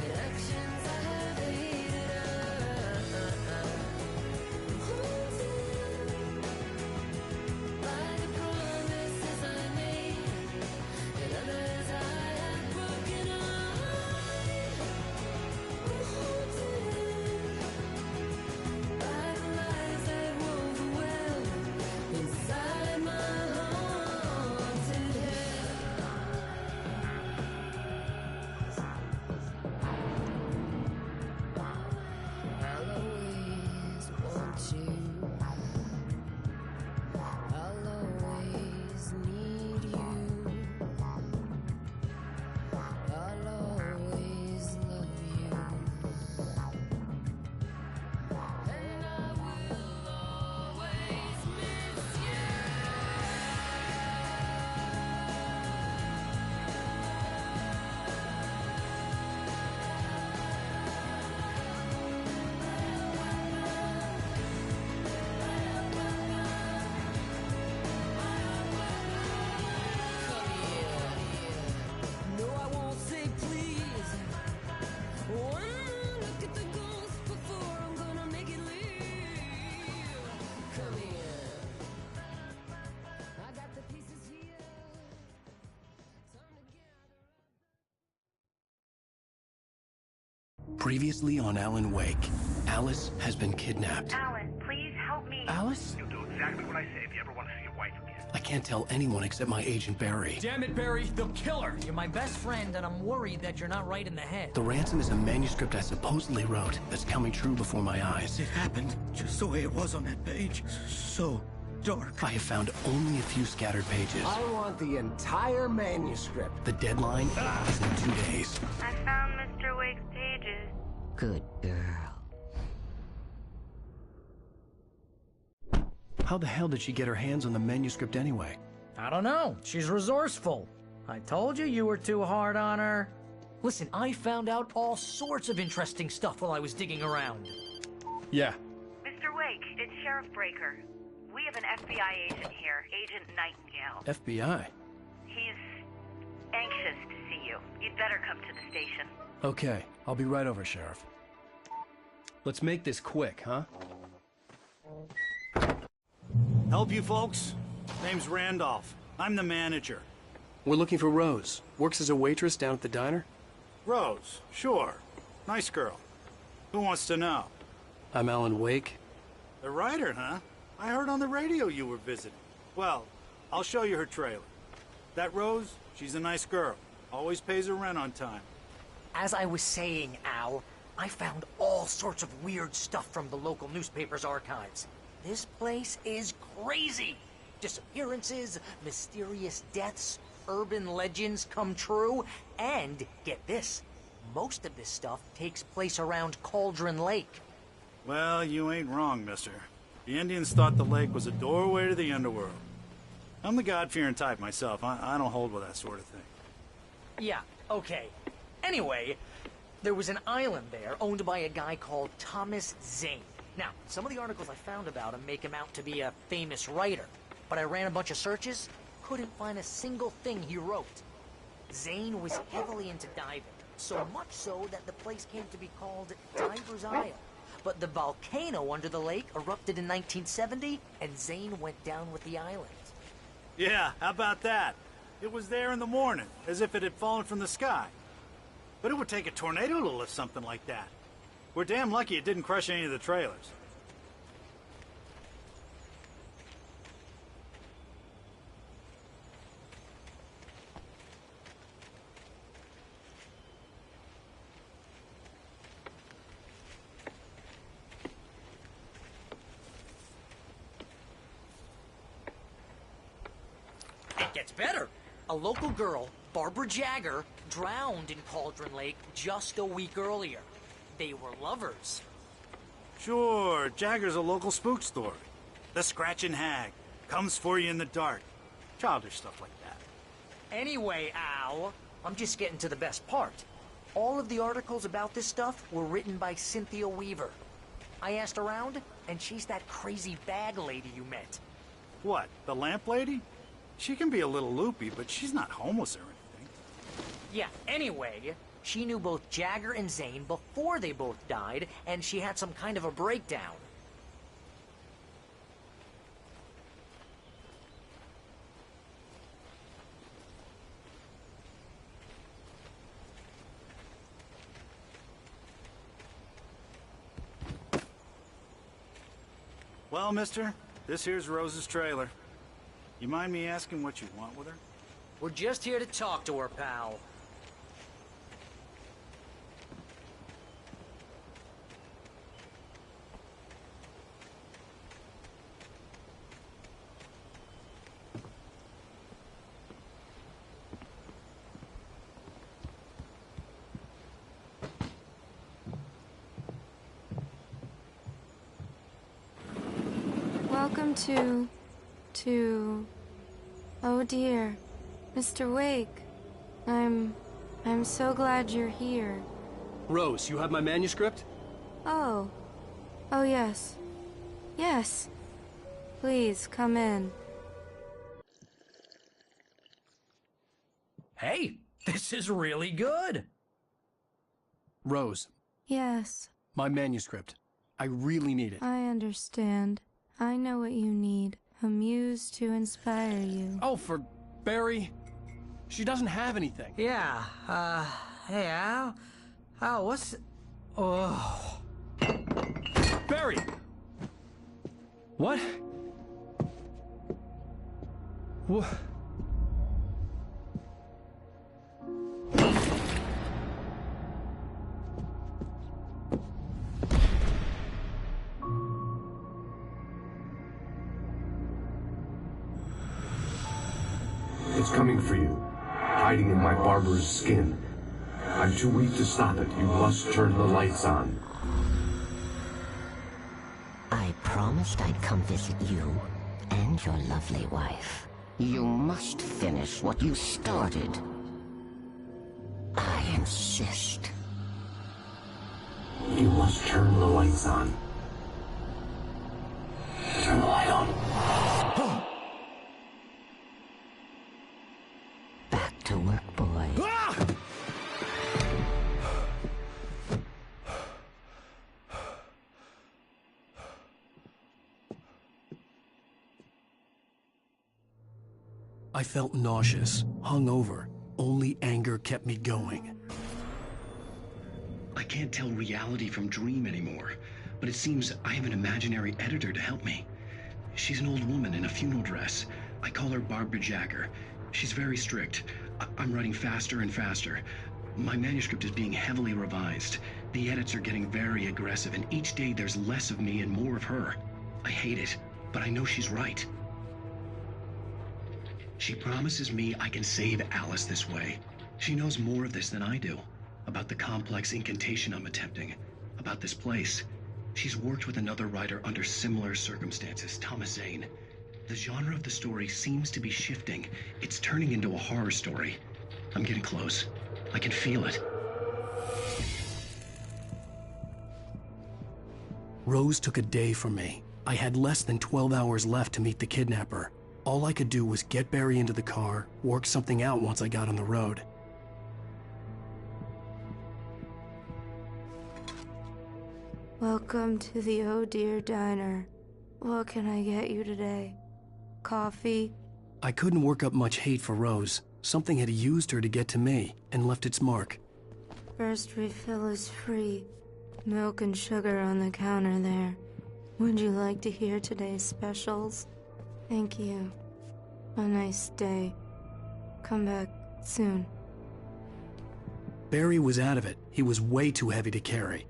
and actions I have hated. I'm haunted by the promises I made and others I have broken. I'm haunted by the lies that wove the web inside my haunted head. I'll always want you. I'll always need you. I'll always love you. And I will always miss you. No, I won't say please. One more look at the ghost before I'm gonna make it leave. Come here. I got the pieces here. Previously on Alan Wake, Alice has been kidnapped. Alan, please help me. Alice? You'll do exactly what I say if you ever want to see your wife again. I can't tell anyone except my agent Barry. Damn it, Barry, they'll kill her. You're my best friend, and I'm worried that you're not right in the head. The ransom is a manuscript I supposedly wrote that's coming true before my eyes. It happened just the way it was on that page. So dark. I have found only a few scattered pages. I want the entire manuscript. The deadline is in 2 days. I found Mr. Wake's pages. Good girl. How the hell did she get her hands on the manuscript anyway? I don't know. She's resourceful. I told you you were too hard on her. Listen, I found out all sorts of interesting stuff while I was digging around. Yeah. Mr. Wake, it's Sheriff Breaker. We have an FBI agent here, Agent Nightingale. FBI? He's anxious to see you. You'd better come to the station. Okay, I'll be right over, Sheriff. Let's make this quick, huh? Help you folks? Name's Randolph. I'm the manager. We're looking for Rose. Works as a waitress down at the diner? Rose, sure. Nice girl. Who wants to know? I'm Alan Wake. The writer, huh? I heard on the radio you were visiting. Well, I'll show you her trailer. That Rose, she's a nice girl. Always pays her rent on time. As I was saying, Al, I found all sorts of weird stuff from the local newspaper's archives. This place is crazy. Disappearances, mysterious deaths, urban legends come true, and, get this, most of this stuff takes place around Cauldron Lake. Well, you ain't wrong, mister. The Indians thought the lake was a doorway to the underworld. I'm the God-fearing type myself. I don't hold with that sort of thing. Yeah, okay. Anyway, there was an island there owned by a guy called Thomas Zane. Now, some of the articles I found about him make him out to be a famous writer, but I ran a bunch of searches, couldn't find a single thing he wrote. Zane was heavily into diving, so much so that the place came to be called Diver's Isle. But the volcano under the lake erupted in 1970, and Zane went down with the island. Yeah, how about that? It was there in the morning, as if it had fallen from the sky. But it would take a tornado to lift something like that. We're damn lucky it didn't crush any of the trailers. It gets better. A local girl, Barbara Jagger, drowned in Cauldron Lake just a week earlier. They were lovers. Sure, Jagger's a local spook story. The Scratching Hag. Comes for you in the dark. Childish stuff like that. Anyway, Al, I'm just getting to the best part. All of the articles about this stuff were written by Cynthia Weaver. I asked around, and she's that crazy bag lady you met. What, the lamp lady? She can be a little loopy, but she's not homeless or anything. Yeah, anyway, she knew both Jagger and Zane before they both died, and she had some kind of a breakdown. Well, mister, this here's Rose's trailer. You mind me asking what you want with her? We're just here to talk to her, pal. Welcome to... Oh dear, Mr. Wake. I'm so glad you're here. Rose, you have my manuscript? Oh. Oh yes. Yes. Please, come in. Hey, this is really good. Rose, Yes, my manuscript. I really need it. I understand. I know what you need. A muse to inspire you. Oh, for Barry? She doesn't have anything. Yeah, hey, Al? Al, what's... Oh... Barry! What? What? It's coming for you, hiding in my barber's skin. I'm too weak to stop it. You must turn the lights on. I promised I'd come visit you and your lovely wife. You must finish what you started. I insist. You must turn the lights on. Turn the light on. Back to work, boy. I felt nauseous, hungover. Only anger kept me going. I can't tell reality from dream anymore, but it seems I have an imaginary editor to help me. She's an old woman in a funeral dress. I call her Barbara Jagger. She's very strict. I'm writing faster and faster. My manuscript is being heavily revised. The edits are getting very aggressive, and each day there's less of me and more of her. I hate it, but I know she's right. She promises me I can save Alice this way. She knows more of this than I do. About the complex incantation I'm attempting. About this place. She's worked with another writer under similar circumstances, Thomas Zane. The genre of the story seems to be shifting. It's turning into a horror story. I'm getting close. I can feel it. Rose took a day from me. I had less than 12 hours left to meet the kidnapper. All I could do was get Barry into the car, work something out once I got on the road. Welcome to the Oh Dear Diner. What can I get you today? Coffee? I couldn't work up much hate for Rose. Something had used her to get to me and left its mark. First refill is free. Milk and sugar on the counter there. Would you like to hear today's specials? Thank you. A nice day. Come back soon. Barry was out of it. He was way too heavy to carry.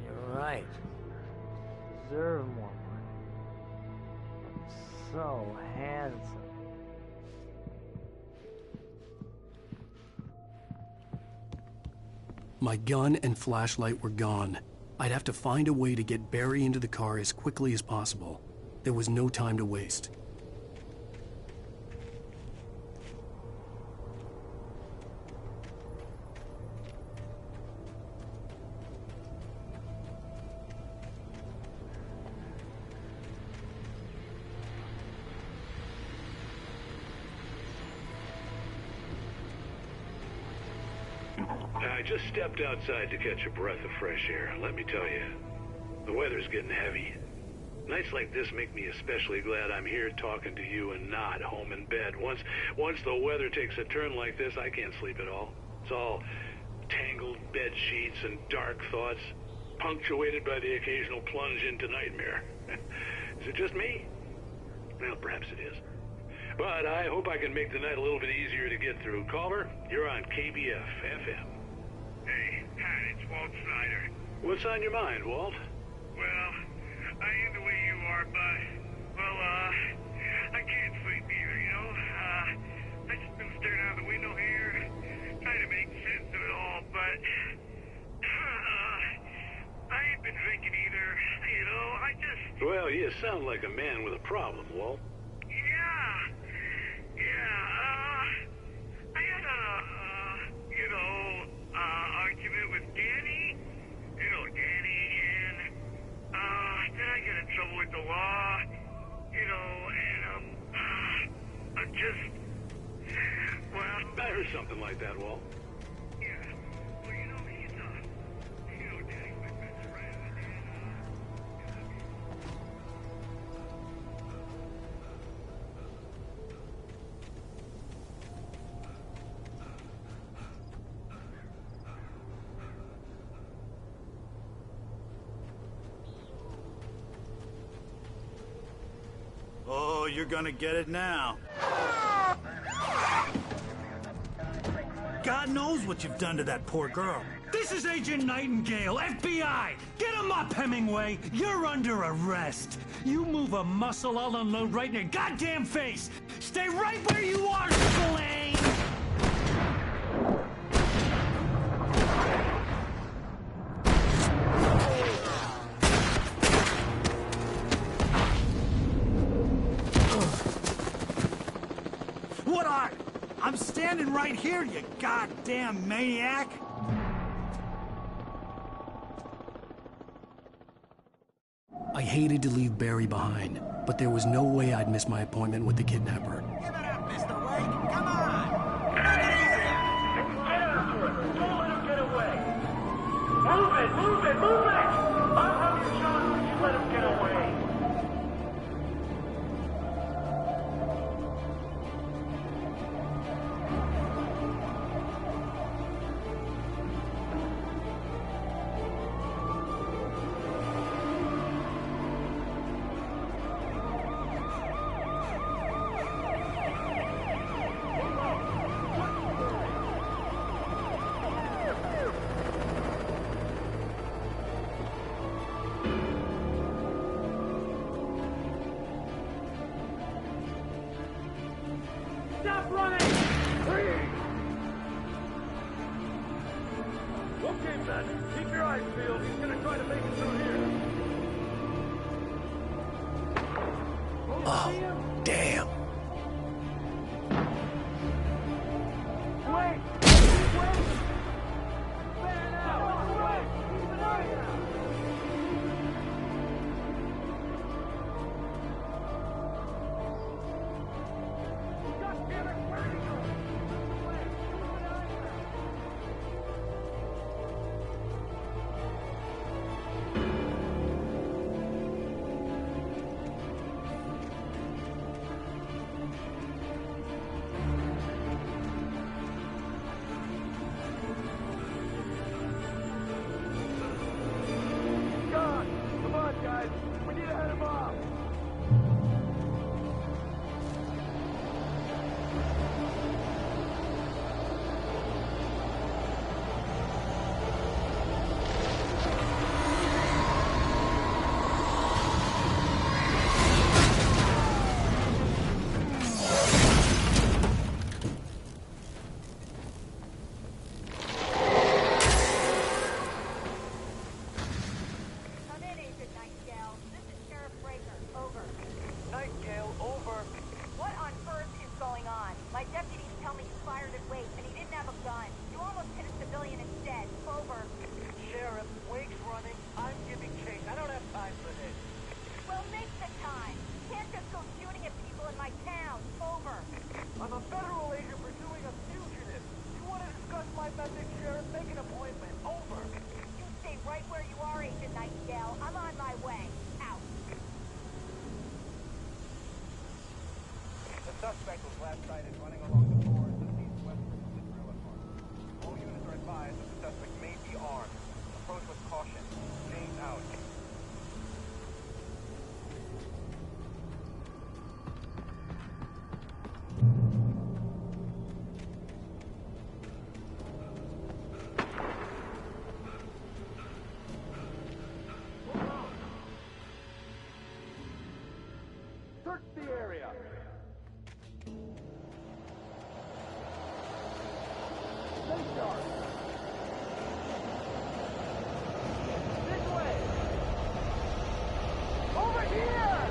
You're right. Deserve more money. So handsome. My gun and flashlight were gone. I'd have to find a way to get Barry into the car as quickly as possible. There was no time to waste. I just stepped outside to catch a breath of fresh air. Let me tell you, the weather's getting heavy. Nights like this make me especially glad I'm here talking to you and not home in bed. Once the weather takes a turn like this, I can't sleep at all. It's all tangled bed sheets and dark thoughts, punctuated by the occasional plunge into nightmare. Is it just me? Well, perhaps it is. But I hope I can make the night a little bit easier to get through. Caller, you're on KBF FM. Hey, Pat, it's Walt Snyder. What's on your mind, Walt? Well, I am the way you are, but, well, I can't sleep either, you know? I just been staring out the window here, trying to make sense of it all, but, I ain't been drinking either, you know? I just... Well, you sound like a man with a problem, Walt. I had a, argument with Danny. You know Danny, and, then I got in trouble with the law, you know, and, I'm just, well... I heard something like that, Walt. Yeah. Well, you know, he's, you know, Danny's my best friend, and, Oh, you're gonna get it now. God knows what you've done to that poor girl. This is Agent Nightingale, FBI! Get him up, Hemingway! You're under arrest! You move a muscle, I'll unload right in your goddamn face! Stay right where you are, Spillane! What are? I'm standing right here, you goddamn maniac! I hated to leave Barry behind, but there was no way I'd miss my appointment with the kidnapper. Give it up, Mr. Wake! Come on! Get after him! Don't let him get away! Move it! Move it! Move it! I'll have you shot if you let him get away! Stop running! Freeze! Okay, man. Keep your eyes peeled. He's gonna try to make it through here. Oh, damn. Wait! Wait! Better now! Wait! Keep an eye out! God damn it! Where did he go? Wait! Keep an eye out! God! Come on, guys! We need to head him off! Come in, Agent Nightingale. This is Sheriff Breaker. Over. Nightingale, over. What on earth is going on? My deputies tell me you fired at Wake, and he didn't have a gun. You almost hit a civilian instead. Over. Sheriff, Wake's running. I'm giving chase. I don't have time for this. Well, make the time. Can't just go shooting at people in my town. Over. I'm a federal agent pursuing a fugitive. You want to discuss my message, Sheriff? Make an appointment. Over. You stay right where you are, Agent Nightingale. I'm on my way. Out. The suspect was last sighted running along the shores of the east-western Citrullin Park. All units are advised that the suspect may be armed. Approach with caution. James out. Search the area. Stay sharp. This way. Over here.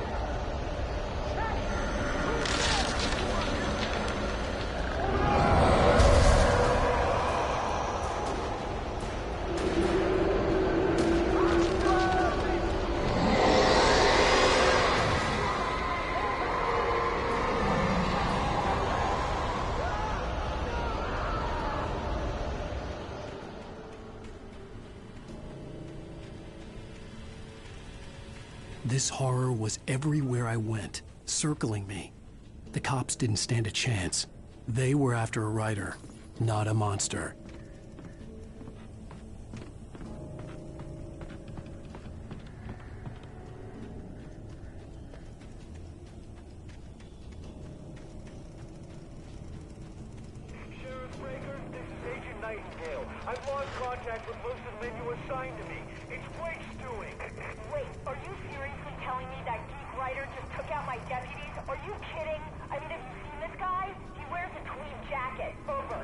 This horror was everywhere I went, circling me. The cops didn't stand a chance. They were after a writer, not a monster. Sheriff Breaker, this is Agent Nightingale. I've lost contact with most of the men you assigned to me. It's Wake's doing. Wait, are you seriously telling me that geek writer just took out my deputies? Are you kidding? I mean, have you seen this guy? He wears a tweed jacket. Over.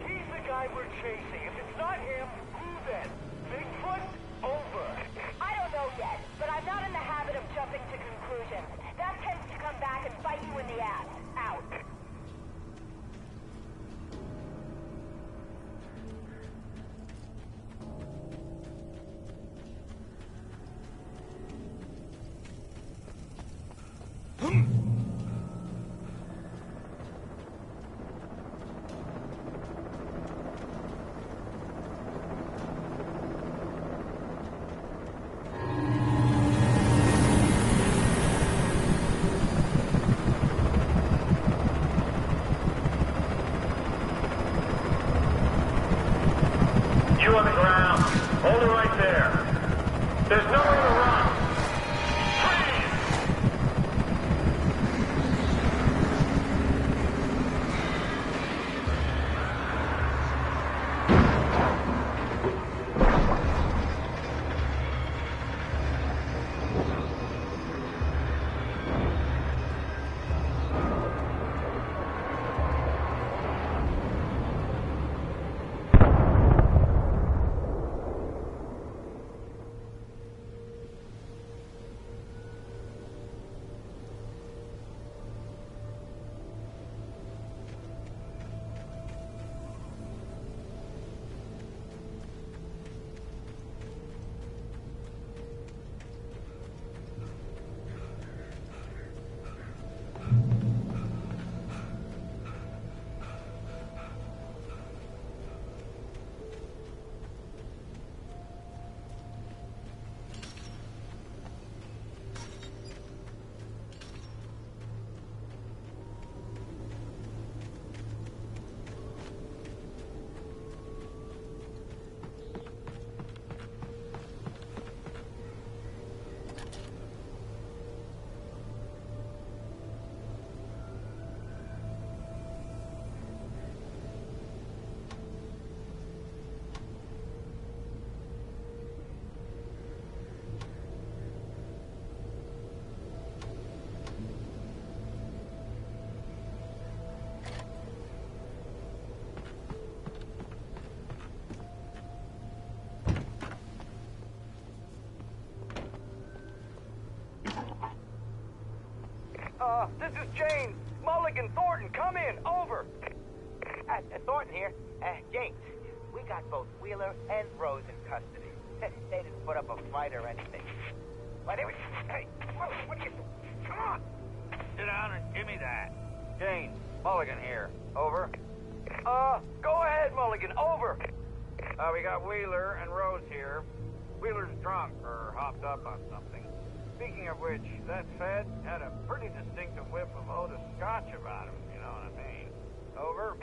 He's the guy we're chasing. If it's not him, who then? Bigfoot? Over. I don't know yet, but I'm not in the habit of jumping to conclusions. That tends to come back and bite you in the ass. Out. You on the ground. Hold it right there. There's nowhere to run. This is James. Mulligan, Thornton, come in. Over. Thornton here. James, we got both Wheeler and Rose in custody. They didn't put up a fight or anything. But anyway, hey, what are you... Come on. Sit down and give me that. James, Mulligan here. Over. Go ahead, Mulligan. Over. We got Wheeler and Rose here. Wheeler's drunk or hopped up on something. Speaking of which, that Fed had a pretty distinctive whiff of Otis Scotch about him, you know what I mean. Over.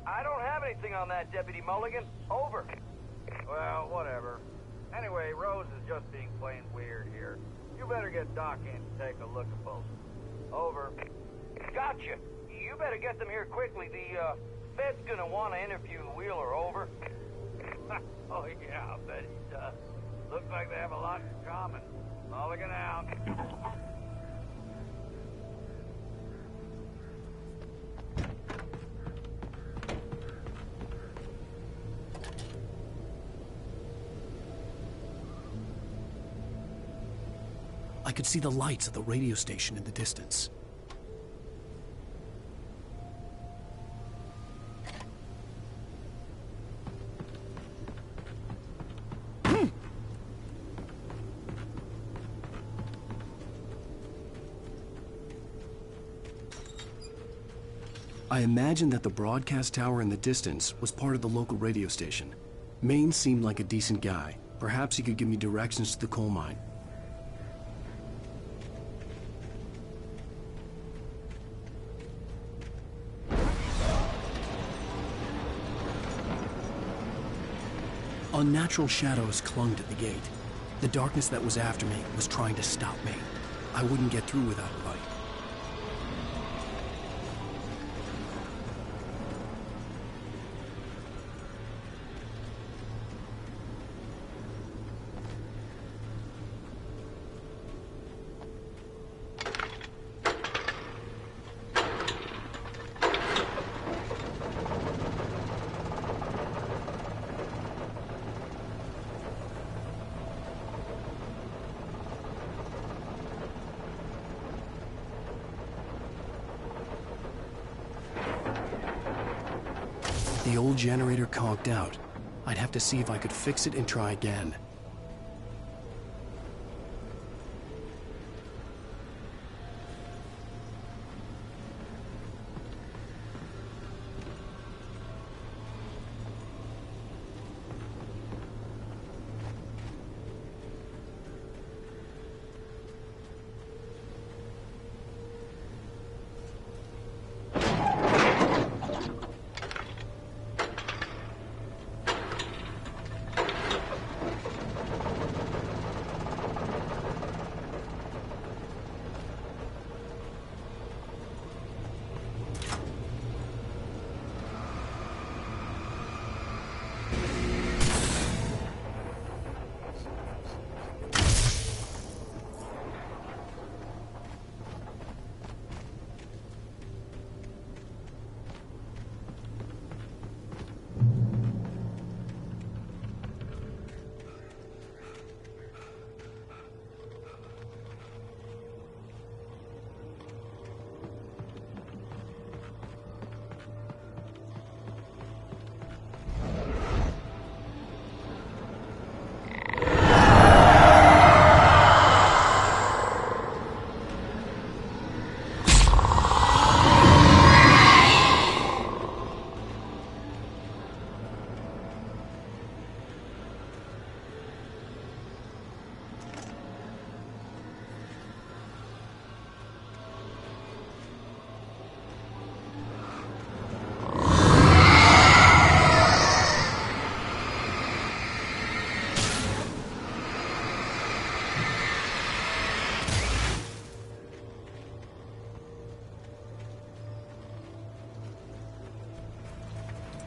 I don't have anything on that, Deputy Mulligan. Over. Well, whatever. Anyway, Rose is just being plain weird here. You better get Doc in to take a look at both. Over. Gotcha. You better get them here quickly. The, Fed's gonna want to interview Wheeler. Over. Oh, yeah, I bet he does. Looks like they have a lot in common. Mulligan out. I could see the lights of the radio station in the distance. I imagined that the broadcast tower in the distance was part of the local radio station. Maine seemed like a decent guy. Perhaps he could give me directions to the coal mine. Unnatural shadows clung to the gate. The darkness that was after me was trying to stop me. I wouldn't get through without a light. The old generator conked out. I'd have to see if I could fix it and try again.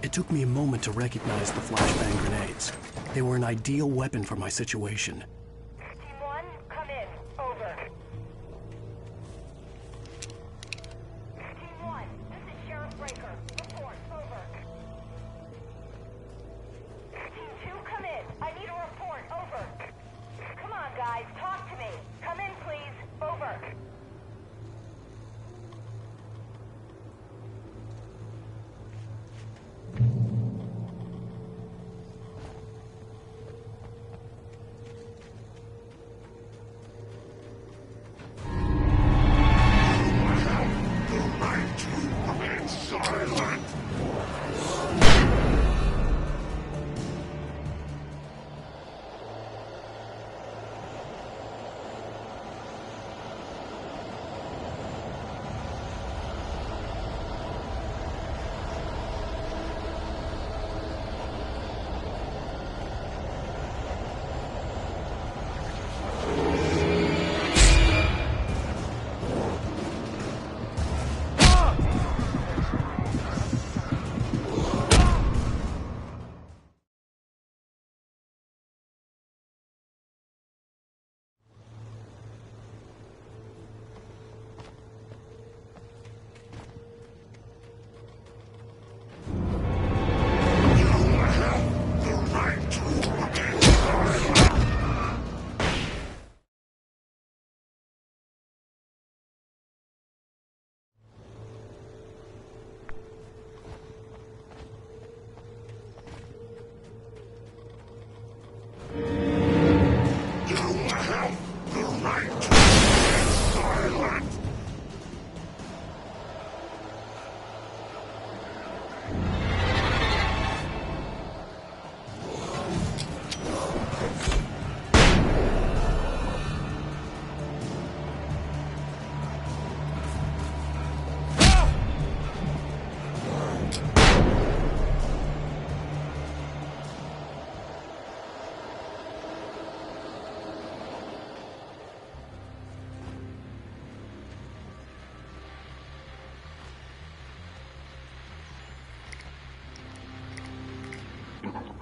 It took me a moment to recognize the flashbang grenades. They were an ideal weapon for my situation. Team 1, come in. Over. Team 1, this is Sheriff Breaker. Report. Over. Team 2, come in. I need a report. Over. Come on, guys. Talk to me. Come in, please. Over.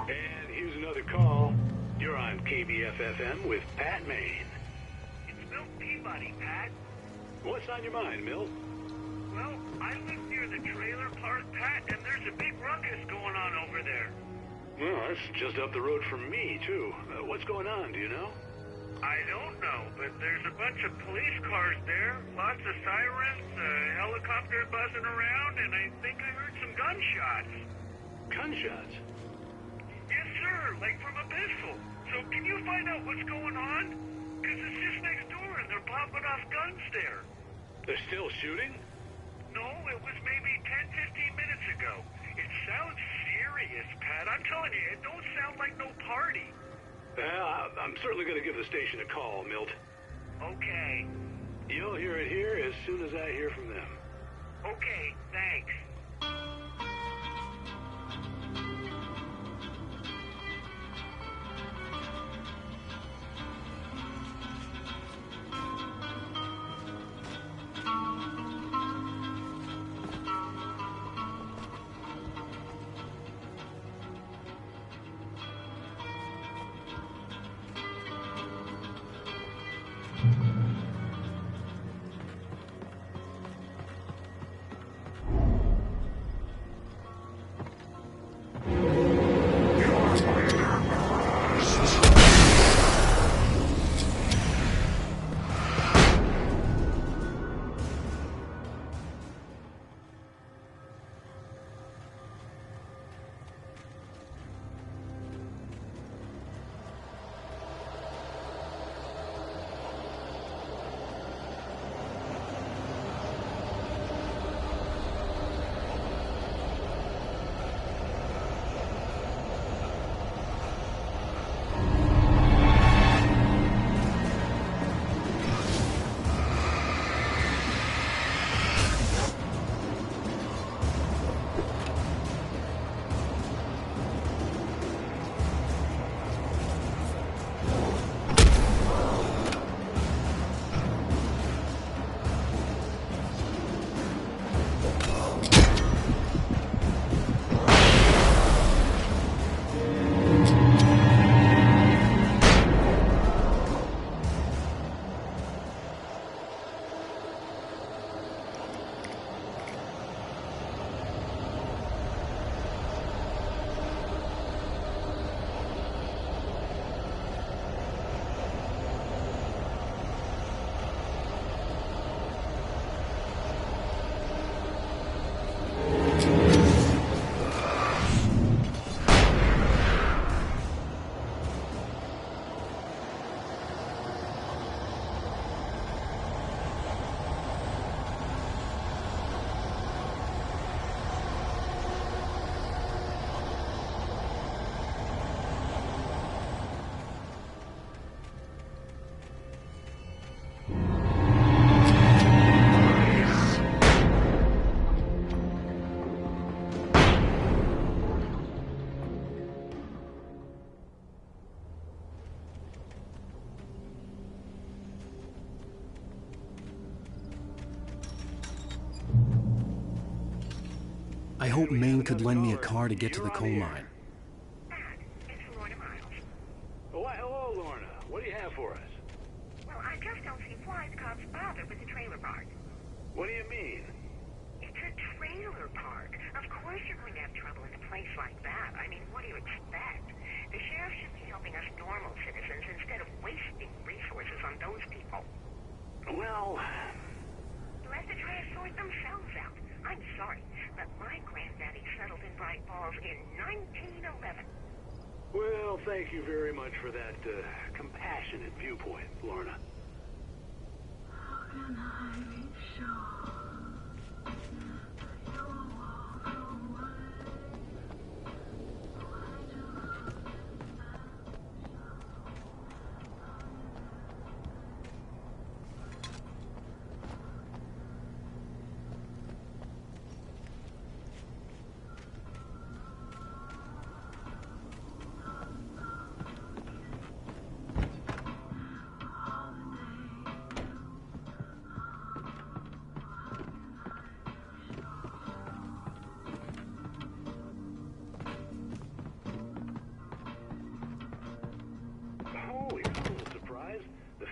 And here's another call. You're on KBFFM with Pat Maine. It's Milt Peabody, Pat. What's on your mind, Milt? Well, I live near the trailer park, Pat, and there's a big ruckus going on over there. Well, that's just up the road from me, too. What's going on, do you know? I don't know, but there's a bunch of police cars there, lots of sirens, a helicopter buzzing around, and I think I heard some gunshots. Gunshots? Yes, sir, like from a pistol. So can you find out what's going on? Because it's just next door and they're popping off guns there. They're still shooting? No, it was maybe 10, 15 minutes ago. It sounds serious, Pat. I'm telling you, it don't sound like no party. Well, I'm certainly going to give the station a call, Milt. Okay. You'll hear it here as soon as I hear from them. Okay, thanks. I hope Maine could lend me a car to get to the coal mine. Oh, why, hello, Lorna. What do you have for us? Well, I just don't see why the cops bother with the trailer park. What do you mean? It's a trailer park. Of course you're going to have trouble in a place like that. I mean, what do you expect? The sheriff should be helping us normal citizens instead of wasting resources on those people. Well... Let the try to sort themselves out. I'm sorry, but my granddaddy settled in Bright Falls in 1911. Well, thank you very much for that compassionate viewpoint, Lorna. How can I be sure you'll walk away?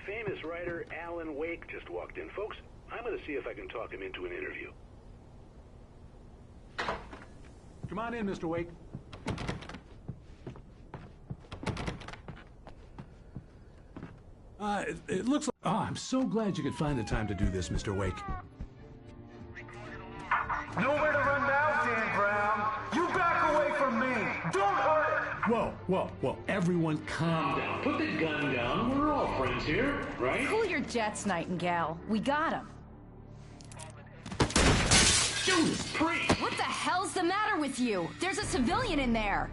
Famous writer Alan Wake just walked in. Folks, I'm going to see if I can talk him into an interview. Come on in, Mr. Wake. It looks like... Oh, I'm so glad you could find the time to do this, Mr. Wake. Nowhere to run now, Dan Brown. You back away from from me! Don't hurt! Whoa. Everyone calm down. Put the gun down. We're all friends here, right? Cool your jets, Nightingale. We got him. Judas Priest! What the hell's the matter with you? There's a civilian in there.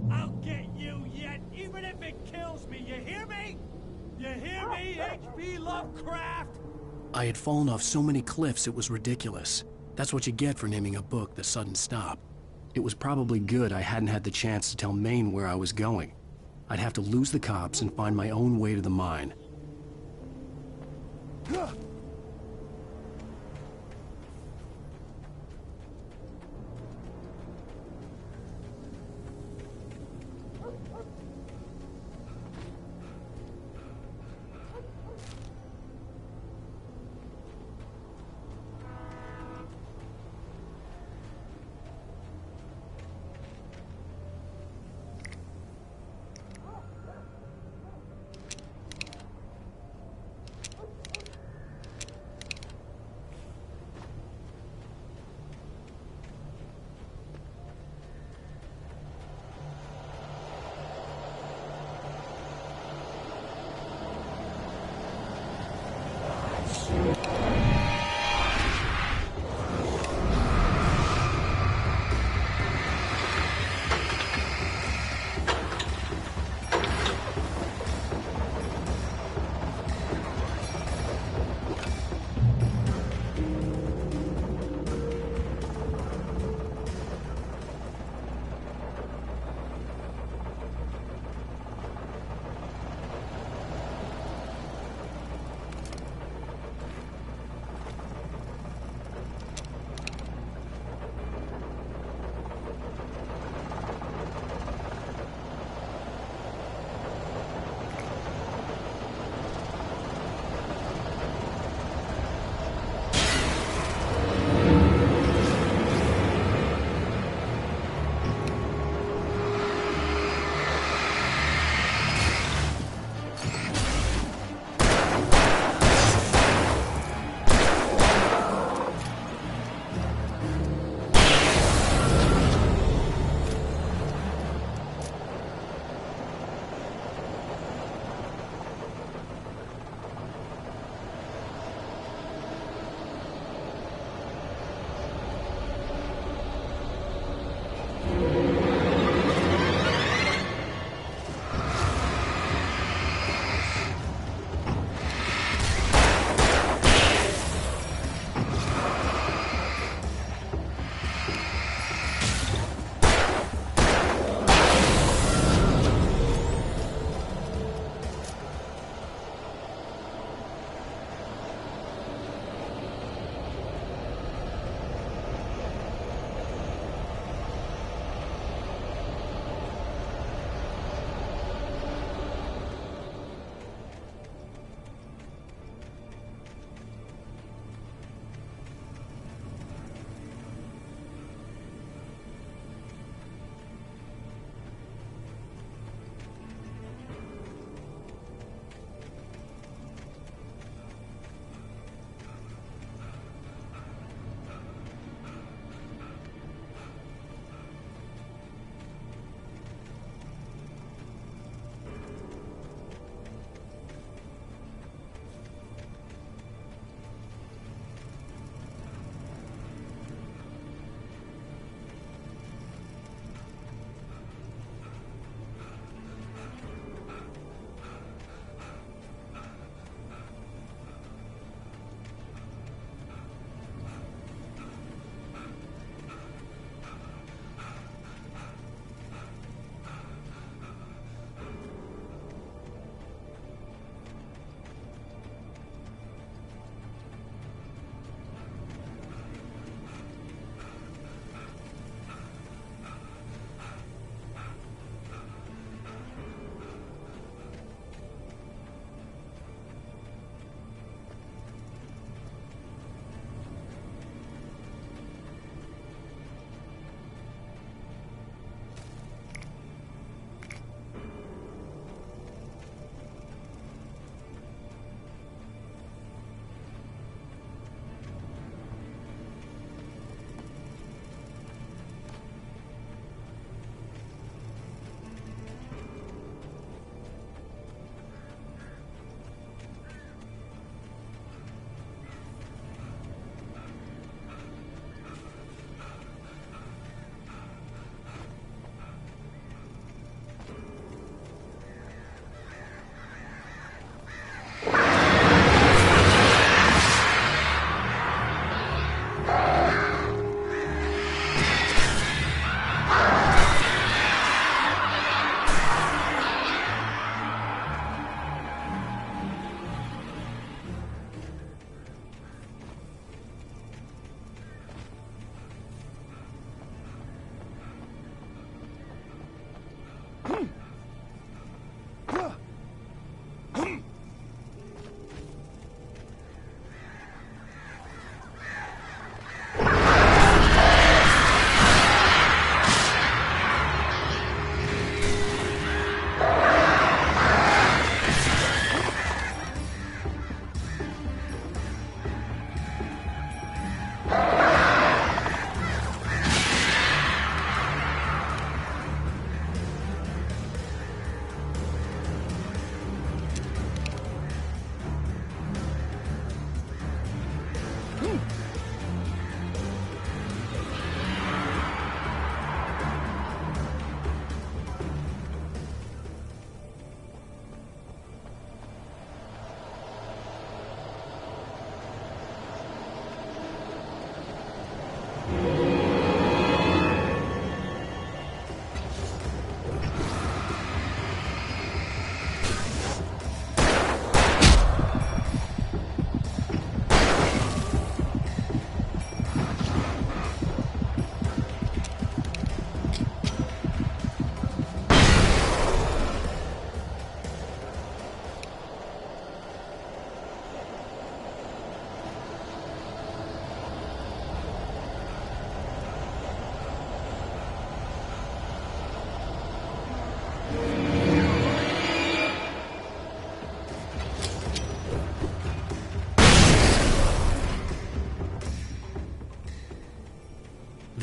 I'll get you yet, even if it kills me. You hear me? You hear me, H.P. Lovecraft? I had fallen off so many cliffs it was ridiculous. That's what you get for naming a book The Sudden Stop. It was probably good I hadn't had the chance to tell Maine where I was going. I'd have to lose the cops and find my own way to the mine.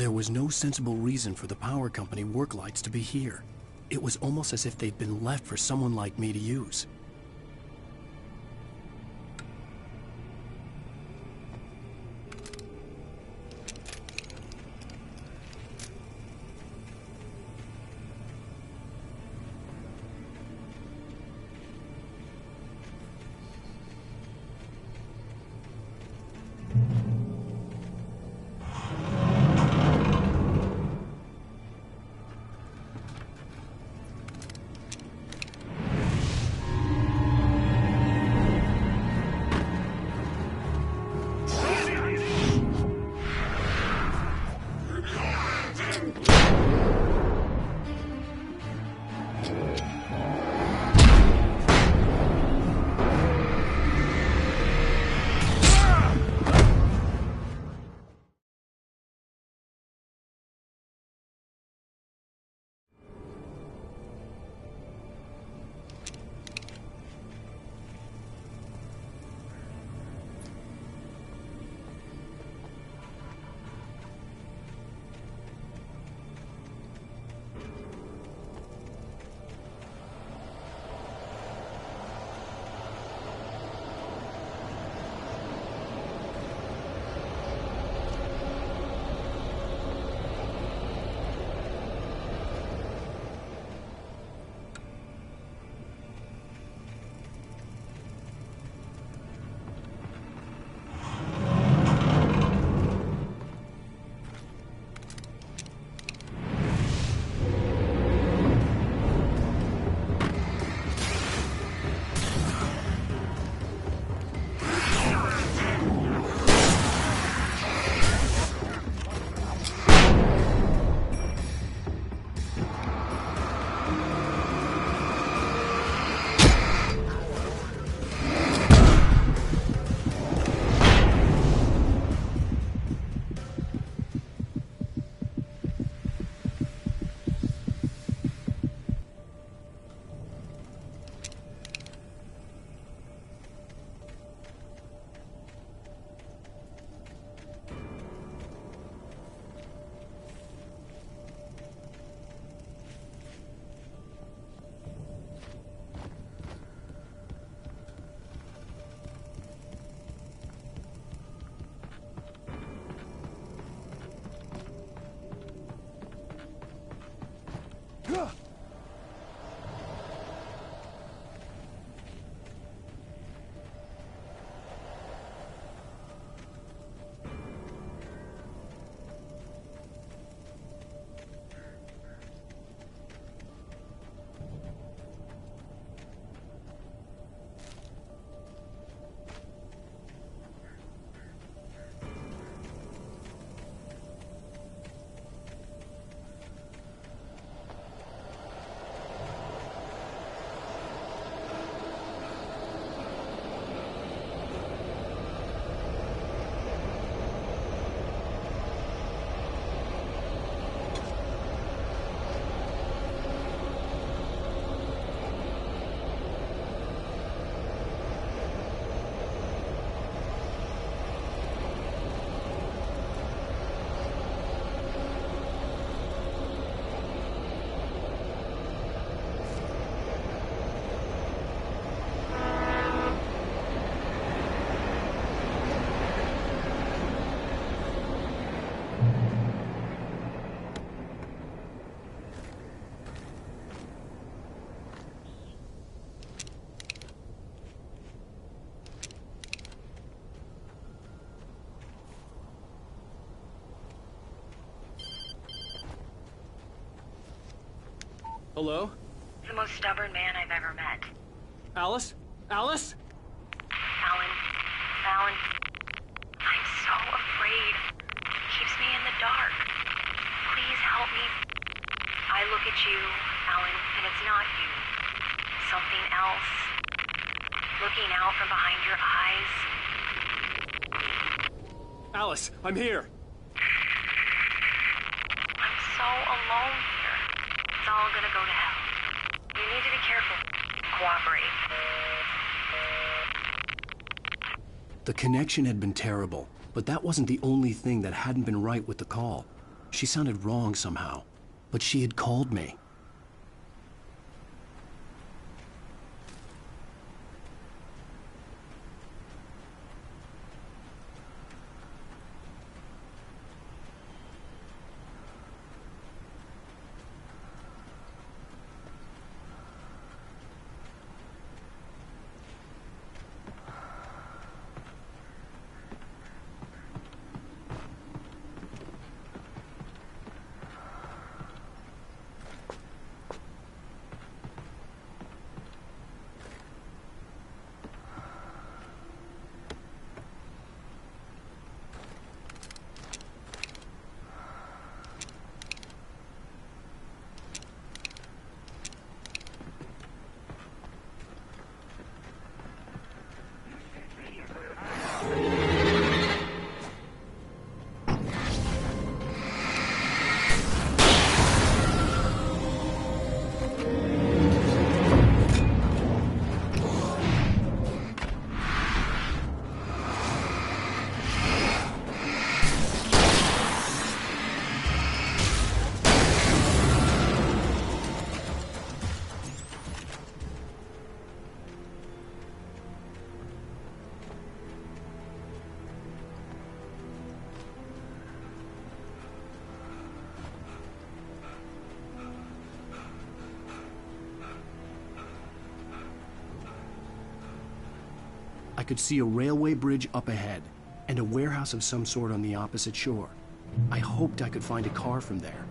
There was no sensible reason for the power company work lights to be here. It was almost as if they'd been left for someone like me to use. Hello? The most stubborn man I've ever met. Alice? Alice? Alan, I'm so afraid. He keeps me in the dark. Please help me. I look at you, Alan, and it's not you. Something else. Looking out from behind your eyes. Alice, I'm here. I'm so alone here. It's all gonna go to hell. You need to be careful. Cooperate. The connection had been terrible, but that wasn't the only thing that hadn't been right with the call. She sounded wrong somehow, but she had called me. I could see a railway bridge up ahead, and a warehouse of some sort on the opposite shore. I hoped I could find a car from there.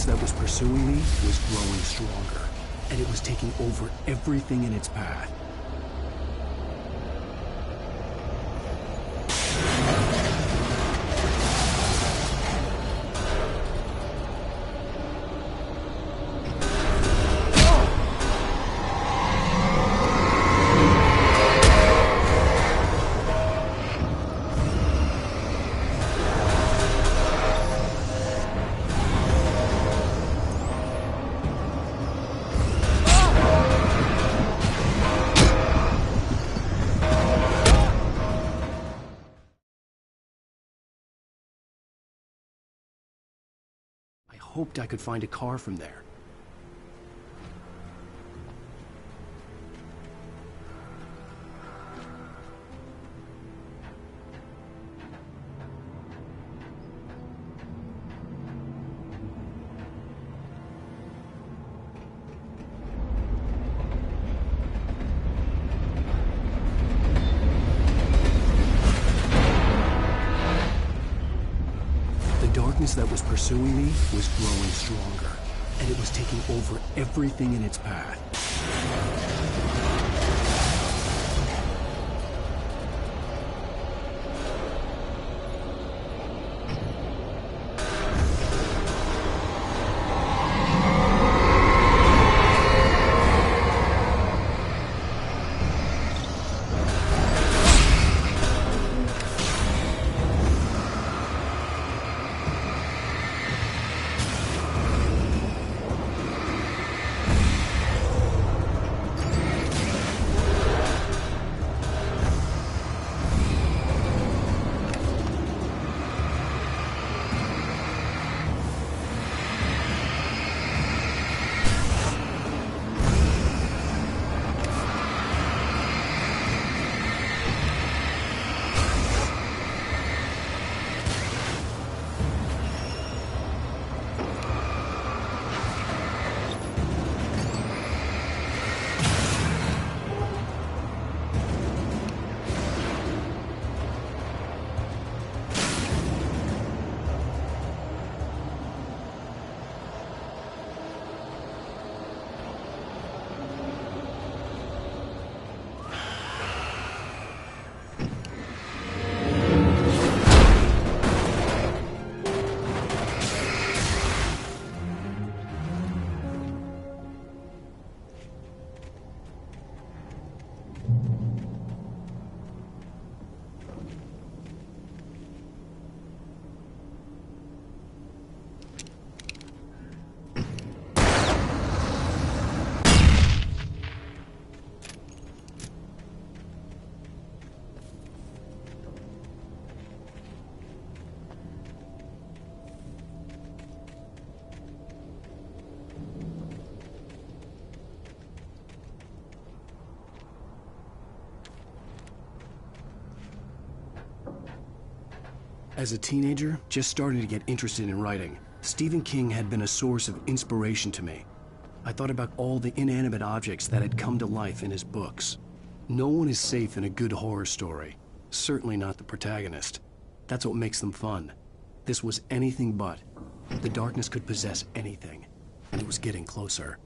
That was pursuing me was growing stronger, and it was taking over everything in its path. I hoped I could find a car from there. The darkness that was pursuing me was growing stronger, and it was taking over everything in its path. As a teenager, just starting to get interested in writing, Stephen King had been a source of inspiration to me. I thought about all the inanimate objects that had come to life in his books. No one is safe in a good horror story. Certainly not the protagonist. That's what makes them fun. This was anything but. The darkness could possess anything, and it was getting closer.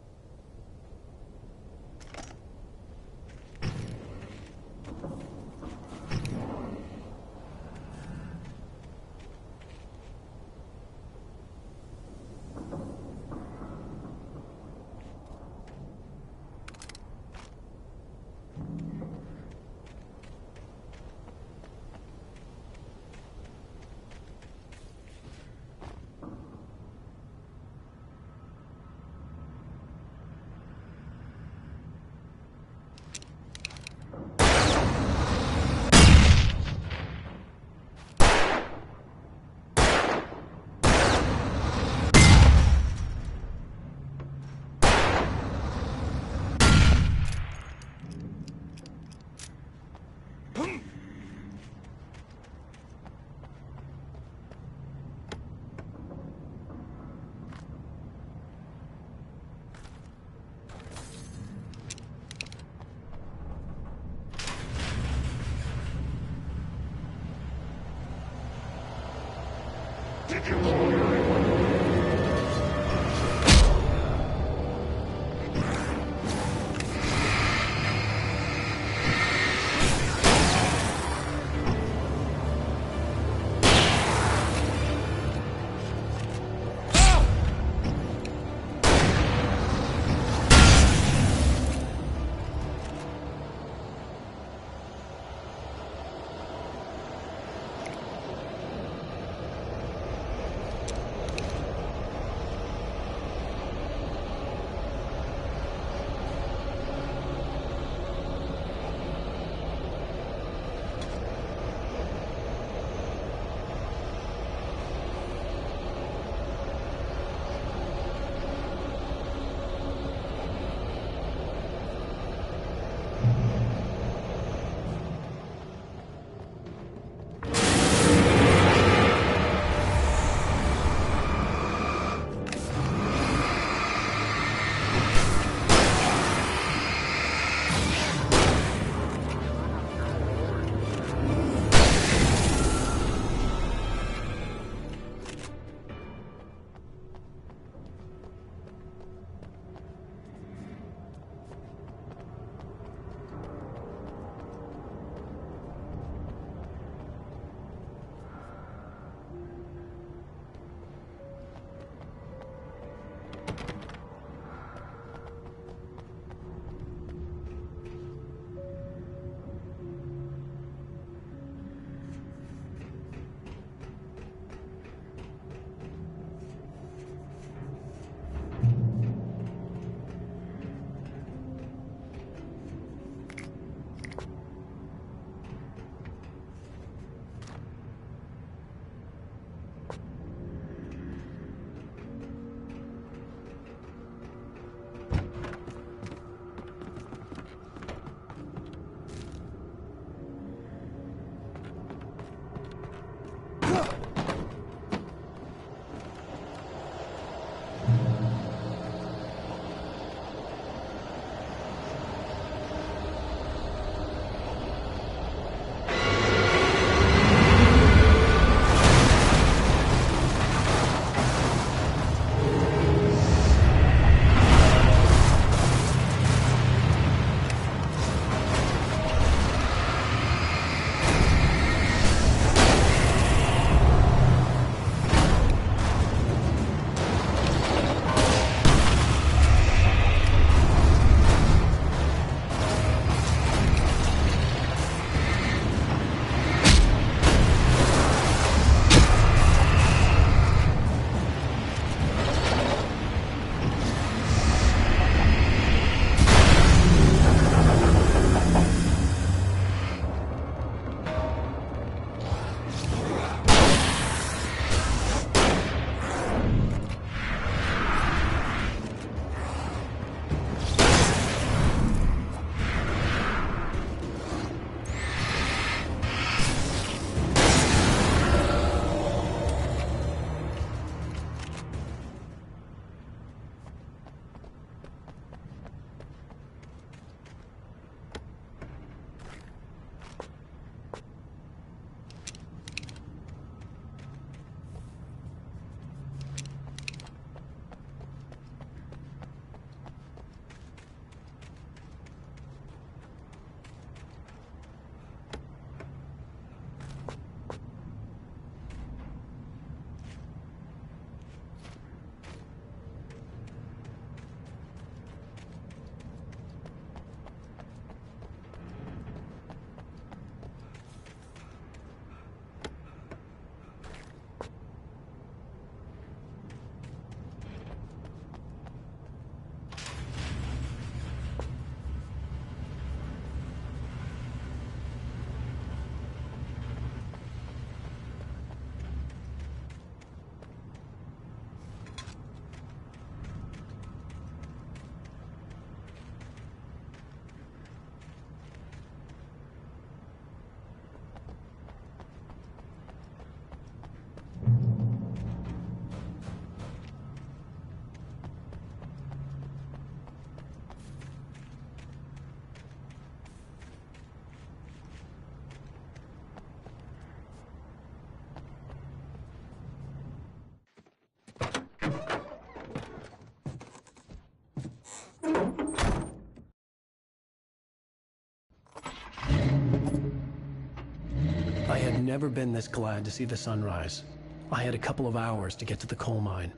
never been this glad to see the sunrise. I had a couple of hours to get to the coal mine.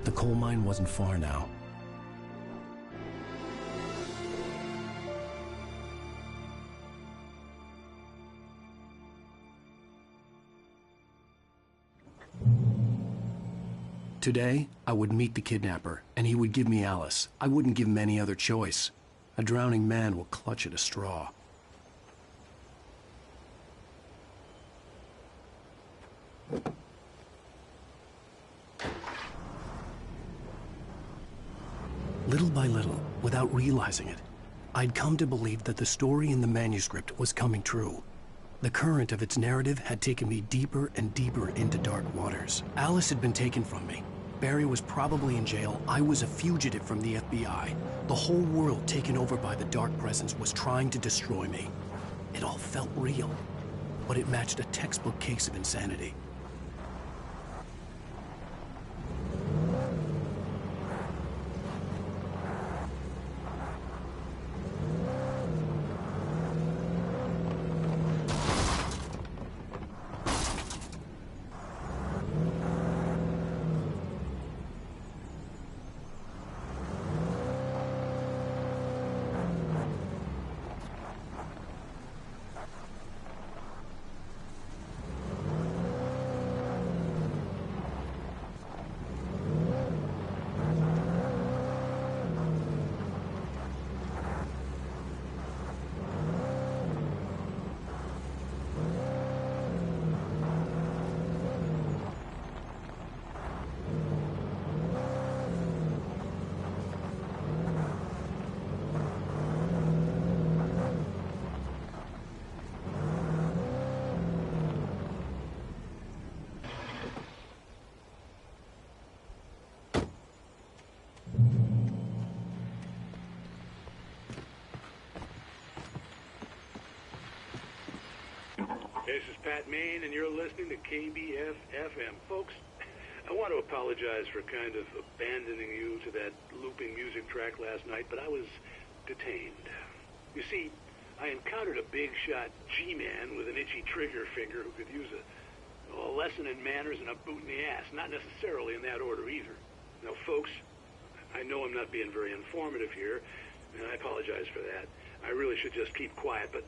The coal mine wasn't far now. Today, I would meet the kidnapper, and he would give me Alice. I wouldn't give him any other choice. A drowning man will clutch at a straw. Little by little, without realizing it, I'd come to believe that the story in the manuscript was coming true. The current of its narrative had taken me deeper and deeper into dark waters. Alice had been taken from me. Barry was probably in jail. I was a fugitive from the FBI. The whole world taken over by the Dark Presence was trying to destroy me. It all felt real, but it matched a textbook case of insanity. This is Pat Maine, and you're listening to KBF-FM. Folks, I want to apologize for kind of abandoning you to that looping music track last night, but I was detained. You see, I encountered a big-shot G-man with an itchy trigger finger who could use a lesson in manners and a boot in the ass. Not necessarily in that order, either. Now, folks, I know I'm not being very informative here, and I apologize for that. I really should just keep quiet, but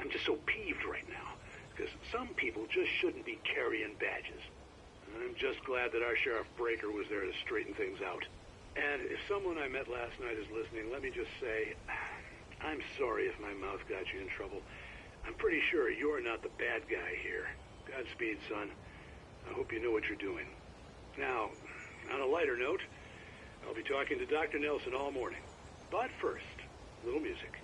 I'm just so peeved right now, because some people just shouldn't be carrying badges. I'm just glad that our Sheriff Breaker was there to straighten things out. And if someone I met last night is listening, let me just say, I'm sorry if my mouth got you in trouble. I'm pretty sure you're not the bad guy here. Godspeed, son. I hope you know what you're doing. Now, on a lighter note, I'll be talking to Dr. Nelson all morning. But first, a little music.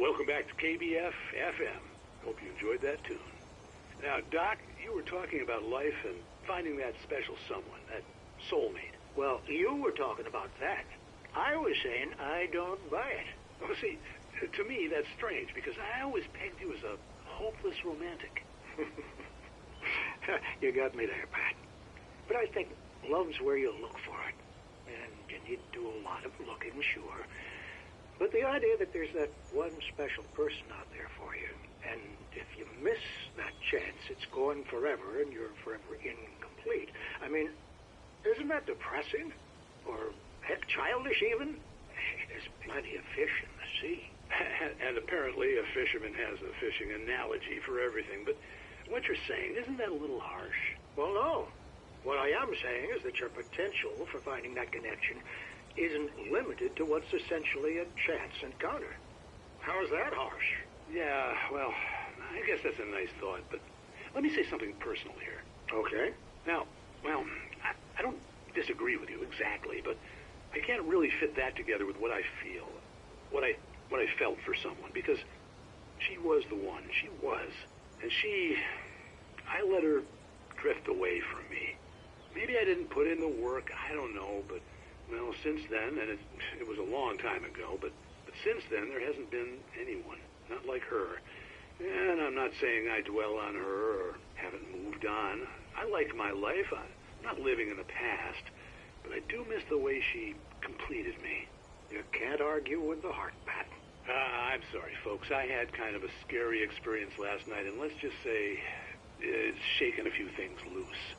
welcome back to KBF FM. Hope you enjoyed that tune. Now, Doc, you were talking about life and finding that special someone, that soulmate. Well, you were talking about that. I was saying I don't buy it. Well, see, to me, that's strange, because I always pegged you as a hopeless romantic. You got me there, Pat. But I think love's where you look for it. And you need to do a lot of looking, sure. But the idea that there's that one special person out there for you, and if you miss that chance, it's gone forever, and you're forever incomplete. I mean, isn't that depressing? Or, heck, childish even? There's plenty of fish in the sea. And apparently a fisherman has a fishing analogy for everything, but what you're saying, isn't that a little harsh? Well, no. What I am saying is that your potential for finding that connection isn't limited to what's essentially a chance encounter. How is that harsh? Yeah, well, I guess that's a nice thought, but let me say something personal here. Okay. Now, well, I don't disagree with you exactly, but I can't really fit that together with what I feel, what I felt for someone, because she was the one. She was. And I let her drift away from me. Maybe I didn't put in the work, I don't know, but, well, since then, and it was a long time ago, but since then, there hasn't been anyone, not like her. And I'm not saying I dwell on her or haven't moved on. I like my life. I'm not living in the past, but I do miss the way she completed me. You can't argue with the heart, Pat. I'm sorry, folks. I had kind of a scary experience last night, and let's just say it's shaken a few things loose.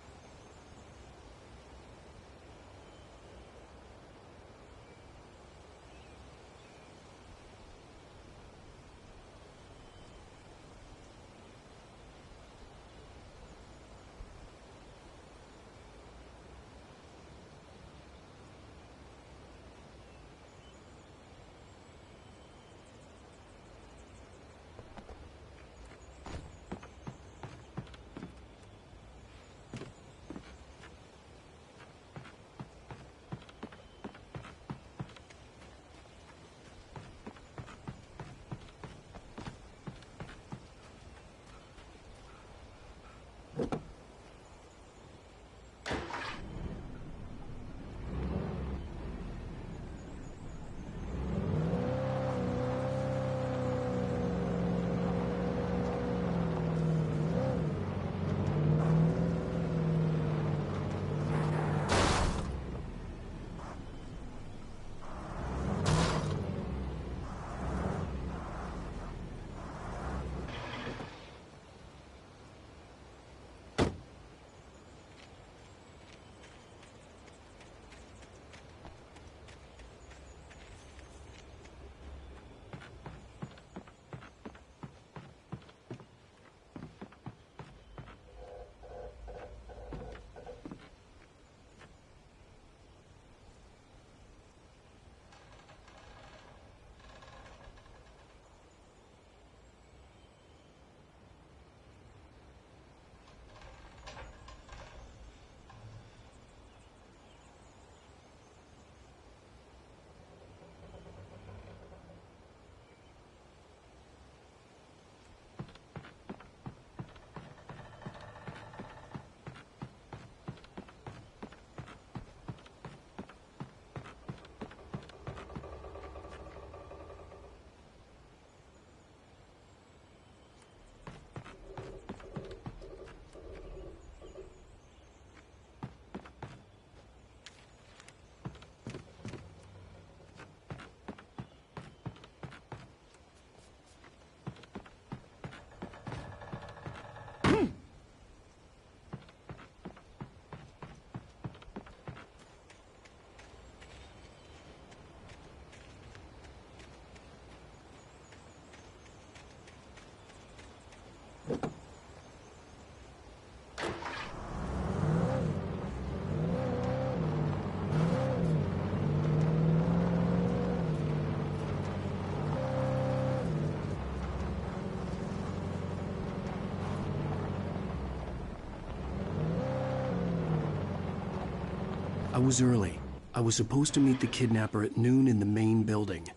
I was early. I was supposed to meet the kidnapper at noon in the main building.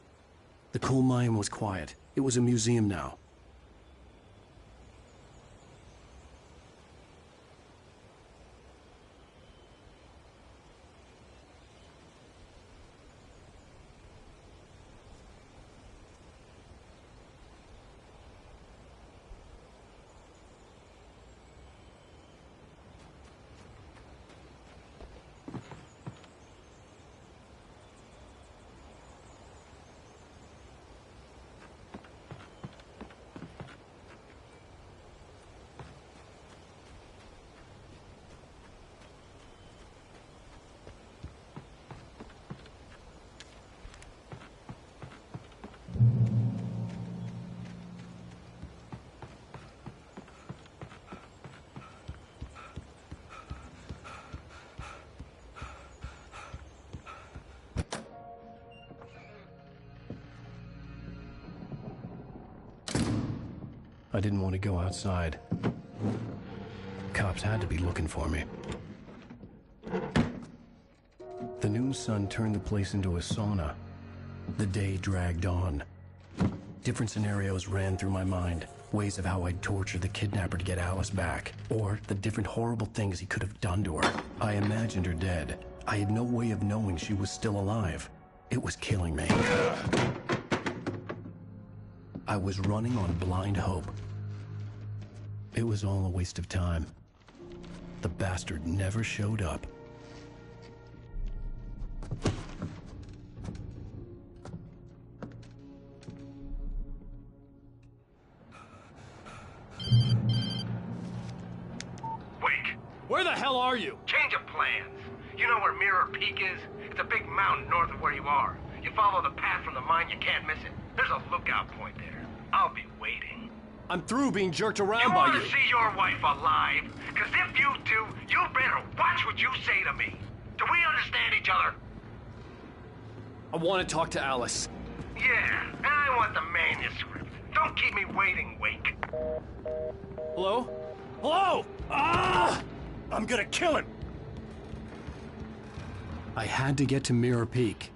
The coal mine was quiet. It was a museum now. I didn't want to go outside. Cops had to be looking for me. The noon sun turned the place into a sauna. The day dragged on. Different scenarios ran through my mind. Ways of how I'd torture the kidnapper to get Alice back. Or the different horrible things he could have done to her. I imagined her dead. I had no way of knowing she was still alive. It was killing me. I was running on blind hope. It was all a waste of time. The bastard never showed up. Wake! Where the hell are you? Change of plans. You know where Mirror Peak is? It's a big mountain north of where you are. You follow the path from the mine, you can't miss it. There's a lookout point there. I'll be waiting. I'm through being jerked around You by want you. to see your wife alive? Because if you do, you better watch what you say to me. Do we understand each other? I want to talk to Alice. Yeah, and I want the manuscript. Don't keep me waiting, Wake. Hello? Hello? Ah! I'm gonna kill him. I had to get to Mirror Peak.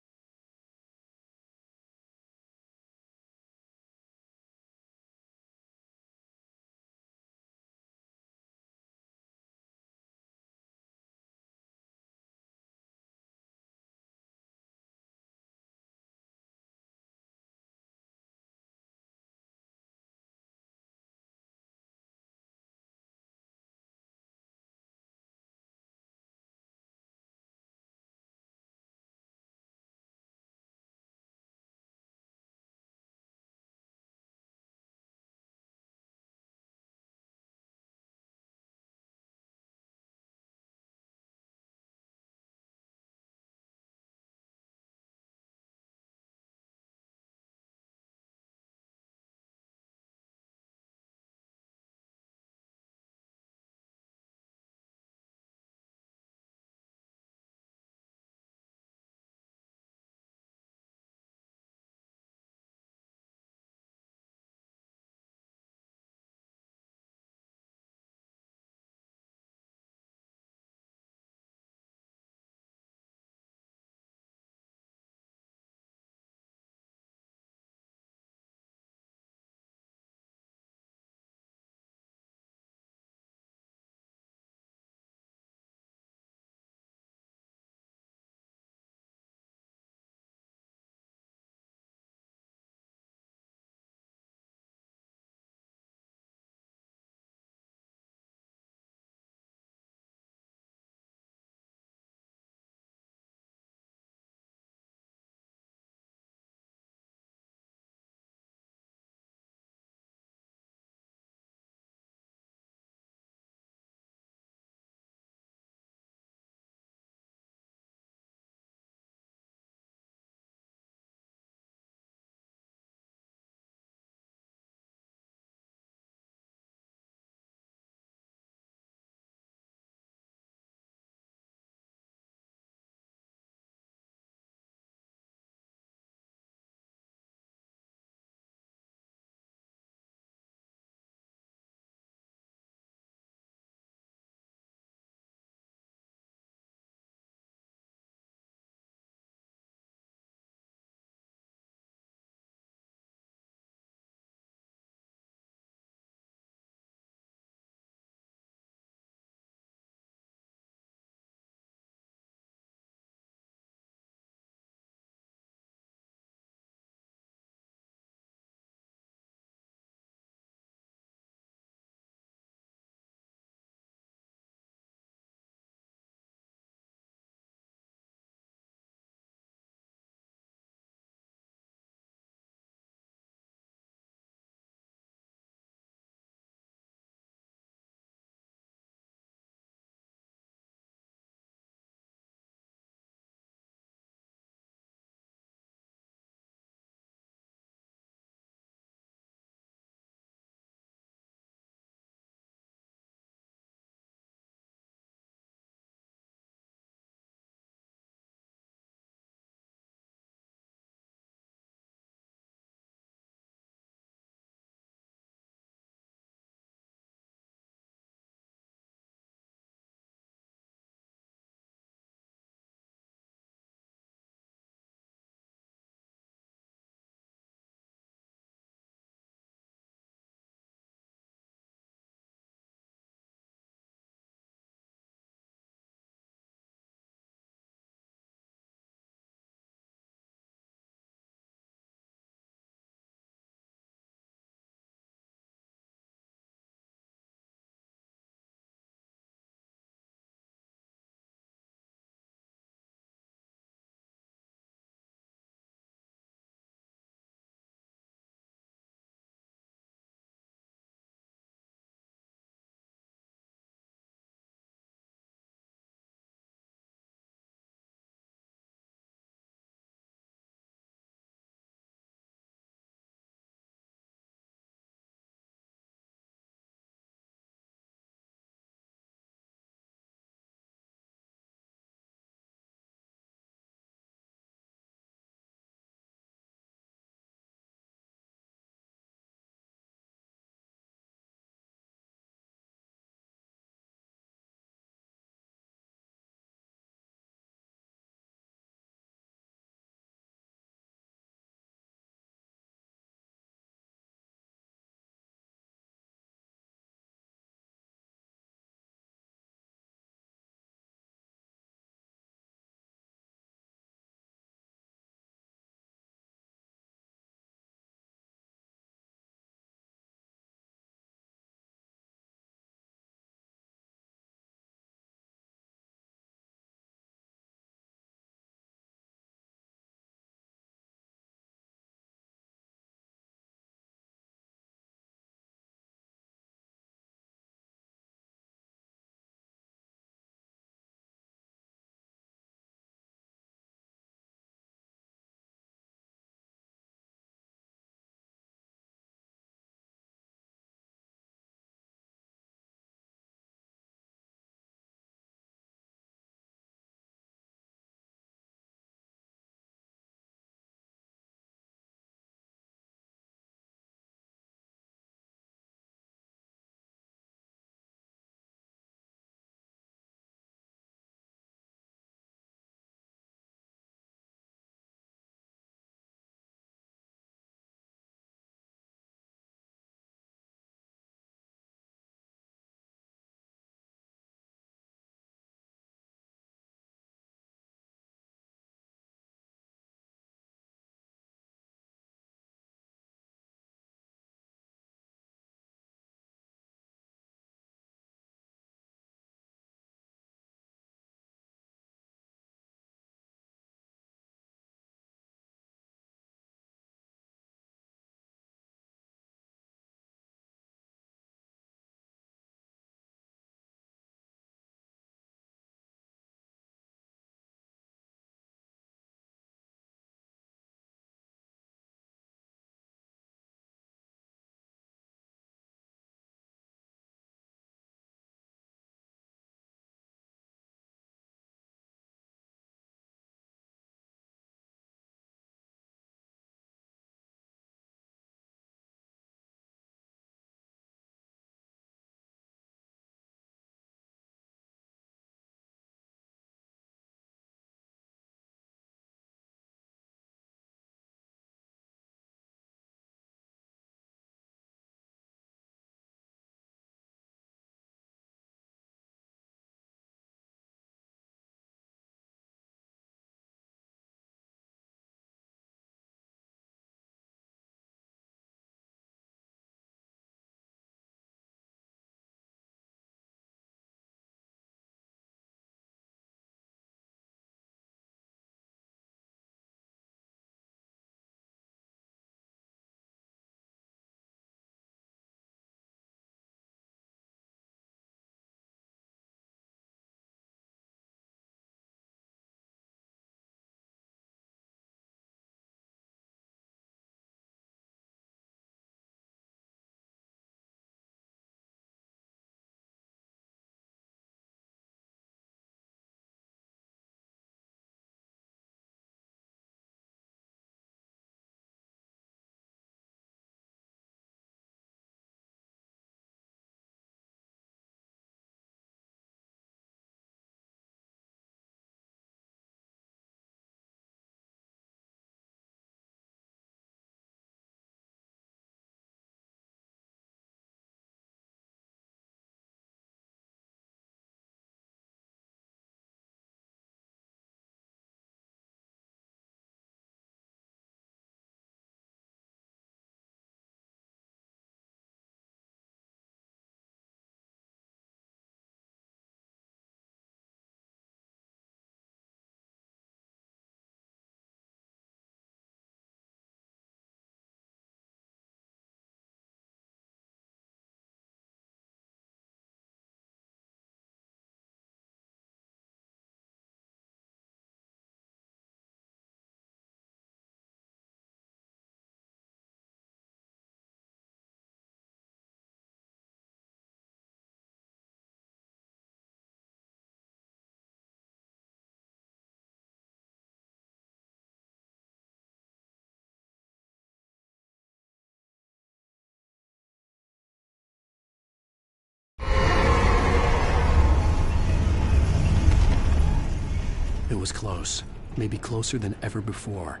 was close. Maybe closer than ever before.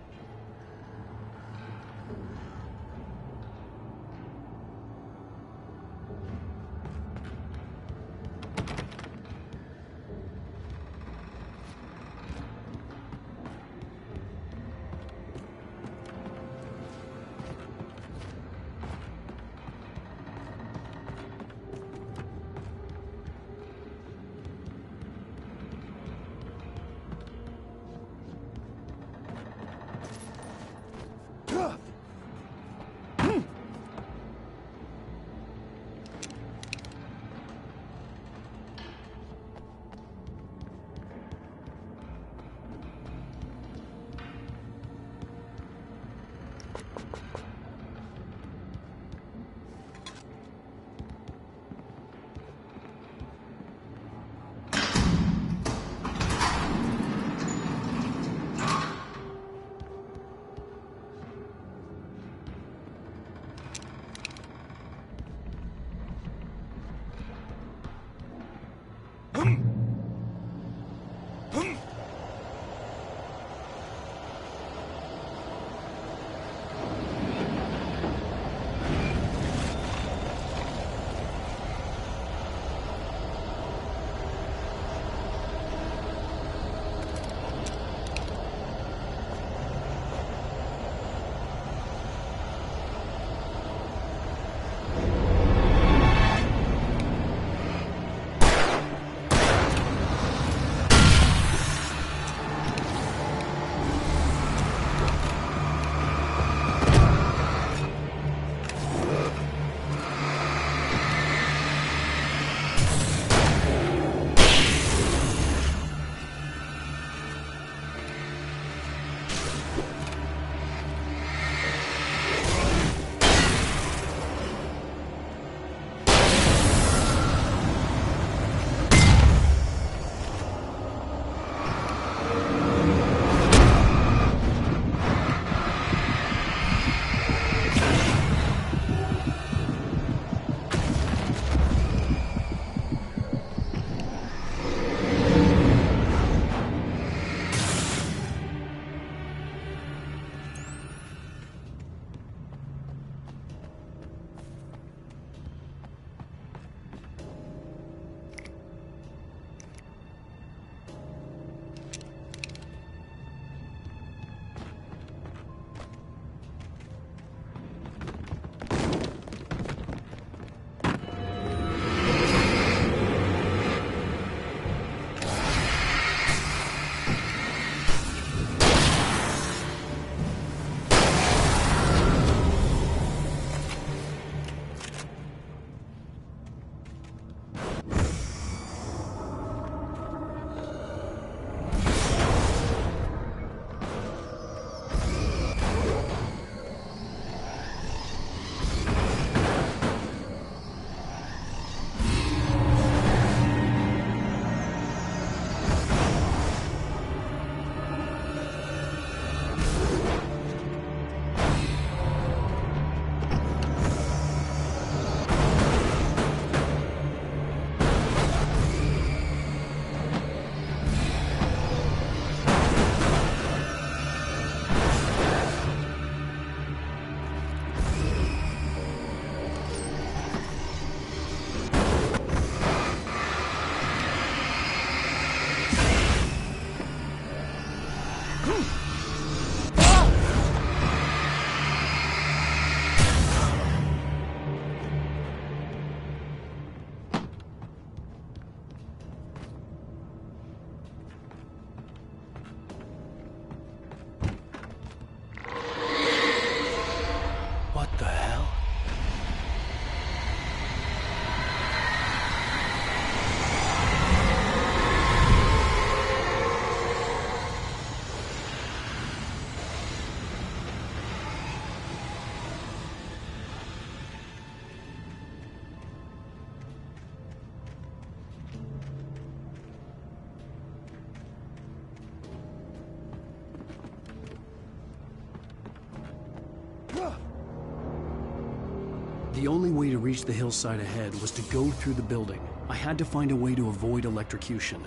The only way to reach the hillside ahead was to go through the building. I had to find a way to avoid electrocution.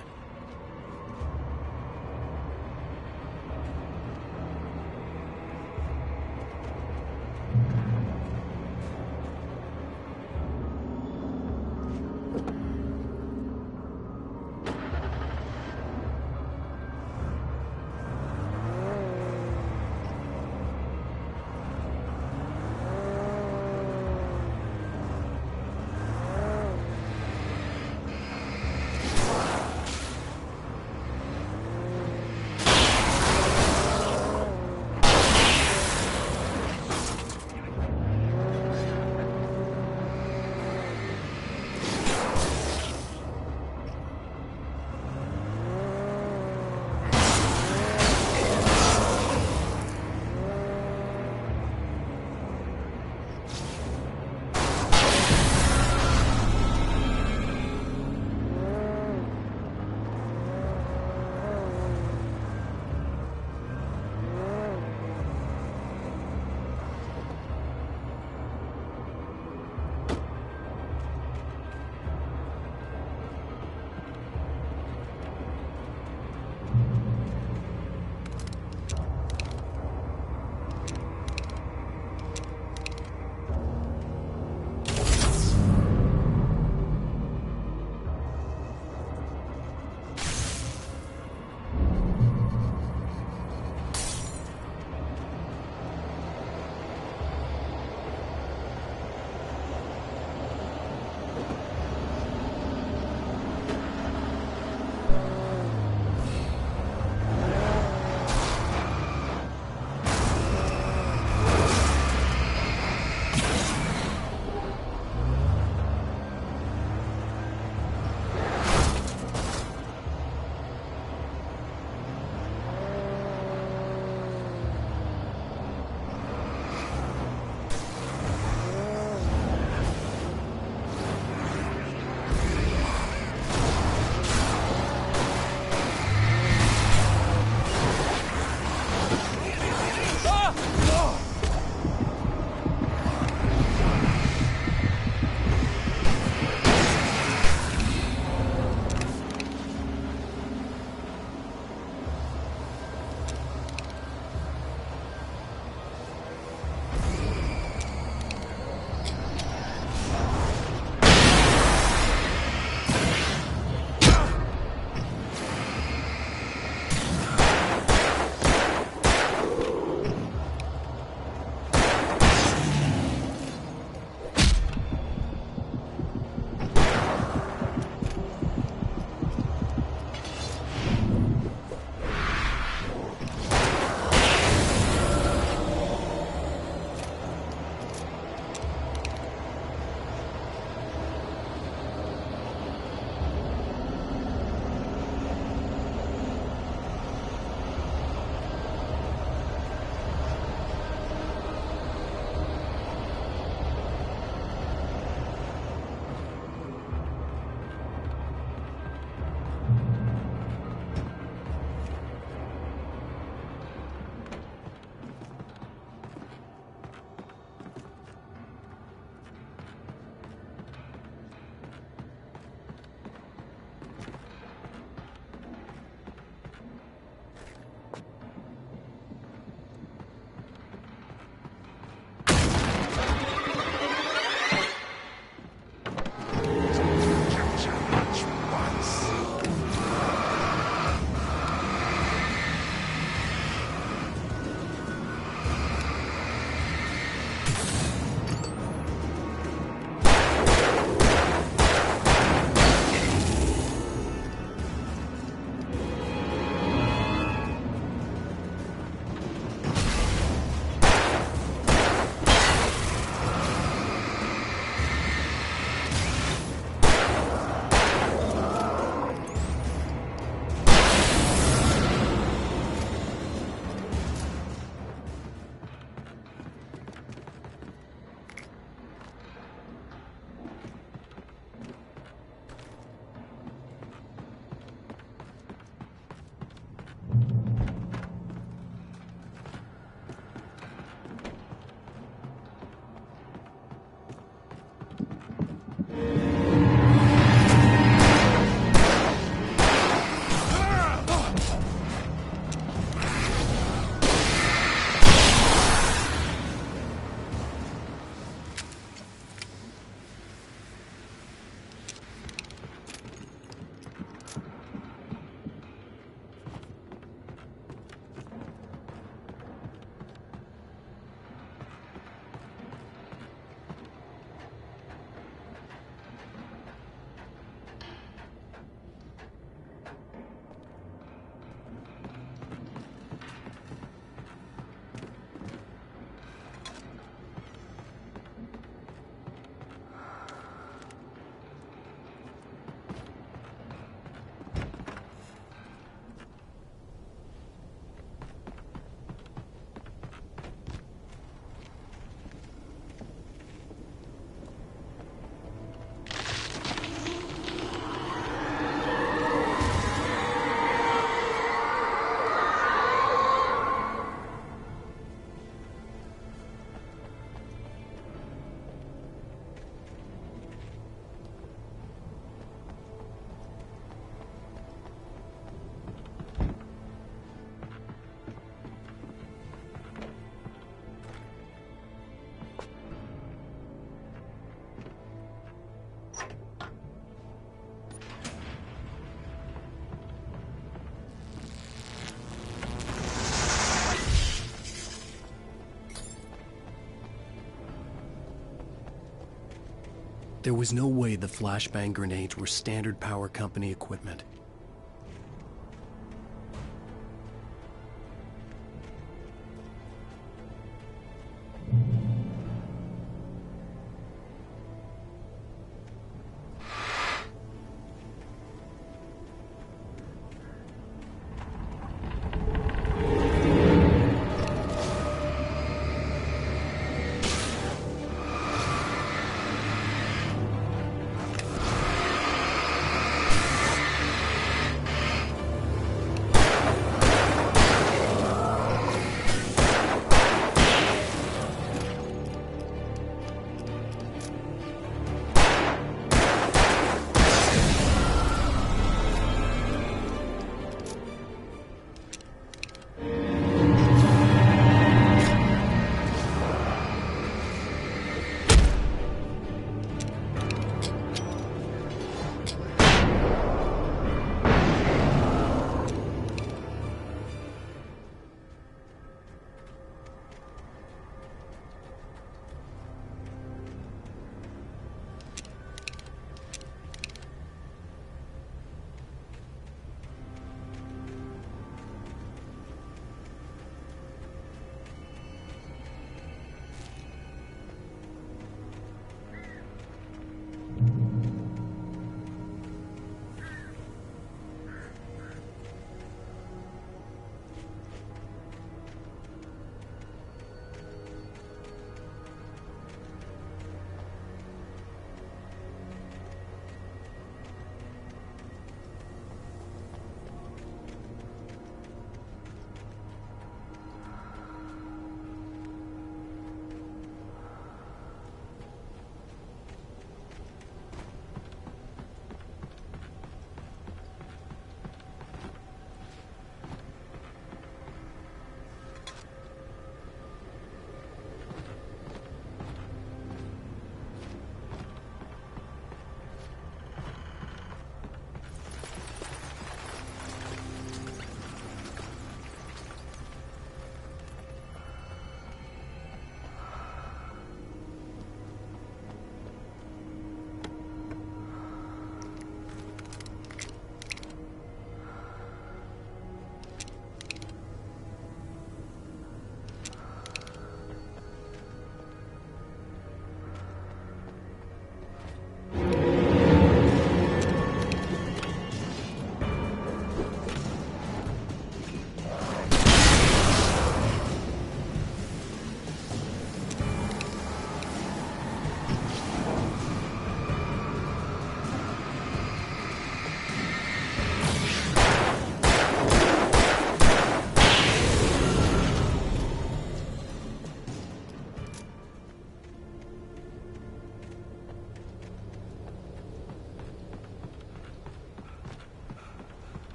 There was no way the flashbang grenades were standard power company equipment.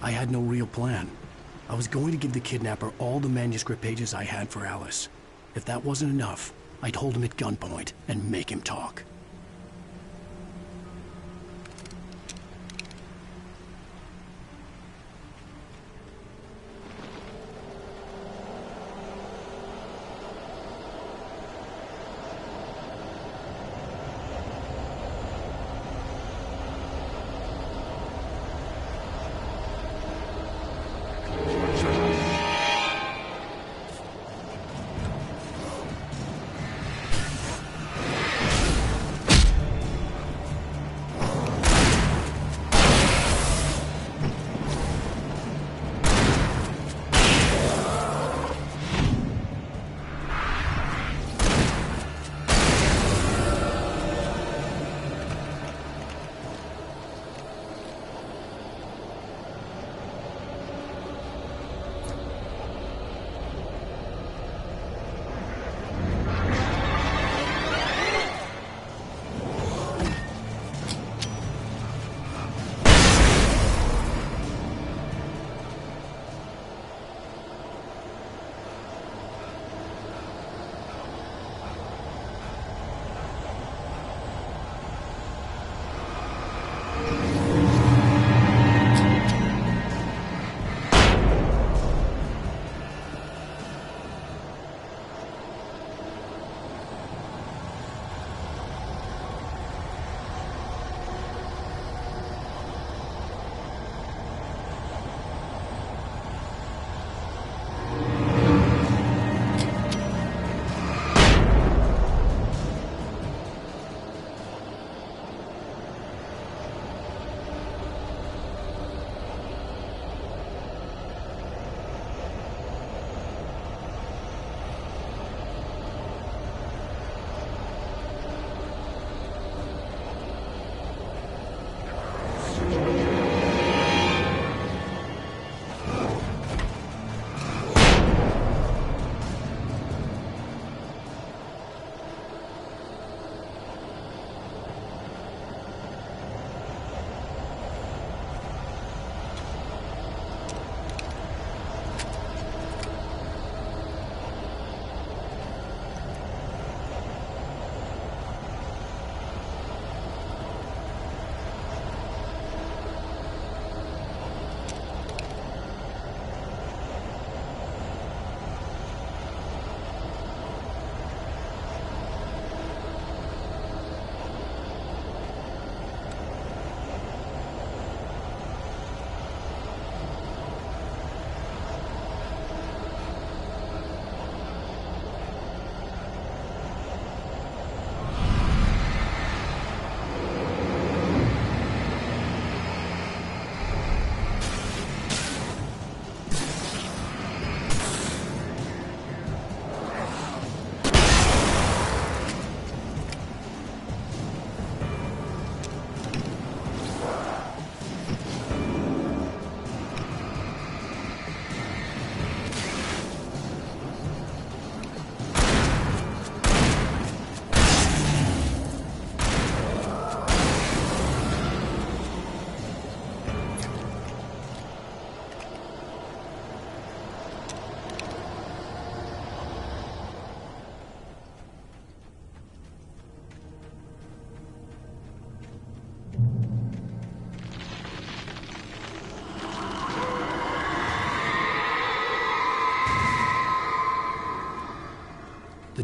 I had no real plan. I was going to give the kidnapper all the manuscript pages I had for Alice. If that wasn't enough, I'd hold him at gunpoint and make him talk.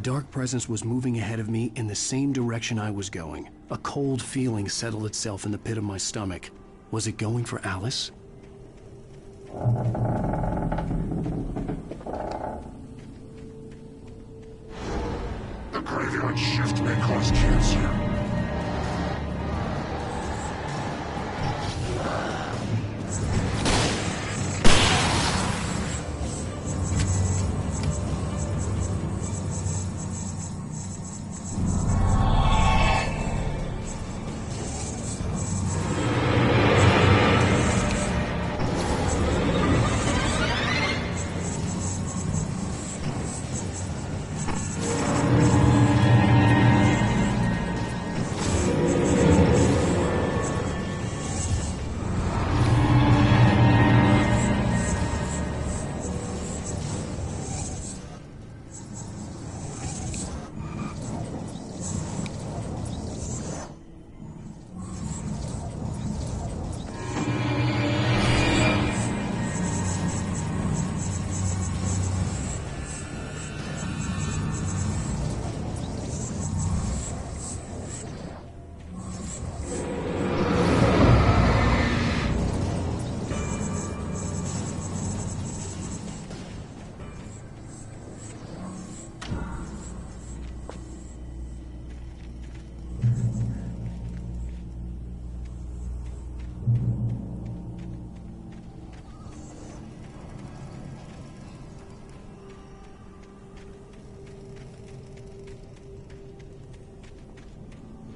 dark presence was moving ahead of me in the same direction I was going. A cold feeling settled itself in the pit of my stomach. Was it going for Alice? The graveyard shift may cause cancer.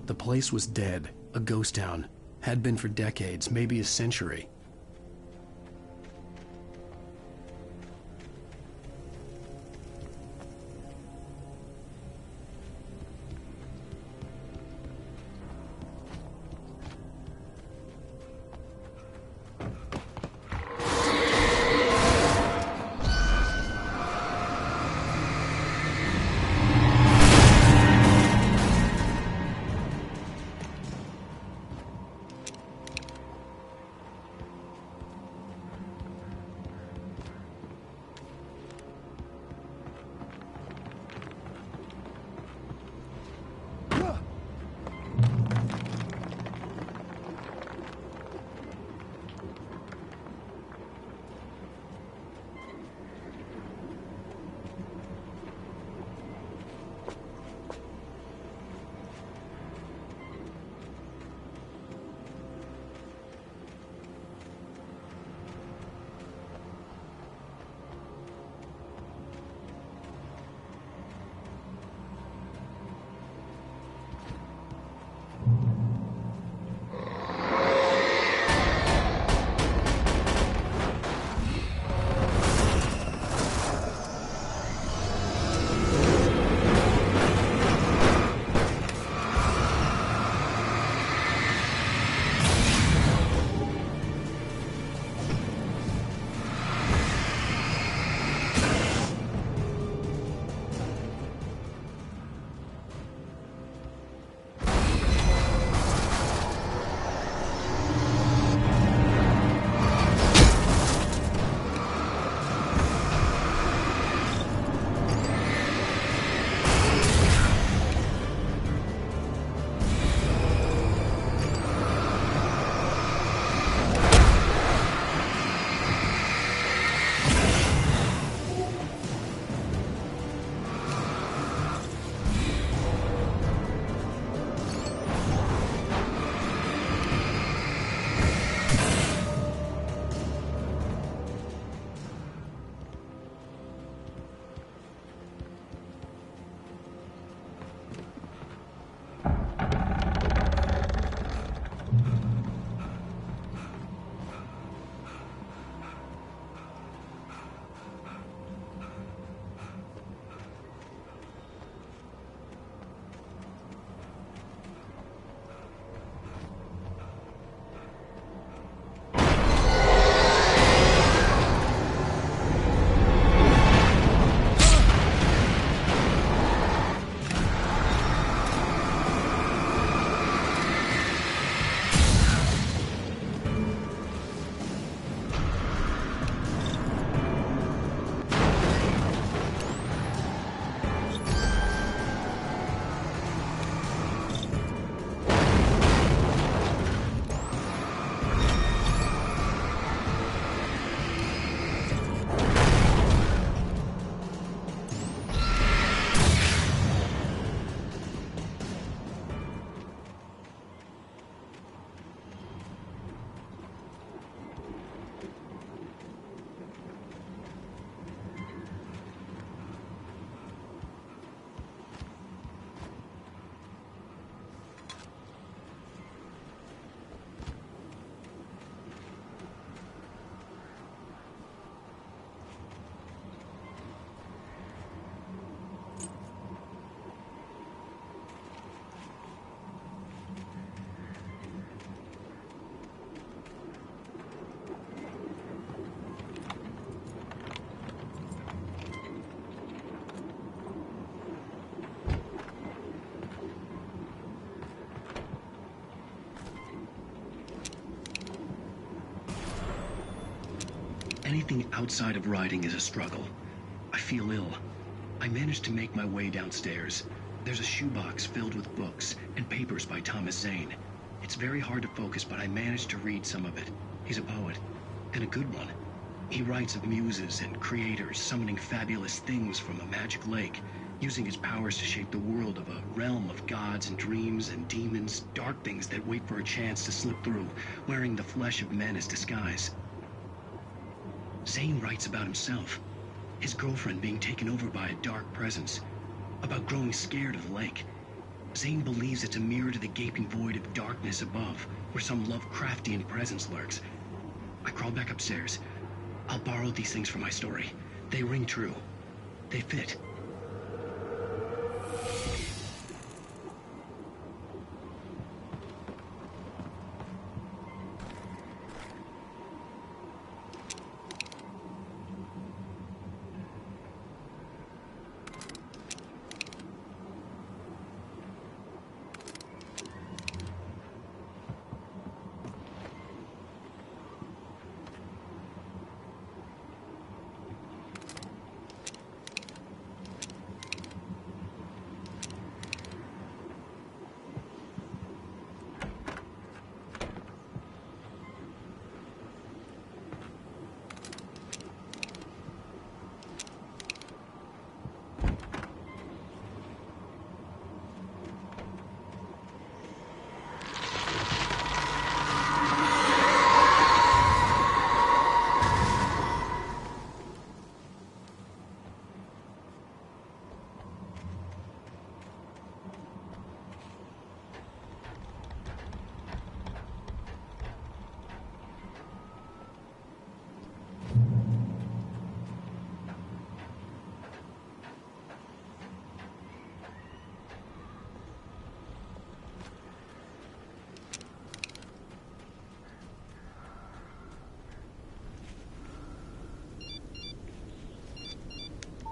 The place was dead, a ghost town. Had been for decades, maybe a century. Anything outside of riding is a struggle. I feel ill. I managed to make my way downstairs. There's a shoebox filled with books and papers by Thomas Zane. It's very hard to focus, but I managed to read some of it. He's a poet, and a good one. He writes of muses and creators summoning fabulous things from a magic lake, using his powers to shape the world of a realm of gods and dreams and demons, dark things that wait for a chance to slip through, wearing the flesh of men as disguise. Zane writes about himself, his girlfriend being taken over by a dark presence, about growing scared of the lake. Zane believes it's a mirror to the gaping void of darkness above, where some Lovecraftian presence lurks. I crawl back upstairs. I'll borrow these things for my story. They ring true. They fit.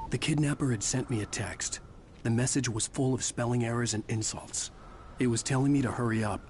The kidnapper had sent me a text. The message was full of spelling errors and insults. It was telling me to hurry up.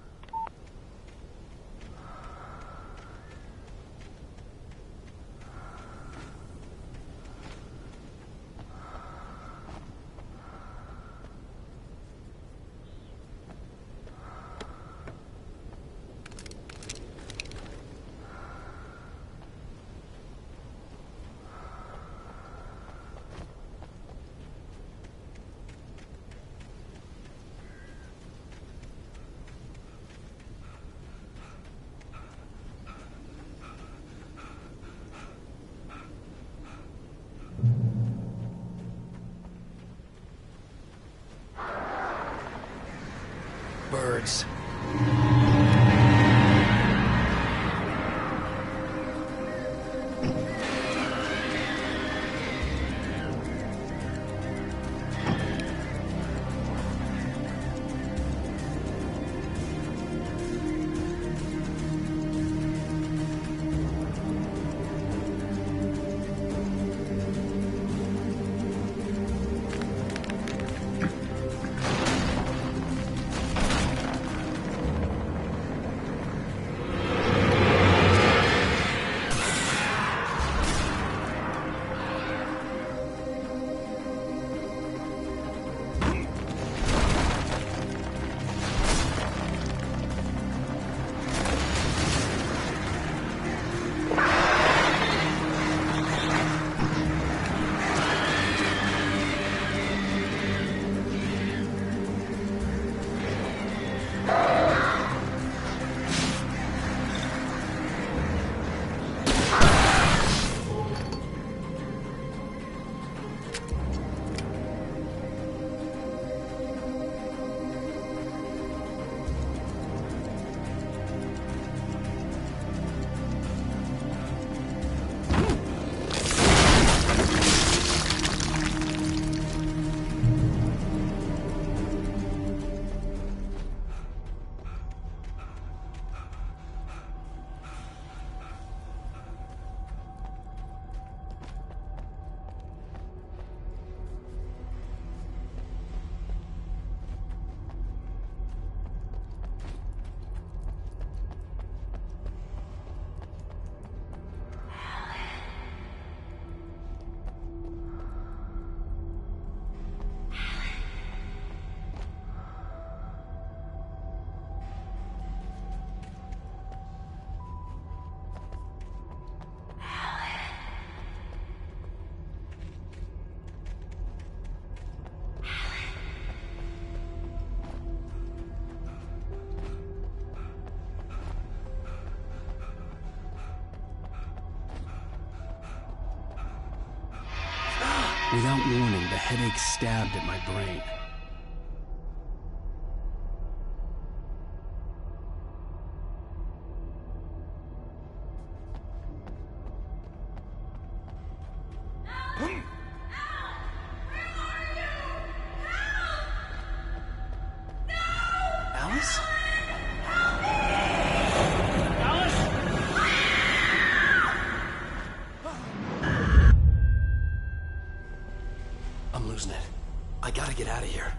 Without warning, the headache stabbed at my brain. Alice? I'm losing it. I gotta get out of here.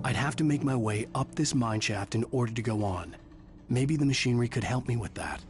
I'd have to make my way up this mine shaft in order to go on. Maybe the machinery could help me with that.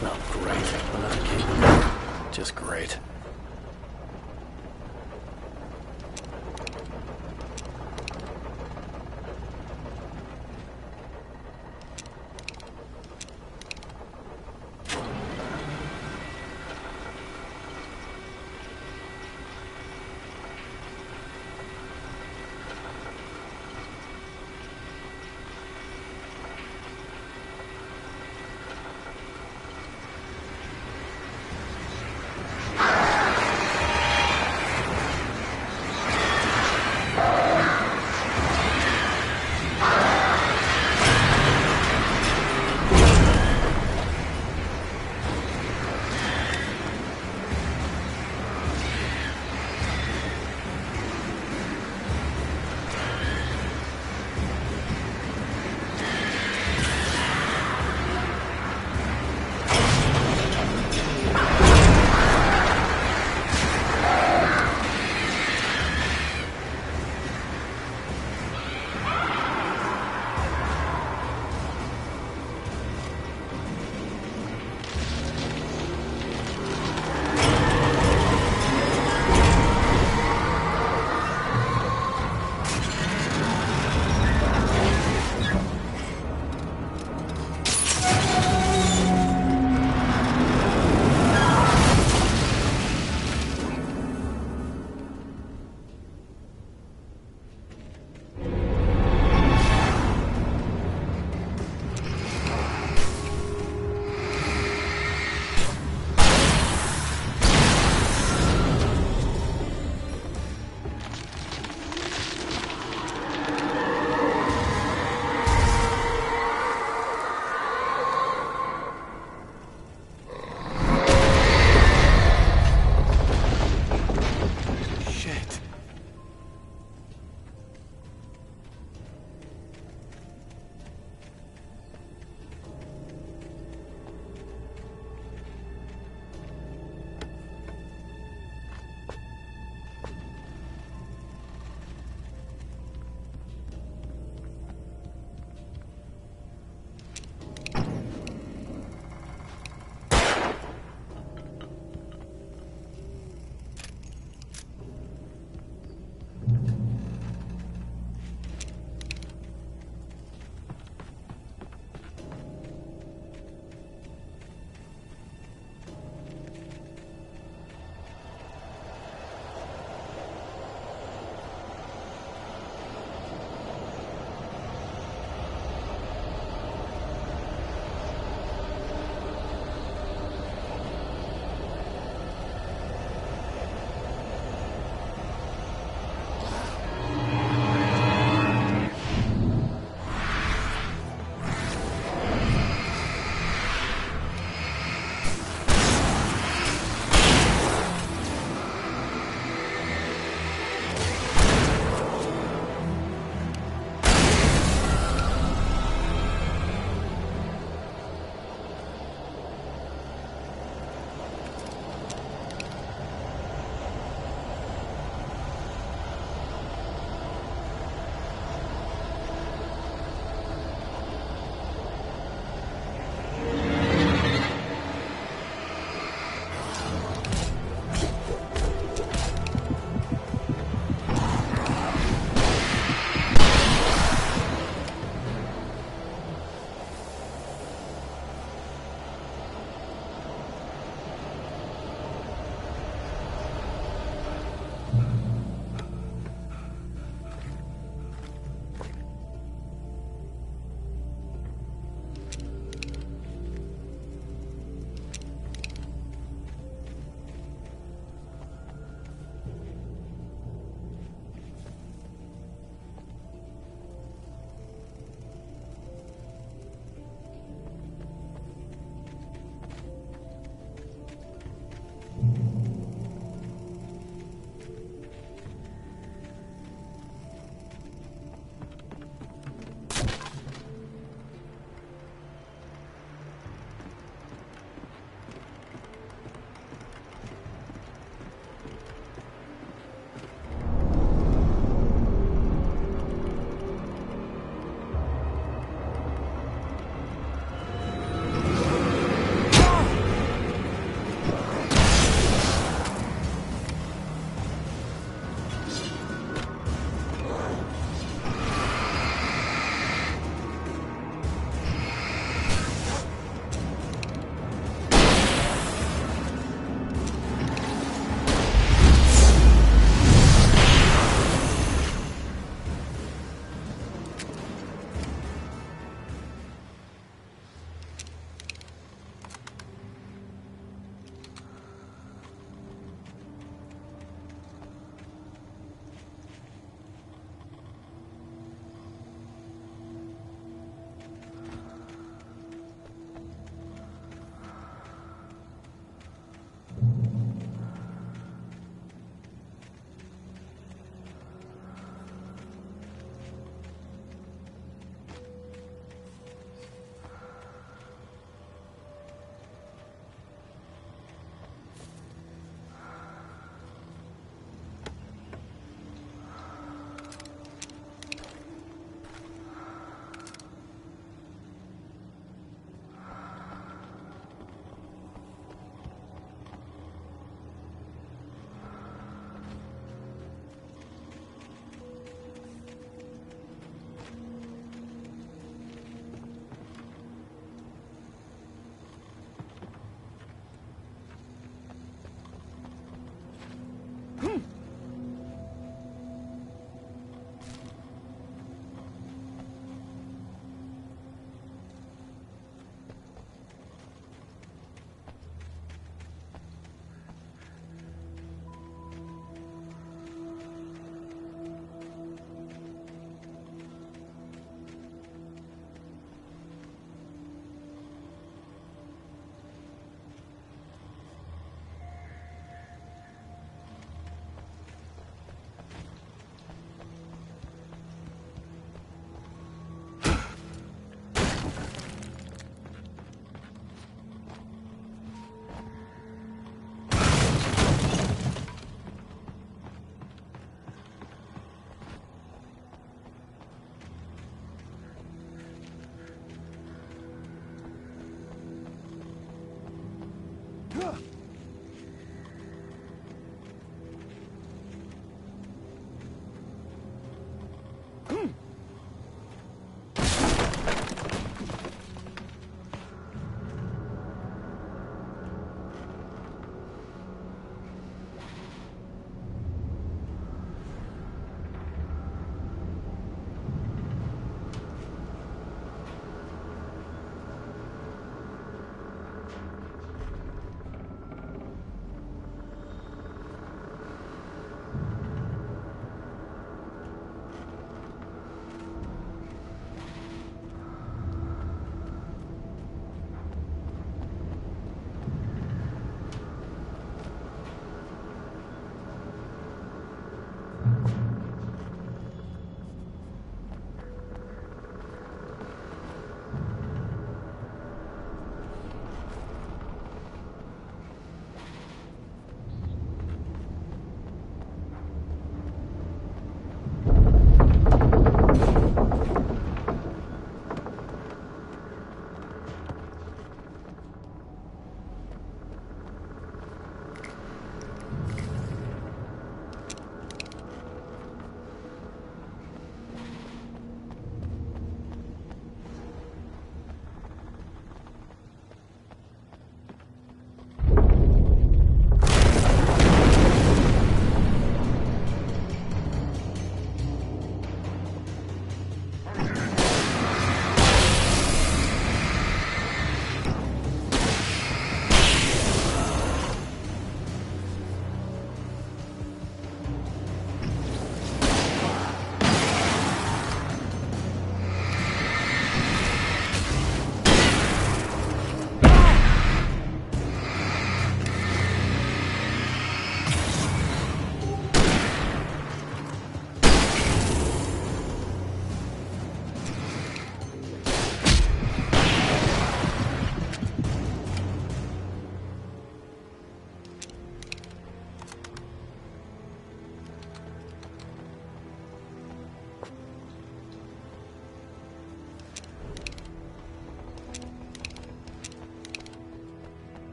Oh, great. Another cable. Just great.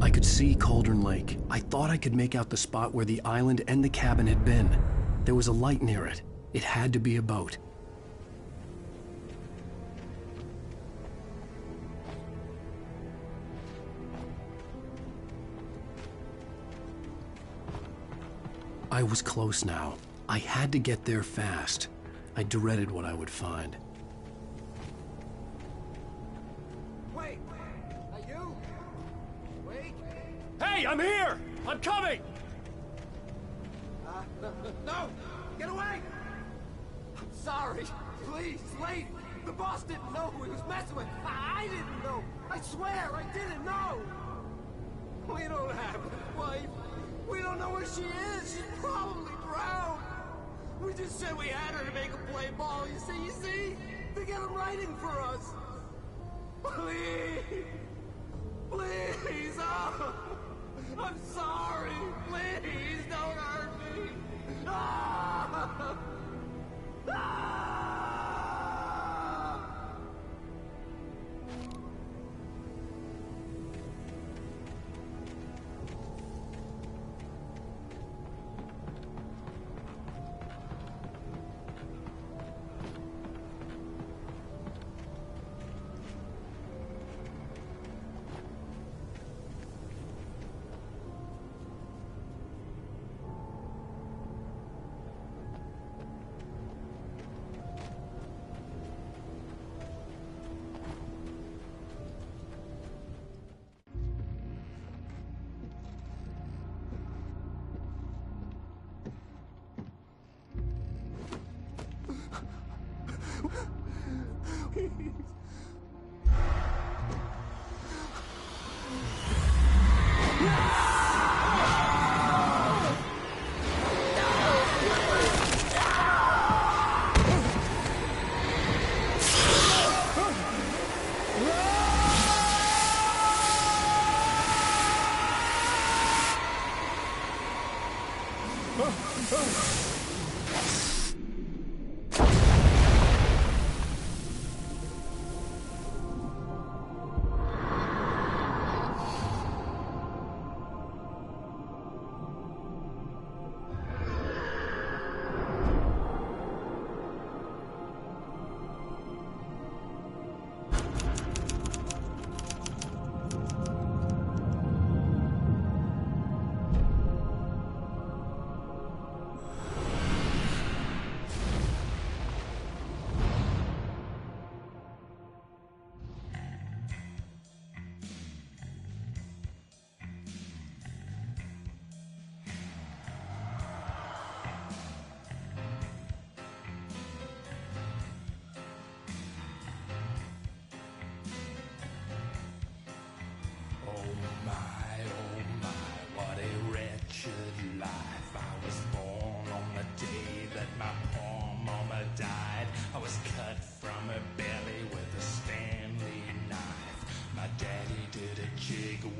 I could see Cauldron Lake. I thought I could make out the spot where the island and the cabin had been. There was a light near it. It had to be a boat. I was close now. I had to get there fast. I dreaded what I would find. Wait! Are you? Wait! Hey, I'm here! I'm coming! No! Get away! I'm sorry. Please, Late. The boss didn't know who he was messing with. I didn't know. I swear, I didn't know. We don't have his wife. We don't know where she is. She's probably drowned. We just said we had her to make him play ball. You see? To get him writing for us. Please. Please. Oh. I'm sorry. Please don't hurt me. Ah! Ah!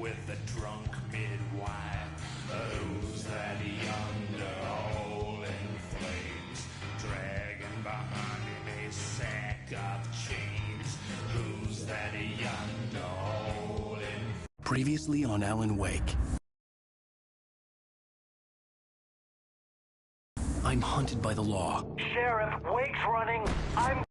with the drunk midwife. Who's that yonder hole in flames, dragging behind him a sack of chains? Who's that yonder hole in... Previously on Alan Wake. I'm hunted by the law. Sheriff, Wake's running. I'm